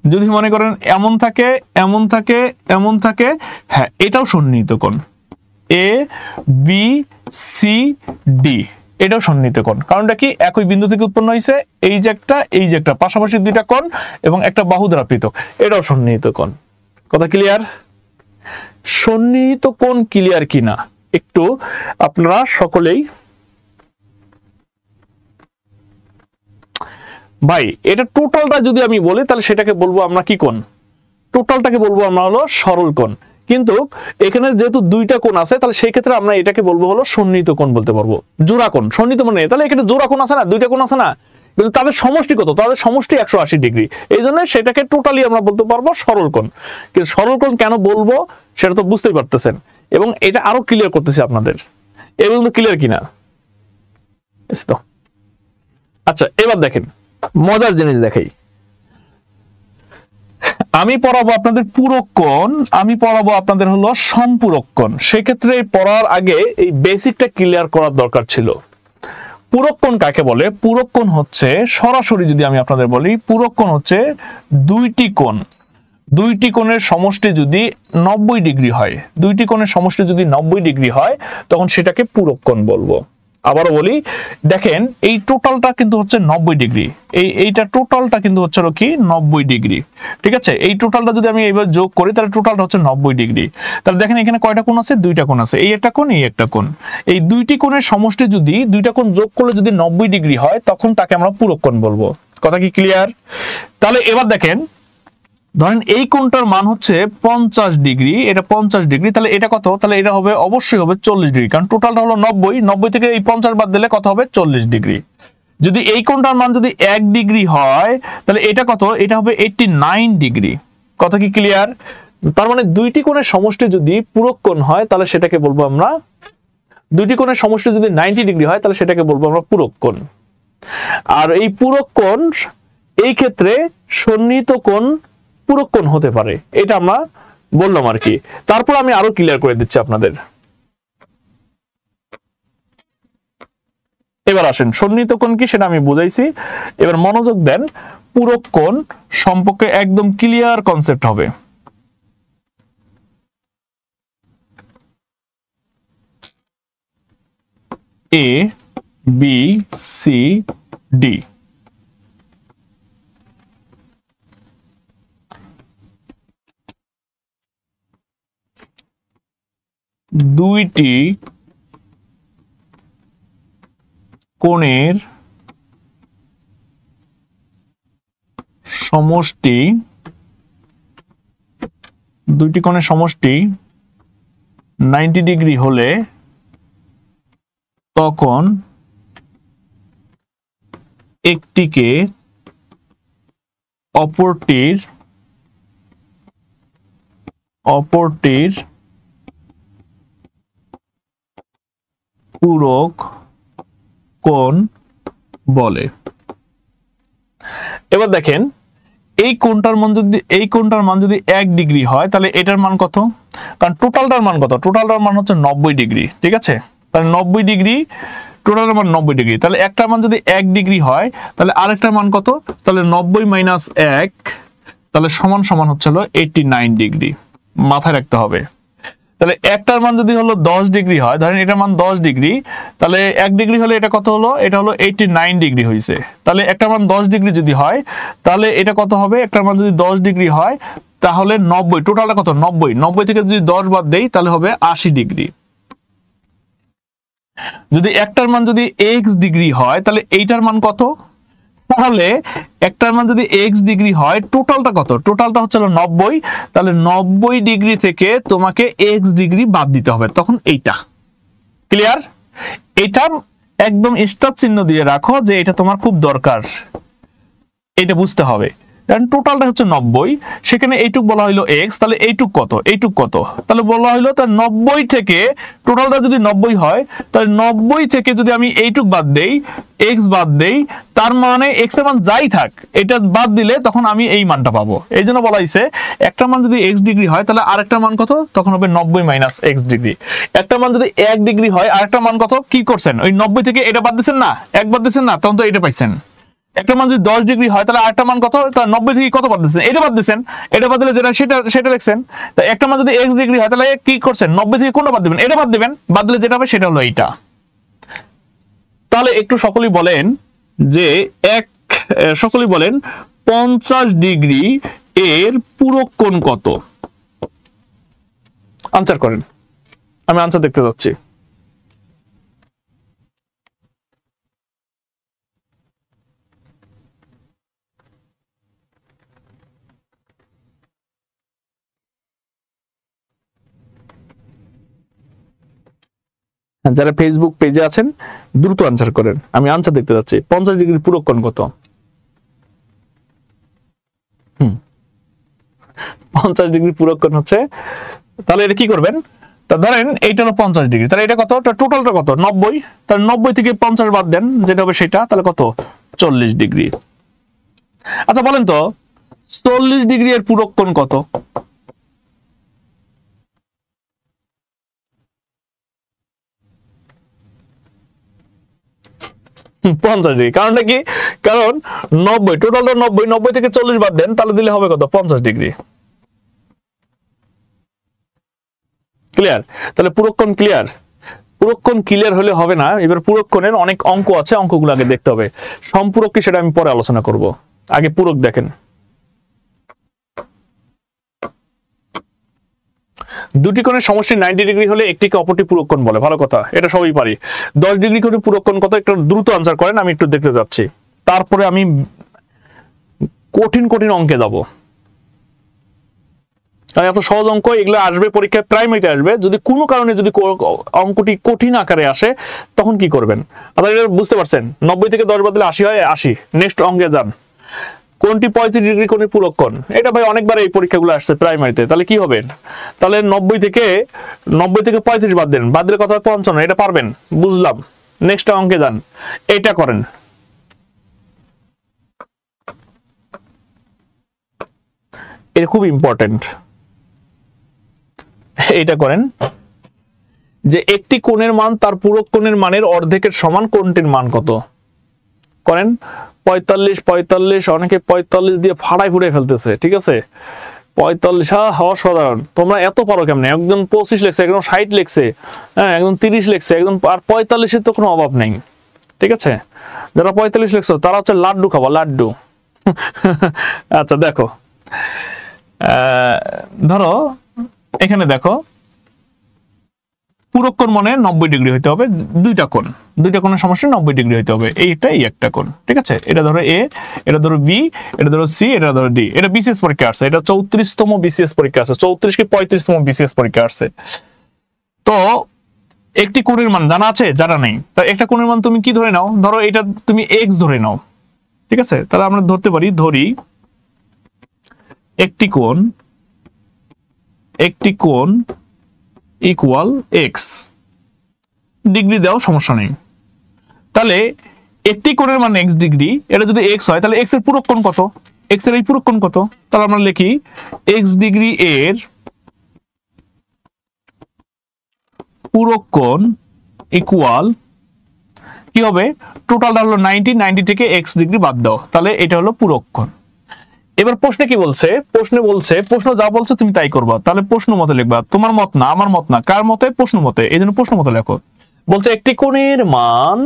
যদি মনে করেন এমন থাকে, এমন থাকে, এমন থাকে, হ্যাঁ এটাও সন্নিহিত কোণ, এ বি সি ডি, এটাও সন্নিহিত কোণ। কারণটা কি, একই বিন্দু থেকে উৎপন্ন হয়েছে, এই যে একটা, এই যে একটা, পাশাপাশি দুইটা কোণ এবং একটা বাহু দ্বারা পৃথক, এটাও সন্নিহিত কোণ। কথা ক্লিয়ার? সন্নিহিত কোণ ক্লিয়ার কিনা একটু আপনারা সকলেই, ভাই এটা টোটালটা যদি আমি বলি তাহলে সেটাকে বলবো আমরা কি কোণ? টোটালটাকে বলবো আমরা হলো সরল কোণ। কিন্তু এখানে যেহেতু দুইটা কোণ আছে তাহলে সেই ক্ষেত্রে আমরা এটাকে বলবো হলো সন্নিহিত কোণ বলতে পারবো, জোড়া কোণ। সন্নিহিত মানে তাহলে এখানে জোড়া কোণ আছে না, দুইটা কোণ আছে না, কিন্তু তাদের সমষ্টি কত? তাদের সমষ্টি 180 ডিগ্রি, এই জন্য সেটাকে টোটালি আমরা বলতে পারবো সরল কোণ। কিন্তু সরল কোণ কেন বলবো সেটা তো বুঝতেই পারতেছেন, এবং এটা আরো ক্লিয়ার করতেছি আপনাদের, এবং ক্লিয়ার কিনা। আচ্ছা এবার দেখেন মজার জিনিস দেখাই, আমি পড়াবো আপনাদের পূরক কোণ, আমি পড়াবো আপনাদের হলো সম্পূরক কোণ। সেক্ষেত্রে পড়ার আগে এই বেসিকটা ক্লিয়ার করার দরকার ছিল। পূরক কোণ কাকে বলে? পূরক কোণ হচ্ছে, সরাসরি যদি আমি আপনাদের বলি, পূরক কোণ হচ্ছে দুইটি কোণ, দুইটি কোণের সমষ্টি যদি 90 ডিগ্রি হয়, দুইটি কোণের সমষ্টি যদি 90 ডিগ্রি হয় তখন সেটাকে পূরক কোণ বলবো। আবারও বলি, দেখেন এই টোটালটা কিন্তু হচ্ছে 90 ডিগ্রি, এইটা টোটালটা কিন্তু হচ্ছে কি 90 ডিগ্রি, ঠিক আছে। এই টোটালটা যদি আমি এইভাবে যোগ করি তাহলে টোটালটা হচ্ছে 90 ডিগ্রি। তাহলে দেখেন এখানে কয়টা কোণ আছে? দুইটা কোণ আছে, এই একটা কোণ, এই একটা কোণ। এই দুইটি কোণের সমষ্টি যদি, দুইটা কোণ যোগ করলে যদি 90 ডিগ্রি হয় তখন তাকে আমরা পূরক কোণ বলবো। কথা কি ক্লিয়ার? তাহলে এবার দেখেন, ধরেন এই কোণটার মান হচ্ছে 50 ডিগ্রি, এটা 50 ডিগ্রি, তাহলে এটা কত? তাহলে এটা হবে অবশ্যই হবে 40 ডিগ্রি, কারণ টোটালটা হলো 90 থেকে এই 50 বাদ দিলে কত হবে? 40 ডিগ্রি। যদি এই কোণটার মান যদি 1 ডিগ্রি হয় তাহলে এটা কত? এটা হবে 89 ডিগ্রি। কথা কি ক্লিয়ার? তার মানে দুইটি কোণের সমষ্টি যদি পূরক কোণ হয় তাহলে সেটাকে বলবো আমরা, দুইটি কোণের সমষ্টি যদি 90 ডিগ্রি হয় তাহলে সেটাকে বলবো আমরা পূরক কোণ। আর এই পূরক কোণ এই ক্ষেত্রে সন্নিহিত কোণ পূরক কোণ হতে পারে, এটা আমরা বললাম আর কি। তারপর আমি আরো ক্লিয়ার করে দিচ্ছি আপনাদের। এবার আসেন সন্নিহিত কোণ কি সেটা আমি বুঝাইছি, এবার মনোযোগ দেন, পূরক কোণ সম্পর্কে একদম ক্লিয়ার কনসেপ্ট হবে। এ বি সি ডি, দুইটি কোণের সমষ্টি, দুইটি কোণের সমষ্টি 90 ডিগ্রি হলে তখন একটিকে অপরটির পূরক কোণ বলে। এবার দেখেন এই কোণটার মান যদি 1 ডিগ্রি হয় তাহলে এটার মান কত, কারণ টোটালটার মান কত, টোটালটার মান হচ্ছে 90 ডিগ্রি, ঠিক আছে, তাহলে 90 ডিগ্রি, টোটালের মান 90 ডিগ্রি, তাহলে একটার মান যদি 1 ডিগ্রি হয় তাহলে আরেকটার মান কত, তাহলে 90 মাইনাস 1 তাহলে সমান সমান হচ্ছে হলো 89 ডিগ্রি, মাথায় রাখতে হবে। তাহলে একটার মান যদি হলো 10 ডিগ্রি হয়, ধরেন এটার মান 10 ডিগ্রি, তাহলে 1 ডিগ্রি হলে এটা কত হলো, এটা হলো 89 ডিগ্রি হয়েছে। তাহলে একটার মান 10 ডিগ্রি যদি হয় তাহলে এটা কত হবে, একটার মান যদি 10 ডিগ্রি হয় তাহলে 90, টোটালটা কত 90, 90 থেকে যদি 10 বাদ দেই তাহলে হবে 80 ডিগ্রি। যদি একটার মান যদি x ডিগ্রি হয় তাহলে এইটার মান কত, তাহলে একটার মান যদি x ডিগ্রি হয় টোটালটা কত, টোটালটা হচ্ছে 90, তাহলে 90 ডিগ্রি থেকে তোমাকে x ডিগ্রি বাদ দিতে হবে, তখন এইটা ক্লিয়ার। এটা একদম স্টার চিহ্ন দিয়ে রাখো যে এটা তোমার খুব দরকার, এটা বুঝতে হবে, কারণ টোটালটা হচ্ছে 90, সেখানে এইটুক বলা হইলো x, তাহলে এইটুক কত, এইটুক কত, তাহলে বলা হইলো তার 90 থেকে টোটালটা যদি 90 হয় তাহলে 90 থেকে যদি আমি এইটুক বাদ দেই, x বাদ দেই, তার মানে x এর মান যাই থাক এটা বাদ দিলে তখন আমি এই মানটা পাবো। এই জন্য বলা হয়েছে একটা মান যদি x ডিগ্রি হয় তাহলে আরেকটা মান কত, তখন হবে 90 মাইনাস x ডিগ্রি। একটা মান যদি 1 ডিগ্রি হয় আরেকটা মান কত, কি করছেন ওই 90 থেকে এটা বাদ দিচ্ছেন না, 1 বাদ দিচ্ছেন না, তখন তো এটা পাইছেন। একটা মান যদি 10 ডিগ্রি হয় তাহলে আরেকটা মান কত, তাহলে 90 থেকে কত বাদ দিচ্ছেন, এটা বাদ দিচ্ছেন, এটা বাদ দিলে যেটা সেটা লিখছেন। তাই একটা মান যদি x ডিগ্রি হয় তাহলে কি করছেন, 90 থেকে কোনটা বাদ দিবেন, এটা বাদ দিবেন, বাদ দিলে যেটা হবে সেটা হলো এইটা। তাহলে একটু সকলেই বলেন যে সকলেই বলেন 50 ডিগ্রি এর পূরক কোণ কত, আনসার করেন, আমি আনসার দেখতে যাচ্ছি। যারা ফেসবুক পেজে আছেন দ্রুত আনসার করেন, আমি আনসার দেখতে যাচ্ছি। 50 ডিগ্রি পূরক কোণ কত, 50 ডিগ্রি পূরক কোণ হচ্ছে, তাহলে এটা কি করবেন, তা ধরেন এইটা হলো 50 ডিগ্রি, তাহলে এটা কত, টোটালটা কত 90, তাহলে 90 থেকে 50 বাদ দেন যেটা হবে সেটা, তাহলে কত 40 ডিগ্রি। আচ্ছা বলেন তো 40 ডিগ্রি এর পূরক কোণ কত, 50 ডিগ্রি, কারণটা কি, কারণ 90, টোটালটা 90, 90 থেকে 40 বাদ দেন তাহলে দিলে হবে কত 50 ডিগ্রি। ক্লিয়ার, তাহলে পূরক কোণ ক্লিয়ার, পূরক কোণ ক্লিয়ার হলে হবে না, এবার পূরক কোণের অনেক অঙ্ক আছে, অঙ্কগুলো আগে দেখতে হবে, সম্পূরক কি সেটা আমি পরে আলোচনা করব, আগে পূরক দেখেন। দুটি কোণের সমষ্টি 90 ডিগ্রি হলে একটিকে অপরটি পূরক কোণ বলে, ভালো কথা, এটা সবাই পারি। 10 ডিগ্রি কোণে পূরক কোণ কত, একটু দ্রুত আনসার করেন, আমি একটু দেখতে যাচ্ছি, তারপরে আমি কঠিন কঠিন অঙ্কে যাব, কারণ এত সহজ অঙ্ক এগুলো আসবে পরীক্ষায়, প্রাইমারিতে আসবে, যদি কোনো কারণে যদি অঙ্কটি কঠিন আকারে আসে তখন কি করবেন, আপনারা এটা বুঝতে পারছেন। 90 থেকে 10 বাদ দিলে 80 হয়, 80, নেক্সট অঙ্কে যান। কোনটি 35 ডিগ্রি কোণের পূরক কোণ, এটা ভাই অনেকবার এই পরীক্ষাগুলো আসছে প্রাইমারিতে, তাহলে কি হবে, তাহলে 90 থেকে 35 বাদ দেন, বাদ দিলে কত হয় 55, এটা পারবেন, বুঝলাম, নেক্সট অঙ্কে যান, এটা করেন। এটা খুব ইম্পর্টেন্ট, এটা করেন যে একটি কোণের মান তার পূরক কোণের মানের অর্ধেকের সমান, কোণটির মান কত? করেন 45 45, অনেকে 45 দিয়ে ফাড়াই ফুড়ে ফেলতেছে, ঠিক আছে? 45 হওয়া সাধারণ, তোমরা এত পারো কেমনে? একজন 25 লিখছে, একজন 60 লিখছে, হ্যাঁ একজন 30 লিখছে, একজন আর 45-এর তো কোনো অভাব নেই, ঠিক আছে? যারা 45 লিখছো তারা হচ্ছে লাড্ডু খাবো, লাড্ডু। আচ্ছা দেখো, ধরো এখানে দেখো পূরক কোণ মানে 90 ডিগ্রি হইতে হবে, দুইটা কোণের সমষ্টি 90 ডিগ্রি হইতে হবে, এইটা এই একটা কোণ, ঠিক আছে? এটা ধরো এ, এটা ধরো বি, এটা ধরো সি, এটা ধরো ডি। এটা বিসিএস পরীক্ষা আসছে, এটা 34তম বিসিএস পরীক্ষা আসছে, 34 কি 35তম বিসিএস পরীক্ষা আসছে। তো একটি কোণের মান জানা আছে, জানা নেই, তা একটা কোণের মান তুমি কি ধরে নাও? ধরো এটা তুমি এক্স ধরে নাও, ঠিক আছে? তাহলে আমরা ধরতে পারি, ধরি একটি কোণ ইকুয়াল এক্স, ডিগ্রি দাও সমস্যা নেই। তাহলে একটি কোণের মান এক্স ডিগ্রি, এটা যদি এক্স হয় তাহলে এক্স এর পূরক কোণ কত? এক্স এর এই পূরক কোণ কত? তাহলে আমরা লিখি এক্স ডিগ্রি এর পূরক কোণ ইকুয়াল কি হবে? টোটালটা হলো 90, 90 থেকে এক্স ডিগ্রি বাদ দাও, তাহলে এটা হলো পূরক কোণ। এবার প্রশ্নে কি বলছে? প্রশ্ন যা বলছে তুমি তাই করবা, তাহলে প্রশ্ন মতে লিখবা, তোমার মত না, আমার মত না, কার মতে? প্রশ্ন মতে, এই জন্য প্রশ্ন মতে লেখো। বলছে একটি কোণের মান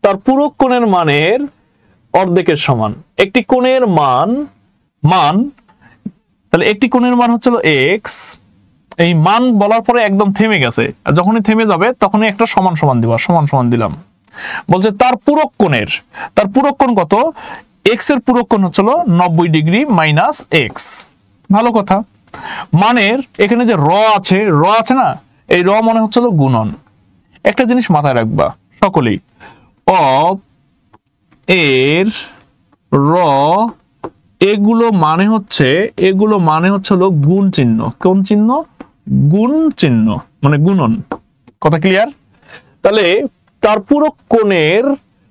তার পূরক কোণের মানের অর্ধেকের সমান। একটি কোণের মান তাহলে একটি কোণের মান হচ্ছে এক্স, এই মান বলার পরে একদম থেমে গেছে, আর যখনই থেমে যাবে তখনই একটা সমান সমান দিবা, সমান সমান দিলাম। বলছে তার পূরক কোণ কত? এক্স এর পূরক কোণ হচ্ছিল 90 ডিগ্রি মাইনাস এক্স। ভালো কথা। মানের এখানে যে র আছে না, এই র মনে হচ্ছিল গুণন। একটা জিনিস মাথায় রাখবা সকলেই, অব এর র এগুলো মানে হচ্ছিল গুণ চিহ্ন। কোন চিহ্ন? গুণ চিহ্ন, মানে গুণন। কথা ক্লিয়ার? তাহলে তার পূরক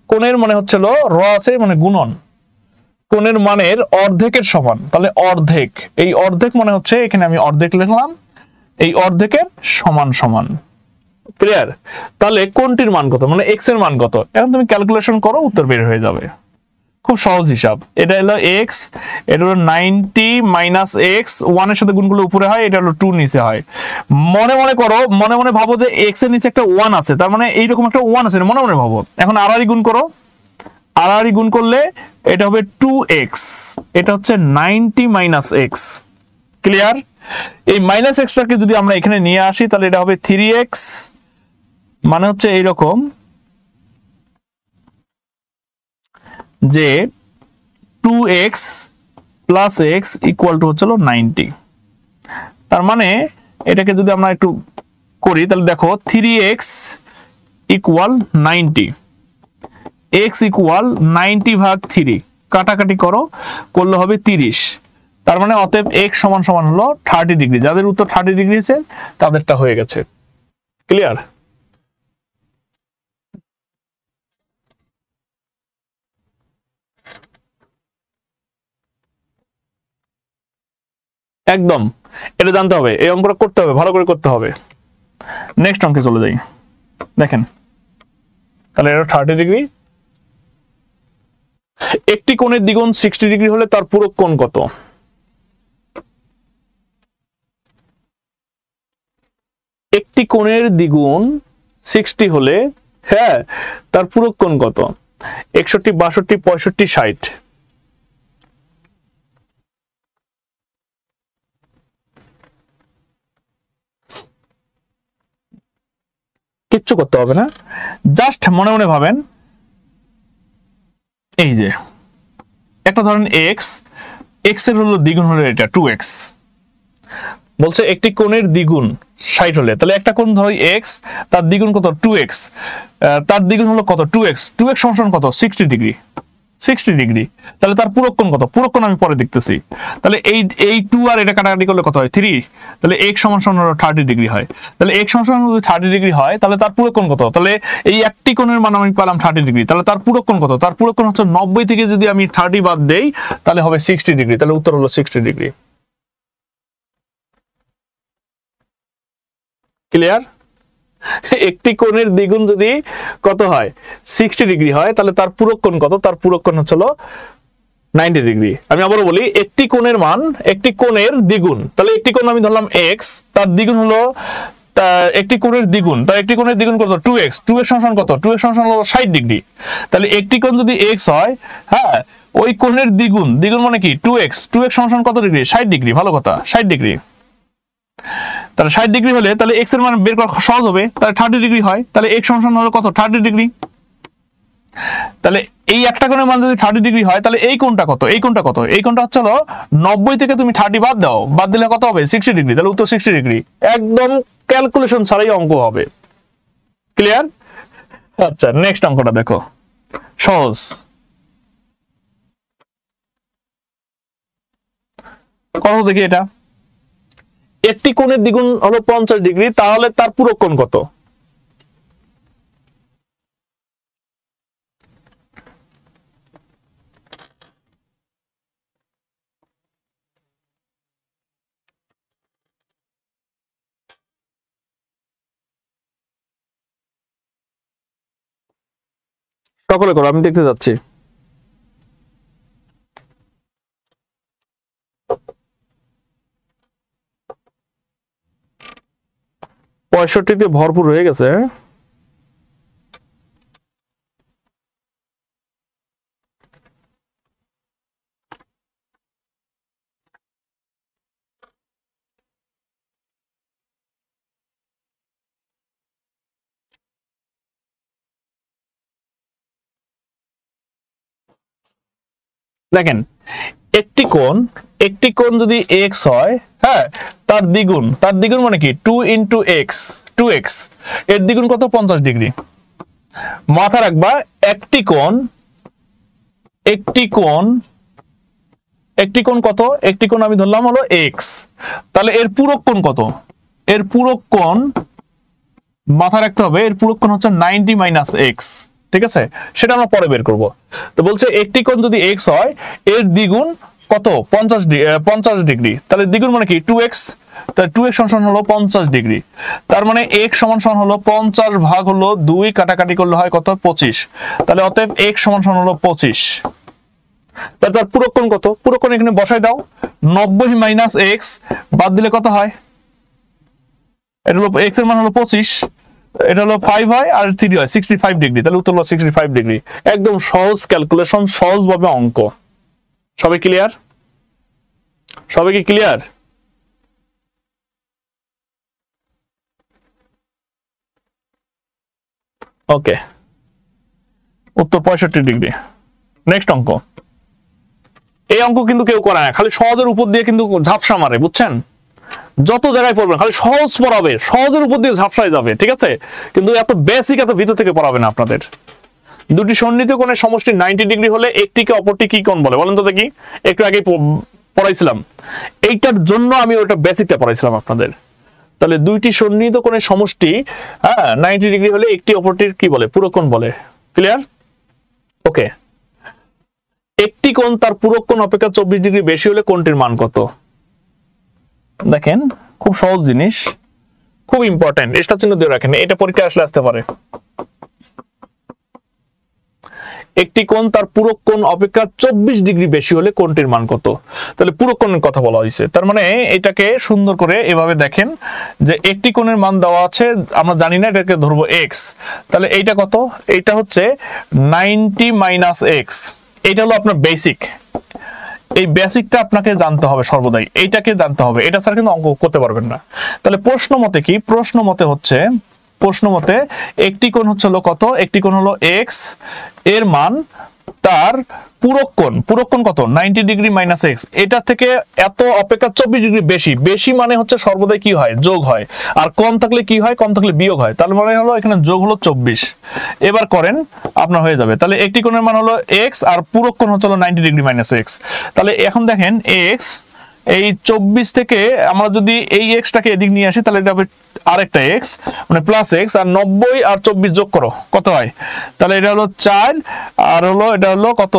কোণের মানে হচ্ছিল র আছে মানে গুণন, কোণের মানের অর্ধেকের সমান। তাহলে অর্ধেক, এই অর্ধেক মানে হচ্ছে এখানে আমি অর্ধেক লিখলাম, এই অর্ধেকের সমান সমান। ক্লিয়ার? তাহলে কোনটির মান কত, মানে এক্স এর মান কত? এখন তুমি ক্যালকুলেশন করো, উত্তর বের হয়ে যাবে। খুব সহজ হিসাব। এটা হলো এক্স, এটা হলো 90 মাইনাস এক্স, 1 এর সাথে গুণগুলো উপরে হয়, এটা হলো 2 নিচে হয়। মনে মনে করো, মনে মনে ভাবো যে এক্স এর নিচে একটা 1 আছে, তার মানে এইরকম একটা 1 আছে, মনে মনে ভাবো। এখন আড়াআড়ি গুণ করো, আড়াআড়ি গুণ করলে এটা হবে 2x, এটা হচ্ছে 90 মাইনাস এক্স। ক্লিয়ার? এই মাইনাস এক্সটাকে যদি আমরা এখানে নিয়ে আসি তাহলে এটা হবে 3x, মানে হচ্ছে এইরকম যে 2x plus x equal to হচ্ছিল 90। তার মানে এটাকে যদি আমরা একটু করি তাহলে দেখো 3x ইকুয়াল 90, x ইকুয়াল 90 ভাগ 3, কাটাকাটি করলে হবে 30। তার মানে অতএব x সমান সমান হলো 30 ডিগ্রি। যাদের উত্তর 30 ডিগ্রি আছে তাদেরটা হয়ে গেছে। ক্লিয়ার? একদম এটা জানতে হবে, এই অঙ্কটা করতে হবে, ভালো করে করতে হবে। নেক্সট অঙ্কে চলে যাই। দেখেন তাহলে এটা 30 ডিগ্রি। একটি কোণের দ্বিগুণ 60 ডিগ্রি হলে তার পূরক কোণ কত? একটি কোণের দ্বিগুণ 60 হলে হ্যাঁ তার পূরক কোণ কত? 61, 62, 65, 60। কিচ্ছু করতে হবে না, জাস্ট মনে মনে ভাবেন। এই যে একটা ধরেন এক্স এর হলো দ্বিগুণ হলে এটা 2x। বলছে একটি কোণের দ্বিগুণ 60 হলে, তাহলে একটা কোণ ধরো এক্স, তার দ্বিগুণ কত? 2x, তার দ্বিগুণ হলো কত? 2x সমান কত? 60 ডিগ্রি। 60 ডিগ্রি। তাহলে তার পূরক কোণ কত? পূরক কোণ আমি পরে দেখতেছি। তাহলে এই 2 আর এটা কাটাকাটি করলে কত হয়? 3। তাহলে x সমান হলো 30 ডিগ্রি হয়। তাহলে x সমান যদি 30 ডিগ্রি হয় তাহলে তার পূরক কোণ কত? তাহলে এই একটি কোণের মান আমি পেলাম 30 ডিগ্রি, তাহলে তার পূরক কোণ কত? তার পূরক কোণ হচ্ছে 90 থেকে যদি আমি 30 বাদ দেই তাহলে হবে 60 ডিগ্রি। তাহলে উত্তর হলো 60 ডিগ্রি। ক্লিয়ার? একটি কোণের দ্বিগুণ যদি কত হয় 60 ডিগ্রি হয় তাহলে তার পূরক কোণ কত? তার পূরক কোণ হচ্ছে 90 ডিগ্রি। আমি আবারও বলি, একটি কোণের মান একটি কোণের দ্বিগুণ, তাহলে একটি কোণ আমি ধরলাম x, তার দ্বিগুণ হলো একটি কোণের দ্বিগুণ, তার একটি কোণের দ্বিগুণ কত? 2x, 2x সমান কত? 2x সমান হলো 60 ডিগ্রি। তাহলে একটি কোণ যদি x হয়, হ্যাঁ, ওই কোণের দ্বিগুণ, দ্বিগুণ মানে কি 2x, 2x সমান কত ডিগ্রি? 60 ডিগ্রি। ভালো কথা, 60 ডিগ্রি। তাহলে 60 ডিগ্রি হলে তাহলে x এর মান বের করা সহজ হবে, তাহলে 30 ডিগ্রি হয়, তাহলে x সমান হলো কত? 30 ডিগ্রি। তাহলে এই একটা কোণের মান যদি 30 ডিগ্রি হয় তাহলে এই কোণটা কত? এই কোণটা কত? এই কোণটা হচ্ছে 90 থেকে তুমি 30 বাদ দাও, বাদ দিলে কত হবে? 60 ডিগ্রি। তাহলে উত্তর 60 ডিগ্রি। একদম ক্যালকুলেশন ছাড়াই অঙ্ক হবে। ক্লিয়ার? আচ্ছা, নেক্সট অঙ্কটা দেখো, সহজ। কত দেখি এটা? একটি কোণের দ্বিগুণ হলো 50 ডিগ্রি, তাহলে তার পূরক কোণ কত? সকলে করো, আমি দেখতে যাচ্ছি। পঁয়ষট্টিতে ভরপুর হয়ে গেছে। দেখেন, একটি কোণ যদি x হয়, হ্যাঁ, তার দ্বিগুণ মানে কি 2 ইন্টু এক্স, 2x, এর দ্বিগুণ কত? 50 ডিগ্রি। মাথা রাখবা, একটি কোণ কত? একটি কোণ আমি ধরলাম হলো x, তাহলে এর পূরক কোণ কত? এর পূরক কোণ মাথা রাখতে হবে, এর পূরক কোণ হচ্ছে 90 মাইনাস x। ঠিক আছে, সেটা আমরা পরে বের করব। তো বলছে একটি কোণ যদি x হয়, এর দ্বিগুণ কত? 50 ডিগ্রি। তাহলে দ্বিগুণ মানে কি 2x, তাহলে 2x সমান হলো 50 ডিগ্রি। তার মানে x সমান হলো 50 ভাগ হলো 2, কাটাকাটি করলে হয় কত? 25। তাহলে অতএব x সমান হলো 25। তাহলে তার পূরক কোণ কত? পূরক কোণ এখানে বসাই দাও, 90 মাইনাস x, বাদ দিলে কত হয়? এটা হলো x এর মান হলো 25, এটা হলো 5 হয় আর 3 হয় 65 ডিগ্রি। তাহলে উত্তর হলো 65 ডিগ্রি। একদম সহজ ক্যালকুলেশন, সহজভাবে অঙ্ক। সবাই ক্লিয়ার? সবাই কি ক্লিয়ার? ওকে, উত্তর 65 ডিগ্রি। নেক্সট অঙ্ক। এই অঙ্ক কিন্তু কেউ করে না, খালি সহজের উপর দিয়ে কিন্তু ঝাপসা মারে, বুঝছেন? যত জায়গায় পড়বেন খালি সহজ পড়াবে, সহজের উপর দিয়ে ঝাপসায় যাবে, ঠিক আছে? কিন্তু এত বেসিক, এত ভিতর থেকে পড়াবে না আপনাদের। দুটি সন্নিহিত কোণের সমষ্টি 90 ডিগ্রি হলে একটিকে অপরটি কি কোণ বলে? বলেন তো দেখি। একটু আগে পড়াইছিলাম, এইটার জন্য আমি ওটা বেসিকটা পড়াইছিলাম আপনাদের। তাহলে দুইটি সন্নিহিত কোণের সমষ্টি, হ্যাঁ, 90 ডিগ্রি হলে একটি অপরটির কি বলে? পূরক কোণ বলে। ক্লিয়ার? ওকে। একটি কোণ তার পূরক কোণ অপেক্ষা 24 ডিগ্রি বেশি হলে কোণটির মান কত? দেখেন, খুব সহজ জিনিস, খুব ইম্পর্টেন্ট। এটা চিহ্ন দিয়ে রাখেন, এটা পরীক্ষা আসলে আসতে পারে। একটি কোণ তার পূরক কোণ অপেক্ষা 24 ডিগ্রি বেশি হলে কোণটির মান কত? তাহলে পূরক কোণের কথা বলা হয়েছে, তার মানে এটাকে সুন্দর করে এভাবে দেখেন যে একটি কোণের মান দেওয়া আছে, আমরা জানি না, এটাকে ধরবো x। তাহলে এইটা কত? এইটা হচ্ছে 90 মাইনাস x। এটা হলো আপনার বেসিক। এই বেসিকটা আপনাকে জানতে হবে সর্বদাই, এইটাকে জানতে হবে, এটা ছাড়া কিন্তু অঙ্ক করতে পারবেন না। তাহলে প্রশ্ন মতে কি? প্রশ্ন মতে একটি কোণ হচ্ছে কত? একটি কোণ হলো x, এর মান তার পূরক কোণ কত? 90 ডিগ্রি মাইনাস x। এটা থেকে এত অপেক্ষা 24 ডিগ্রি বেশি। বেশি মানে হচ্ছে সর্বদাই কি হয়? যোগ হয়। আর কম থাকলে কি হয়? কম থাকলে বিয়োগ হয়। তাহলে মানে হলো এখানে যোগ হলো 24। এবার করেন, আপনার হয়ে যাবে। তাহলে একটি কোণের মান হলো x আর পূরক কোণ হচ্ছে 90 ডিগ্রি মাইনাস x। তাহলে এখন দেখেন x, এই 24 থেকে আমরা যদি এই x টাকে এদিক নিয়ে আসি তাহলে এটা হবে আরেকটা x, মানে প্লাস x, আর 90 আর 24 যোগ করো, কত হয়? তাহলে এটা হলো 4 আর হলো এটা হলো কত?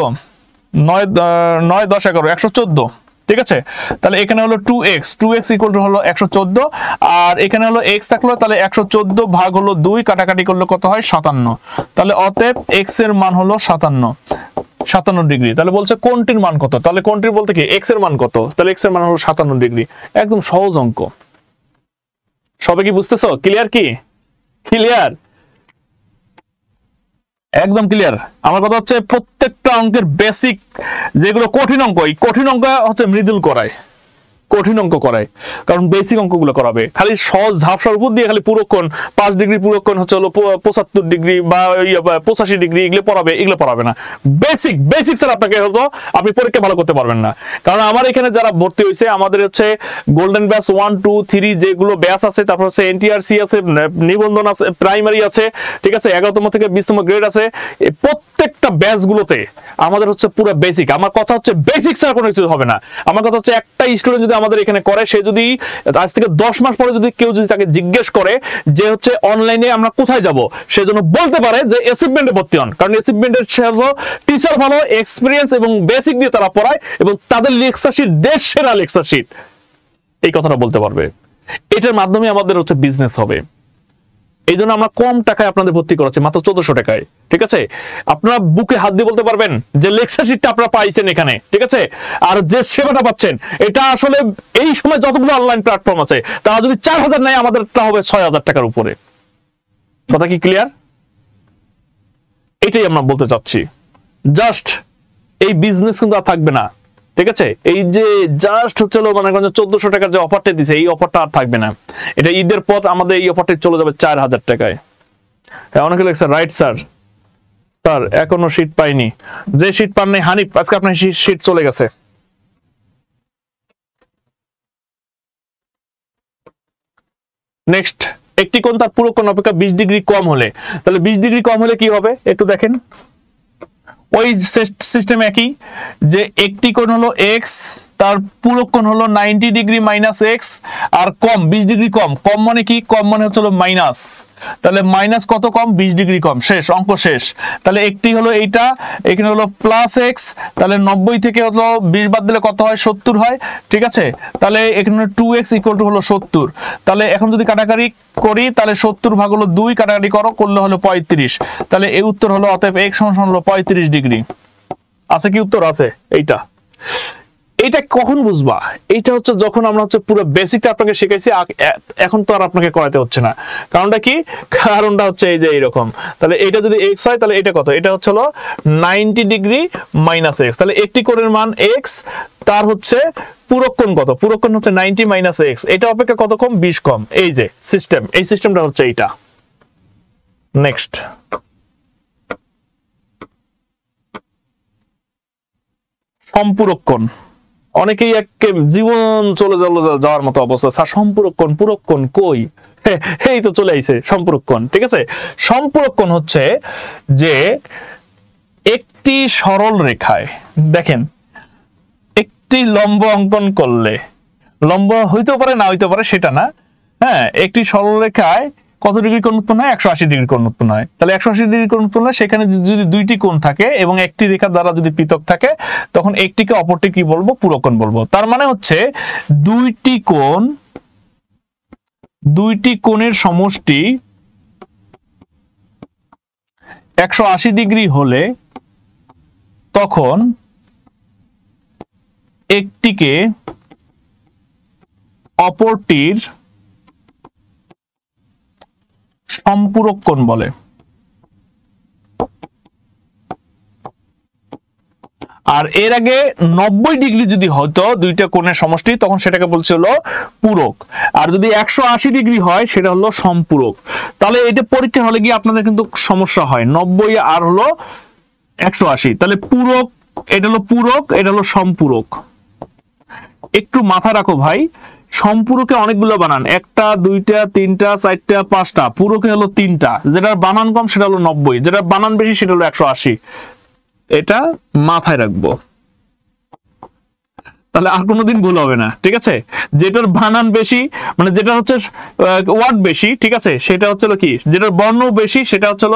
9 10 11 114। ঠিক আছে, তাহলে এখানে হলো 2x, 2x ইকুয়াল টু হলো 114, আর এখানে হলো x থাকলো, তাহলে 114 ভাগ হলো 2, কাটাকাটি করলে কত হয় 57। তাহলে অতএব x এর মান হলো 57 ডিগ্রি। তাহলে বলছে কোণটির মান কত, তাহলে কোণটির বলতে কি x এর মান কত, তাহলে x এর মান হলো 57 ডিগ্রি। একদম সহজ অঙ্ক। সবাই কি বুঝতেছো? ক্লিয়ার? কি ক্লিয়ার? একদম ক্লিয়ার। আমার কথা হচ্ছে প্রত্যেকটা অঙ্কের বেসিক যেগুলো কঠিন অঙ্ক, এই কঠিন অঙ্ক হচ্ছে মৃদুল করায়, কঠিন অঙ্ক করায়, কারণ বেসিক অঙ্কগুলো করাবে। খালি সহজ ঝাপসার উপর দিয়ে খালি পুরোক্ষণ 5 ডিগ্রি পুরোক্ষণ হচ্ছে হলো 75 ডিগ্রি বা 85 ডিগ্রি এগুলো পড়াবে না। বেসিক স্যার আপনাকে হতো আপনি পরীক্ষা ভালো করতে পারবেন না। কারণ আমার এখানে যারা ভর্তি হয়েছে, আমাদের হচ্ছে গোল্ডেন ব্যাচ 1 2 3 যেগুলো ব্যাচ আছে, তারপর হচ্ছে এনটিআরসি আছে, নিবন্ধন আছে, প্রাইমারি আছে, ঠিক আছে, 11তম থেকে 20তম গ্রেড আছে, প্রত্যেকটা ব্যাচগুলোতে আমাদের হচ্ছে পুরো বেসিক। আমার কথা হচ্ছে বেসিক স্যার কোনো কিছু হবে না। আমার কথা হচ্ছে একটা স্টুডেন্ট যদি আমাদের এখানে করে, সে যদি আজ থেকে 10 মাস পরে যদি কেউ যদি তাকে জিজ্ঞেস করে যে হচ্ছে অনলাইনে আমরা কোথায় যাব, সে যেন বলতে পারে যে অ্যাচিভমেন্টে ভর্তি হন। কারণ অ্যাচিভমেন্টের টিচার ভালো, এক্সপিরিয়েন্স এবং বেসিক দিয়ে তারা পড়ায়, এবং তাদের লেকচার শিট দেশ সেরা লেকচার শিট, এই কথাটা বলতে পারবে। এটার মাধ্যমে আমাদের হচ্ছে বিজনেস হবে। এই জন্য আমরা কম টাকায় আপনাদের ভর্তি করাচ্ছি, মাত্র 1400 টাকায়। ঠিক আছে, আপনারা বুকে হাত দিয়ে বলতে পারবেন যে লেকচার শিটটা আপনারা পাইছেন এখানে, ঠিক আছে, আর যে সেবাটা পাচ্ছেন এটা আসলে এই সময় যতগুলো অনলাইন প্ল্যাটফর্ম আছে তারা যদি 4000 নেয়, আমাদেরটা হবে 6000 টাকার উপরে। কথা কি ক্লিয়ার? এটাই আমরা বলতে চাচ্ছি। জাস্ট এই বিজনেস কিন্তু আর থাকবে না। ঠিক আছে, এই যে জাস্ট হচ্ছে মানে 1400 টাকার যে অফারটা দিছে, এই অফারটা আর থাকবে না। এটা ঈদের পর আমাদের এই অফারটা চলে যাবে 4000 টাকায়। হ্যাঁ, অনেকে লেখছে রাইট স্যার, স্যার এখনো শীট পাইনি। যে শীট পান নাই হানিফ, আজকে আপনার শীট চলে গেছে। নেক্সট, একটি কোণ তার পুরো কোণ অপেক্ষা 20 ডিগ্রি কম হলে, তাহলে 20 ডিগ্রি কম হলে কি হবে একটু দেখেন। ওই সিস্টেম একই, যে একটি কোণ হলো x, তার পুরো কোণ হলো 90 ডিগ্রি মাইনাস x, আর কম 20 ডিগ্রি কম। কম মানে কি? কম মানে হচ্ছে মাইনাস। তাহলে মাইনাস কত কম? 20 ডিগ্রি কম। শেষ, অঙ্ক শেষ। তাহলে একটি হলো এইটা, এখানে হলো প্লাস x, তাহলে 90 থেকে হলো 20 বাদ দিলে কত হয়? 70 হয়। ঠিক আছে, তাহলে এখানে 2x ইকুয়াল টু হলো 70। তাহলে এখন যদি কাটাকাটি করি, তাহলে 70 ভাগ হলো 2, কাটাকাটি করলে হলো 35। তাহলে এই উত্তর হলো, অতএব x সমান হলো 35 ডিগ্রি। আছে কি উত্তর? আছে। এইটা কখন বুঝবা? এইটা হচ্ছে যখন আমরা হচ্ছে পুরো বেসিকটা আপনাকে শিখাইছি, এখন তো আর আপনাকে করাতে হচ্ছে না। কারণটা কি? কারণটা হচ্ছে এই যে এইরকম। তাহলে এটা যদি x হয়, তাহলে এটা কত? এটা হচ্ছে হলো 90 ডিগ্রি মাইনাস x। তাহলে একটি কোণের মান x, তার হচ্ছে পুরক কোণ কত? পুরক কোণ হচ্ছে 90 মাইনাস x। এটা অপেক্ষা কত কম? 20 কম। এই যে সিস্টেম, এই সিস্টেমটা হচ্ছে এইটা। নেক্সট, সম্পূরক কোণ। অনেকেই একে জীবন চলে যাওয়ার মতো অবস্থা, স্যার সম্পূরক কোণ, পুরক কোণ কই? এই তো চলে আইছে সম্পূরক কোণ। ঠিক আছে, সম্পূরক কোণ হচ্ছে যে একটি সরল রেখায়, দেখেন, একটি লম্ব অঙ্কন করলে, লম্ব হইতেও পারে না হইতে পারে সেটা না, হ্যাঁ, একটি সরল রেখায় কত ডিগ্রি কোণ উৎপন্ন হয়? 180 ডিগ্রি কোণ উৎপন্ন হয়। তাহলে 180 ডিগ্রি কোণ উৎপন্ন হয়, সেখানে যদি দুইটি কোণ থাকে এবং একটি রেখা দ্বারা যদি পৃথক থাকে, তখন একটিকে অপরটি কি বলবো? পুরক কোণ বলবো। তার মানে হচ্ছে দুইটি কোণের সমষ্টি 180 ডিগ্রি হলে তখন একটিকে অপরটির সম্পূরক কোণ বলে। আর এর আগে 90 ডিগ্রি যদি হতো দুইটা কোণের সমষ্টি, তখন সেটাকে বলছে হলো পূরক। আর যদি 180 ডিগ্রি হয়, সেটা হলো সম্পূরক। তাহলে এটা পরীক্ষা হলে গিয়ে আপনাদের কিন্তু সমস্যা হয়, 90 আর হলো 180, তাহলে পূরক, এটা হলো পূরক, এটা হলো সম্পূরক। একটু মাথা রাখো ভাই, সম্পূরকে অনেকগুলো বানান, 1টা 2টা 3টা 4টা 5টা, পূরকে হলো 3টা, যেটার বানান কম সেটা হলো 90, যেটার বানান বেশি সেটা হলো 180। এটা মাথায় রাখবো, তাহলে আর কোনোদিন ভুল হবে না। ঠিক আছে, যেটার বানান বেশি মানে যেটা হচ্ছে ওয়ার্ড বেশি, ঠিক আছে, সেটা হচ্ছে কি, যেটার বর্ণ বেশি সেটা হচ্ছে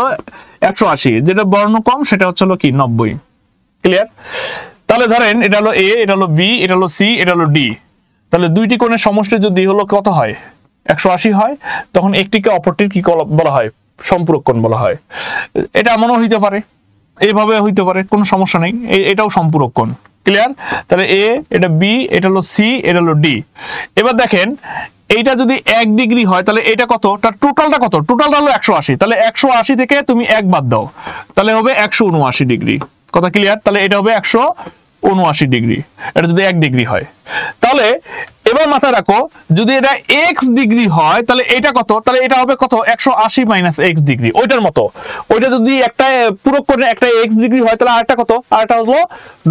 180, যেটা বর্ণ কম সেটা হচ্ছে কি 90। ক্লিয়ার? তাহলে ধরেন এটা হলো এ, এটা হলো বি, এটা হলো সি, এটা হলো ডি। তাহলে দুইটি কোণের সমষ্টি যদি হলো কত হয় 180 হয়, তখন একটিকে অপরটির কি বলা হয় সম্পূরক কোণ বলা হয়। এটা এমনও হইতে পারে, এইভাবে হইতে পারে, কোনো সমস্যা নেই, এটাও সম্পূরক কোণ। ক্লিয়ার? তাহলে এ, এটা বি, এটা হলো সি, এটা হলো ডি। এবার দেখেন এইটা যদি 1 ডিগ্রি হয় তাহলে এটা কত, তার টোটালটা কত, টোটালটা হলো 180। তাহলে 180 থেকে তুমি 1 বাদ দাও, তাহলে হবে 179 ডিগ্রি। কথা ক্লিয়ার? তাহলে এটা হবে 179 ডিগ্রি, এটা যদি 1 ডিগ্রি হয়। তাহলে এবার মাথায় রাখো যদি এটা x ডিগ্রি হয় তাহলে এটা কত, তাহলে এটা হবে কত 180 মাইনাস x ডিগ্রি, ওইটার মতো। ওইটা যদি একটা পুরো কোণে একটা x ডিগ্রি হয় তাহলে আরেকটা কত, আরেকটা হলো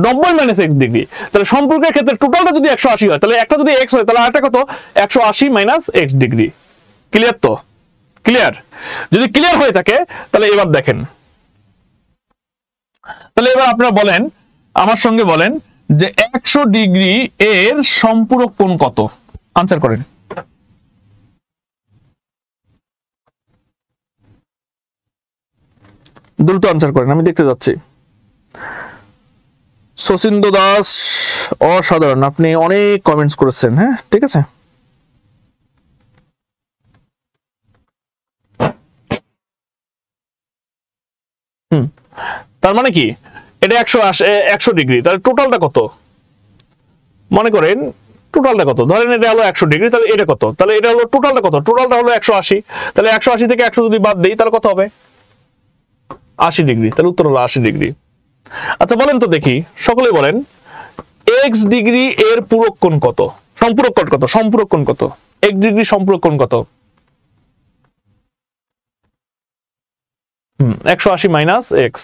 90 মাইনাস x ডিগ্রি। তাহলে সম্পর্কের ক্ষেত্রে টোটালটা যদি 180 হয় তাহলে একটা যদি x হয় তাহলে আরেকটা কত 180 মাইনাস x ডিগ্রি। ক্লিয়ার তো? ক্লিয়ার? যদি ক্লিয়ার হয়ে থাকে তাহলে এবার দেখেন, তাহলে এবার আপনারা বলেন, আমার সঙ্গে বলেন যে 100 ডিগ্রি এর সম্পূরক কোণ কত? আনসার করেন। দ্রুত আনসার করেন, আমি দেখতে যাচ্ছি। শচীন্দ্র দাস অসাধারণ, আপনি অনেক কমেন্টস করেছেন। হ্যাঁ ঠিক আছে, তার মানে কি এটা 100 ডিগ্রি, তাহলে টোটালটা কত মনে করেন, টোটালটা কত ধরেন এটা হলো 100 ডিগ্রি, তাহলে এটা কত, তাহলে এটা হলো টোটালটা কত, টোটালটা হলো 180। তাহলে 180 থেকে 100 যদি বাদ দেই তাহলে কত হবে 80 ডিগ্রি। তাহলে উত্তর হলো 80 ডিগ্রি। আচ্ছা বলেন তো দেখি, সকলেই বলেন x ডিগ্রি এর পূরক কোণ কত, সম্পূরক কোণ কত, সম্পূরক কোণ কত, 1 ডিগ্রি সম্পূরক কোণ কত? 180 মাইনাস x।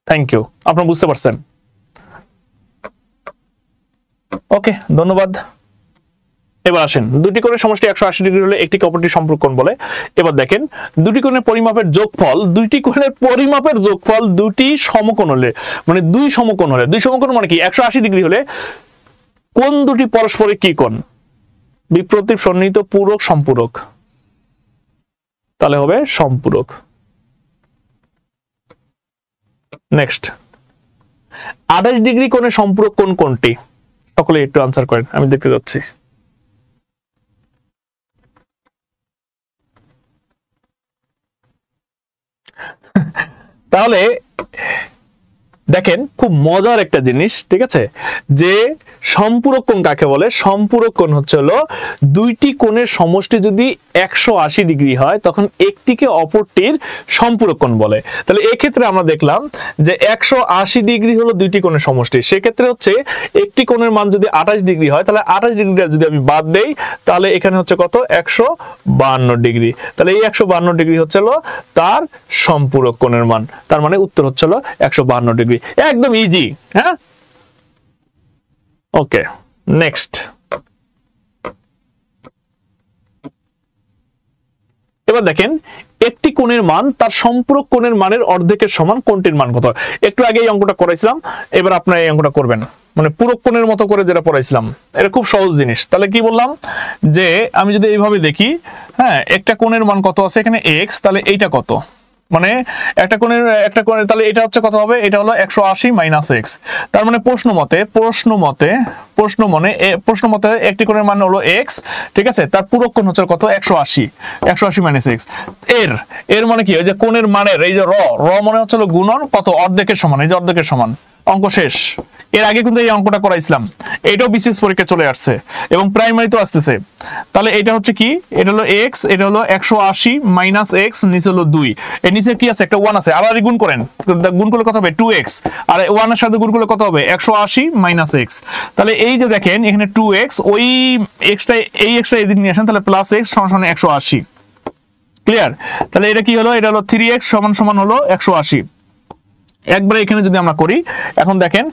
থ্যাংক ইউ, আপনারা বুঝতে পারছেন। ওকে, ধন্যবাদ। এবার আসেন, দুটি কোণের সমষ্টি 180 ডিগ্রি হলে একটিকে অপরটির সম্পূরক কোণ বলে। এবার দেখেন দুটি কোণের পরিমাপের যোগফল, দুইটি কোণের পরিমাপের যোগফল দুটি সমকোণ হলে, মানে দুই সমকোণ হলে, দুই সমকোণ মানে কি 180 ডিগ্রি হলে কোণ দুটি পরস্পরের কি কোণ? বিপ্রতীপ, সন্নিহিত, পূরক, সম্পূরক। তাহলে হবে সম্পূরক। নেক্সট, 28 ডিগ্রি কোণের সম্পূরক কোণ কোনটি? সকলে একটু আনসার করেন, আমি দেখতে যাচ্ছি। তাহলে দেখেন খুব মজার একটা জিনিস, ঠিক আছে, যে সম্পূরক কোণ কাকে বলে? সম্পূরক কোণ হচ্ছে হলো দুইটি কোণের সমষ্টি যদি 180 ডিগ্রি হয় তখন একটিকে অপরটির সম্পূরক কোণ বলে। তাহলে এই ক্ষেত্রে আমরা দেখলাম যে 180 ডিগ্রি হলো দুইটি কোণের সমষ্টি, সেক্ষেত্রে হচ্ছে একটি কোণের মান যদি 28 ডিগ্রি হয় তাহলে 28 ডিগ্রিটা যদি আমি বাদ দেই তাহলে এখানে হচ্ছে কত 152 ডিগ্রি। তাহলে এই 152 ডিগ্রি হচ্ছে হলো তার সম্পূরক কোণের মান, তার মানে উত্তর হচ্ছে হলো 152 ডিগ্রি। একদম ইজি। হ্যাঁ ওকে, নেক্সট। এবার দেখেন একটি কোণের মান তার সম্পূরক কোণের মানের অর্ধেকের সমান, কোণটির মান কত? একটু আগে এই অঙ্কটা করাইছিলাম, এবার আপনারা এই অঙ্কটা করবেন, মানে পূরক কোণের মতো করে যেটা পড়াইছিলাম। এটা খুব সহজ জিনিস। তাহলে কি বললাম যে আমি যদি এইভাবে দেখি, হ্যাঁ একটা কোণের মান কত আছে এখানে x, তাহলে এইটা কত, মানে একটা কোণের তাহলে এটা হচ্ছে কত হবে, এটা হলো 180 মাইনাস x। তার মানে প্রশ্ন মতে একটি কোণের মান হলো x, ঠিক আছে, তার পূরক কোণ হচ্ছে কত 180 মাইনাস x। এর মানে কি, ওই যে কোণের মানের এই যে র মানে হচ্ছে গুণন কত, অর্ধেকের সমান, এই যে অর্ধেকের সমান। অঙ্ক শেষ। এর আগে কিন্তু এই অঙ্কটা করাইছিলাম, এটাও বিসিএস পরীক্ষা চলে আসছে এবং প্রাইমারি তো আসতেছে। তাহলে এটা হচ্ছে কি, এটা হলো x, এটা হলো 180 মাইনাস x, নিচে হলো 2, এর নিচে কি আছে একটা 1 আছে, আবার গুণ করেন, গুণ করলে কত হবে 2x, আর 1 এর সাথে গুণ করলে কত হবে 180 মাইনাস x। তাহলে এই যে দেখেন এখানে 2x, ওই xটা এদিকে নিয়ে আসেন, তাহলে প্লাস x সমান 180। ক্লিয়ার? তাহলে এটা কি হলো, এটা হলো 3x সমান হলো 180। একবার এখানে যদি আমরা করি, এখন দেখেন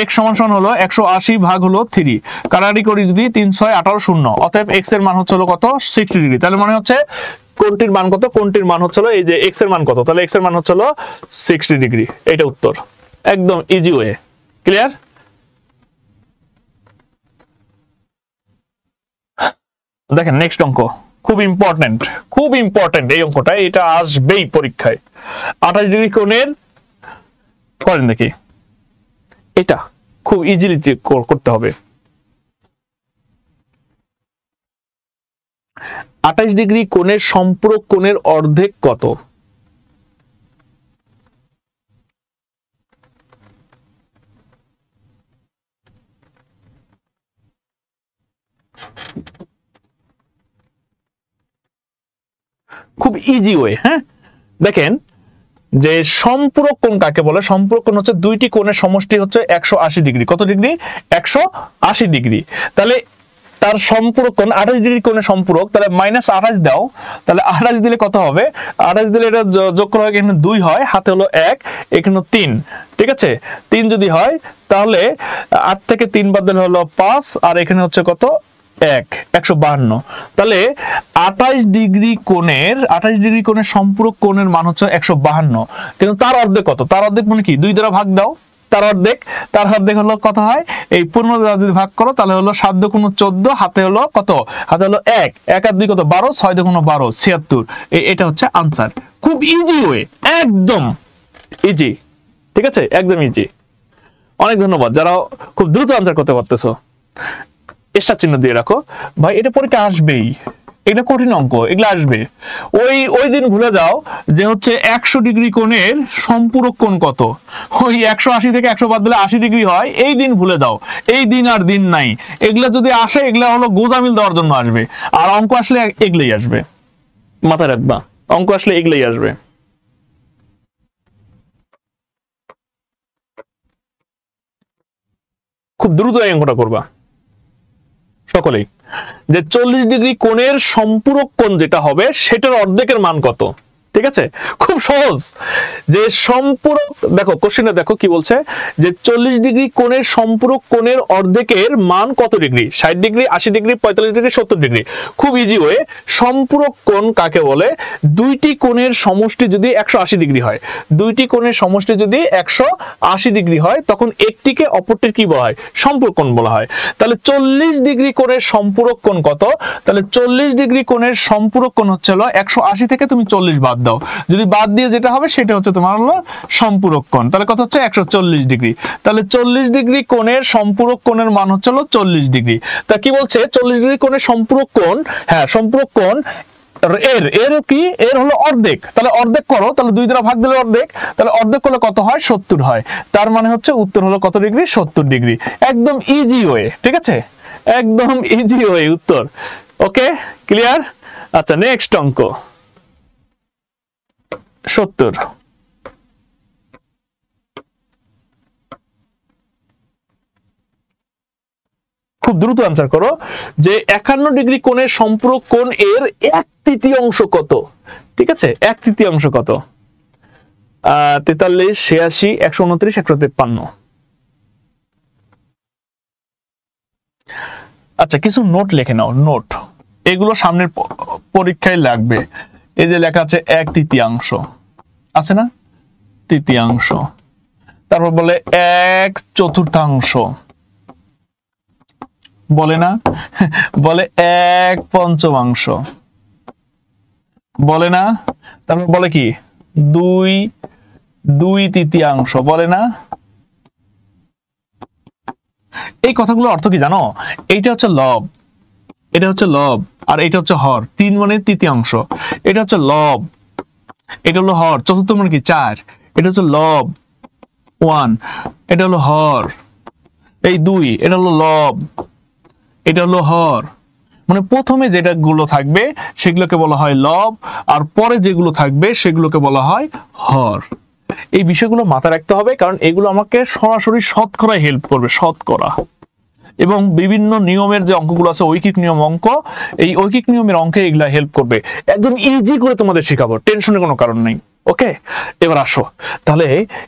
x সমান হলো 180 ভাগ হলো 3, কাটাকাটি করি যদি 3 6 18 0, অতএব x এর মান হচ্ছে হলো কত 60 ডিগ্রি। তাহলে মনে হচ্ছে কোণটির মান কত, কোণটির মান হচ্ছে হলো এই যে x এর মান কত, তাহলে x এর মান হচ্ছে হলো 60 ডিগ্রি। এটা উত্তর, একদম ইজি ওয়ে। ক্লিয়ার? দেখেন নেক্সট অঙ্ক খুব ইম্পর্টেন্ট এই অঙ্কটা, এটা আসবেই পরীক্ষায়। 28 ডিগ্রি কোণের করেন দেখি, এটা খুব ইজিলি করতে হবে। 28 ডিগ্রি কোণের সম্পূরক কোণের অর্ধেক কত? খুব ইজি ওয়ে। হ্যাঁ, দেখেন যে সম্পূরক কোণ কাকে বলে? সম্পূরক কোণ হচ্ছে দুইটি কোণের সমষ্টি হচ্ছে 180 ডিগ্রি। কত ডিগ্রি? 180 ডিগ্রি। তাহলে তার সম্পূরক কোণ 28 ডিগ্রি কোণের সম্পূরক, তাহলে -28 দাও, তাহলে 28 দিলে কত হবে? 28 দিলে এটা যোগ করা হয়, এখানে 2 হয়, হাতে হলো 1, এখানে 3। ঠিক আছে, 3 যদি হয় তাহলে 8 থেকে 3 বাদ দিলে হলো 5, আর এখানে হচ্ছে কত? 152। তাহলে 28 ডিগ্রি কোণের সম্পূরক কোণের মান হচ্ছে 152, কিন্তু তার অর্ধেক কত? তার অর্ধেক মানে কি? 2 দ্বারা ভাগ দাও, তার অর্ধেক হলো কত হয়? এই 15 দ্বারা যদি ভাগ করো তাহলে হলো 7 × 14, হাতে হলো কত? হাতে হলো 1, 1 আর 2 কত? 12, 6 × 12 76। এটা হচ্ছে আনসার। খুব ইজি ওয়ে, একদম ইজি। ঠিক আছে, একদম ইজি। অনেক ধন্যবাদ যারা খুব দ্রুত আনসার করতে পারতেছো। স্টার চিহ্ন দিয়ে রাখো ভাই, এটা পরীক্ষা আসবেই, এটা কঠিন অঙ্ক, এগুলো আসবে। ওই দিন ভুলে যাও যে হচ্ছে 100 ডিগ্রি কোণের সম্পূরক কোণ কত। ওই 180 থেকে 100 বাদ দিলে 80 ডিগ্রি হয়, এই দিন ভুলে যাও। এই দিন আর দিন নাই, এগুলা যদি আসে এগুলা হলো গোজামিল দেওয়ার জন্য আসবে, আর অঙ্ক আসলে এগুলাই আসবে, মাথায় রাখবা, অঙ্ক আসলে এগুলাই আসবে। খুব দ্রুত এই অঙ্কটা করবা সকলেই, যে 40 ডিগ্রি কোণের সম্পূরক কোণ যেটা হবে সেটার অর্ধেকের মান কত। ঠিক আছে, খুব সহজ। যে সম্পূরক, দেখো কোশ্চেনটা দেখো কি বলছে, যে 40 ডিগ্রি কোণের সম্পূরক কোণের অর্ধেকের মান কত degree? 60 degree, 80 degree, 45 degree, 70 degree. খুব ইজি ওয়ে। সম্পূরক কোণ কাকে বলে? দুইটি কোণের সমষ্টি যদি 180 ডিগ্রি হয়, দুইটি কোণের সমষ্টি যদি 180 ডিগ্রি হয়, তখন একটিকে অপরটির কি বলা হয়? সম্পূরক কোণ বলা হয়। তাহলে 40 ডিগ্রি কোণের সম্পূরক কোণ কত? তাহলে 40 ডিগ্রি কোণের সম্পূরক কোণ হচ্ছে 180 থেকে তুমি 40 বাদ দাও, যদি বাদ দিয়ে যেটা হবে সেটা হচ্ছে তোমার হলো সম্পূরক কোণ। তাহলে কত হচ্ছে? 140 ডিগ্রি। তাহলে 40 ডিগ্রি কোণের সম্পূরক কোণের মান হচ্ছে 40 ডিগ্রি। তা কি বলছে? 40 ডিগ্রি কোণের সম্পূরক কোণ, হ্যাঁ সম্পূরক কোণ এর কি? এর হলো অর্ধেক। তাহলে অর্ধেক করো, তাহলে 2 দ্বারা ভাগ দিলে অর্ধেক, তাহলে অর্ধেক করলে কত হয়? 70 হয়। তার মানে হচ্ছে উত্তর হলো কত ডিগ্রি? 70 ডিগ্রি। একদম ইজি ওয়ে। ঠিক আছে, একদম ইজি ওয়ে উত্তর। ওকে, ক্লিয়ার? আচ্ছা, নেক্সট অঙ্ক 70। খুব দ্রুত আনসার করো, যে 51 ডিগ্রি কোণের সম্পূরক কোণ এর 1/3 কত? ঠিক আছে, 1/3 কত? 43, 86, 129, 153। আচ্ছা, কিছু নোট লিখে নাও, নোট, এগুলো সামনের পরীক্ষায় লাগবে। এই যে লেখা আছে 1/3 আছে না? তৃতীয়াংশ, তারপর বলে 1/4, বলে না? বলে 1/5, বলে না? তারপর বলে কি 2/3, বলে না? এই কথাগুলো অর্থ কি জানো? এইটা হচ্ছে লব, এটা হচ্ছে লব, আর এটা হচ্ছে হর। 3 মানে তৃতীয়াংশ, এটা হচ্ছে লব, এটা হলো হর। চতুর্থ মানে কি? 4, এটা হচ্ছে লব 1, এটা হলো হর। এই 2, এটা হলো লব, এটা হলো হর। মানে প্রথমে যেটা গুলো থাকবে সেগুলোকে বলা হয় লব, আর পরে যেগুলো থাকবে সেগুলোকে বলা হয় হর। এই বিষয়গুলো মাথায় রাখতে হবে, কারণ এগুলো আমাকে সরাসরি শতকরায় হেল্প করবে, শতকরা। এবং বিভিন্ন নিয়মের যে অঙ্কগুলো আছে, ঐকিক নিয়ম অঙ্ক, এই ঐকিক নিয়মের অঙ্কে এগুলা হেল্প করবে। একদম ইজি করে তোমাদের শেখাবো, টেনশনের কোনো কারণ নেই। ওকে, এবার আসো, তাহলে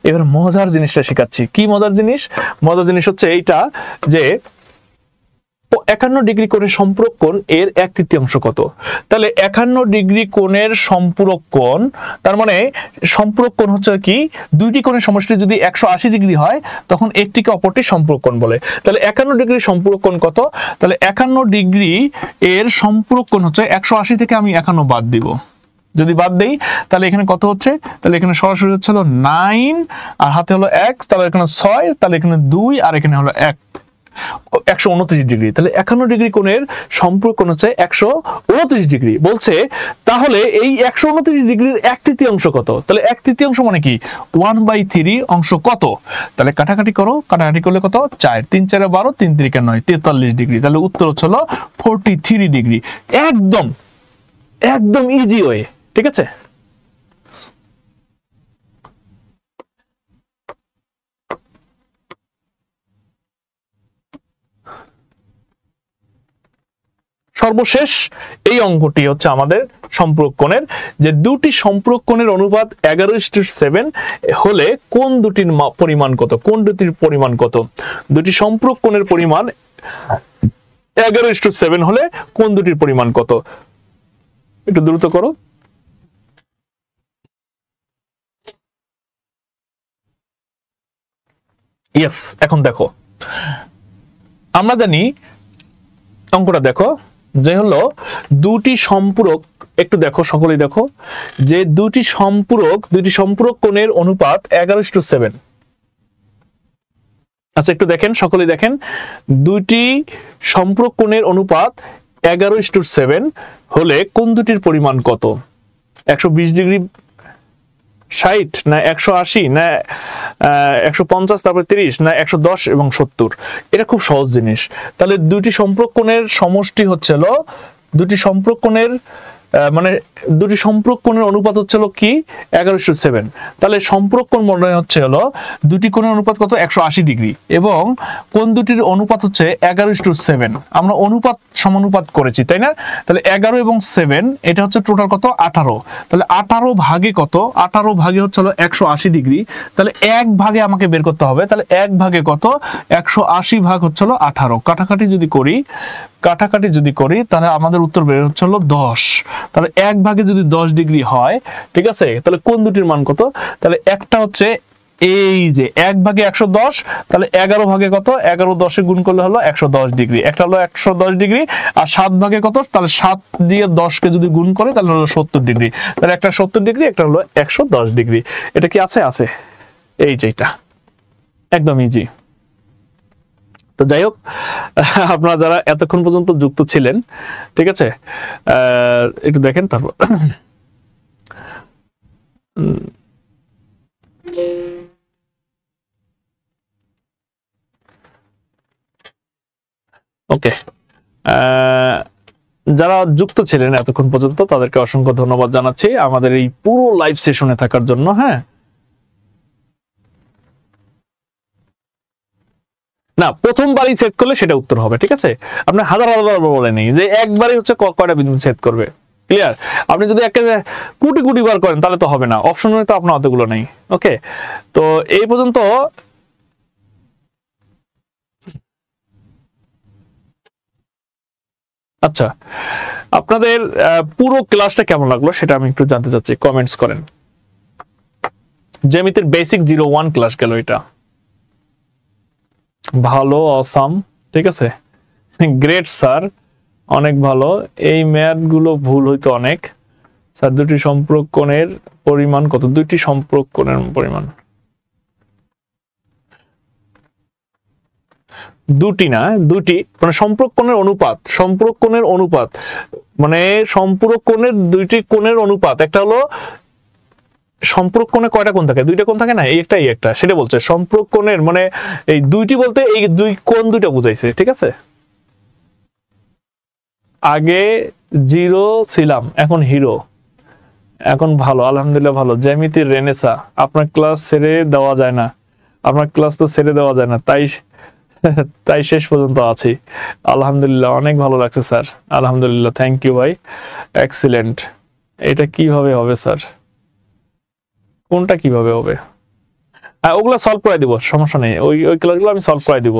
এবার মজার জিনিসটা শেখাচ্ছি। কি মজার জিনিস? মজার জিনিস হচ্ছে এইটা, যে 51 ডিগ্রি কোণের সম্পূরক কোণ এর 1/3 কত? তাহলে 51 ডিগ্রি কোণের সম্পূরক কোণ, তার মানে সম্পূরক কোণ হচ্ছে কি, দুইটি কোণের সমষ্টি যদি 180 ডিগ্রি হয় তখন একটিকে অপরটি সম্পূরক কোণ বলে। তাহলে 51 ডিগ্রি সম্পূরক কোণ কত? তাহলে 51 ডিগ্রি এর সম্পূরক কোণ হচ্ছে 180 থেকে আমি 51 বাদ দিব। যদি বাদ দেই তাহলে এখানে কত হচ্ছে? তাহলে এখানে সরাসরি হচ্ছে হলো 9 আর হাতে হলো 1, তাহলে এখানে 6, তাহলে এখানে 2 আর এখানে হলো 1, 129 ডিগ্রি। তাহলে 51 ডিগ্রি কোণের সম্পূরক কোণ হচ্ছে 129 ডিগ্রি। বলছে তাহলে এই 129 ডিগ্রির 1/3 কত? তাহলে 1/3 মানে কি, 1/3 অংশ কত? তাহলে কাটাকাটি করো, কাটাকাটি করলে কত? 4, 3 4 12, 3 3 9, 43 ডিগ্রি। তাহলে উত্তর হচ্ছে হলো 43 ডিগ্রি। একদম একদম ইজি ওয়ে, ঠিক আছে? সর্বশেষ এই অঙ্কটি হচ্ছে আমাদের সম্পূরক কোণের, যে দুটি সম্পূরক কোণের অনুপাত 11:7 হলে কোন দুটির পরিমাণ কত? কোন দুটির পরিমাণ কত? দুটি সম্পূরক কোণের পরিমাণ 11:7 হলে কোন দুটির পরিমাণ কত? একটু দ্রুত করো। ইয়েস, এখন দেখো, আমরা জানি অঙ্কটা দেখো যে হলো দুটি সম্পূরক, একটু দেখো সকলেই দেখো, যে দুটি সম্পূরক কোণের অনুপাত 11:7। আচ্ছা একটু দেখেন, সকলেই দেখেন, দুটি সম্পূরক কোণের অনুপাত 11:7 হলে কোন দুটির পরিমাণ কত? 120 ডিগ্রি 60 না 180 না 150 তারপর 30 না 110 এবং 70? এটা খুব সহজ জিনিস। তাহলে দুটি সম্পূরক কোণের সমষ্টি হচ্ছে হলো, দুটি সম্পূরক কোণের মানে দুটি সম্পূরক কোণের অনুপাত হচ্ছে হলো কি, 11:7। তাহলে সম্পূরক কোণ মনে হচ্ছে হলো দুটি কোণের অনুপাত কত? 180 ডিগ্রি, এবং কোণ দুটির অনুপাত হচ্ছে 11:7। আমরা অনুপাত সমানুপাত করেছি, তাই না? তাহলে 11 এবং 7 এটা হচ্ছে টোটাল কত? 18। তাহলে 18 ভাগে কত? 18 ভাগে হচ্ছে হলো 180 ডিগ্রি। তাহলে 1 ভাগে আমাকে বের করতে হবে। তাহলে 1 ভাগে কত? 180 ভাগ হচ্ছে হলো 18। কাটাকাটি যদি করি তাহলে আমাদের উত্তর বের হচ্ছে হলো 10। তাহলে 1 ভাগে যদি 10 ডিগ্রি হয়, ঠিক আছে, তাহলে কোন দুটির মান কত? তাহলে একটা হচ্ছে এই যে 1 ভাগে 110, তাহলে 11 ভাগে কত? 11 10 গুণ করলে হলো 110 ডিগ্রি। একটা হলো 110 ডিগ্রি, আর 7 ভাগে কত? তাহলে 7 দিয়ে 10 কে যদি গুণ করে তাহলে হলো 70 ডিগ্রি। তাহলে একটা 70 ডিগ্রি, একটা হলো 110 ডিগ্রি। এটা কি আছে? আছে। এই যে এটা একদম ইজি। তো যাই হোক, আপনারা যারা এতক্ষণ পর্যন্ত যুক্ত ছিলেন, ঠিক আছে, একটু দেখেন তারপর। ওকে, যারা যুক্ত ছিলেন এতক্ষণ পর্যন্ত তাদেরকে অসংখ্য ধন্যবাদ জানাচ্ছি আমাদের এই পুরো লাইভ সেশনে থাকার জন্য। হ্যাঁ, না, প্রথমবারই সেট করলে সেটা উত্তর হবে, ঠিক আছে? আপনি হাজার বলে নেই যে একবারই হচ্ছে কয়টা বিন্দু সেট করবে। ক্লিয়ার? আপনি যদি একটা কোটি কোটি বার করেন তাহলে তো হবে না, অপশন তো আপনার অতগুলো নেই। ওকে, তো এই পর্যন্ত আচ্ছা, আপনাদের পুরো ক্লাসটা কেমন লাগলো সেটা আমি একটু জানতে চাচ্ছি, কমেন্টস করেন। জ্যামিতির বেসিক 01 ক্লাস গেল, এটা ভালো, অসাম, ঠিক আছে, গ্রেট স্যার, অনেক ভালো। এই ম্যাথ গুলো ভুল হইতো অনেক। স্যার দুটি সম্পূরক কোণের পরিমাণ কত? দুইটি সম্পূরক কোণের পরিমাণ, দুটি না, দুটি মানে সম্পূরক কোণের অনুপাত, সম্পূরক কোণের অনুপাত মানে সম্পূরক কোণের দুইটি কোণের অনুপাত। একটা হলো সম্পূরক কোণে কয়টা কোণ থাকে? দুইটা কোণ থাকে না, এই একটা এই একটা, সেটা বলছে সম্পূরক কোণের মানে এই দুইটি বলতে এই দুই কোণ দুইটা বুঝাইছে, ঠিক আছে? আগে জিরো ছিলাম, এখন হিরো, এখন ভালো, আলহামদুলিল্লাহ ভালো। জ্যামিতির রেনেসা, আপনার ক্লাস ছেড়ে দেওয়া যায় না, আপনার ক্লাস তো ছেড়ে দেওয়া যায় না, তাই শেষ পর্যন্ত আছি। আলহামদুলিল্লাহ, অনেক ভালো লাগছে স্যার, আলহামদুলিল্লাহ, থ্যাংক ইউ ভাই, এক্সিলেন্ট। এটা কিভাবে হবে স্যার? কোনটা কিভাবে হবে? ওগুলো সলভ করে দিব, সমস্যা নেই, ওই ক্লাসগুলো আমি সলভ করে দিব।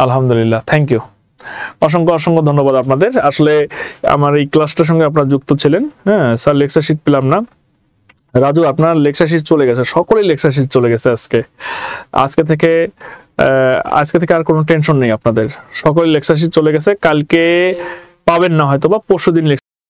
আলহামদুলিল্লাহ, থ্যাংক ইউ, অসংখ্য অসংখ্য ধন্যবাদ আপনাদের। আসলে আমার এই ক্লাসটার সঙ্গে আপনারা যুক্ত ছিলেন। হ্যাঁ স্যার, লেকচার শিট পেলাম না। রাজু, আপনার লেকচার শিট চলে গেছে, সকলেই লেকচার শিট চলে গেছে আজকে থেকে আর কোনো টেনশন নেই আপনাদের, সকলেই লেকচার শিট চলে গেছে। কালকে পাবেন না, হয়তো বা পরশুদিন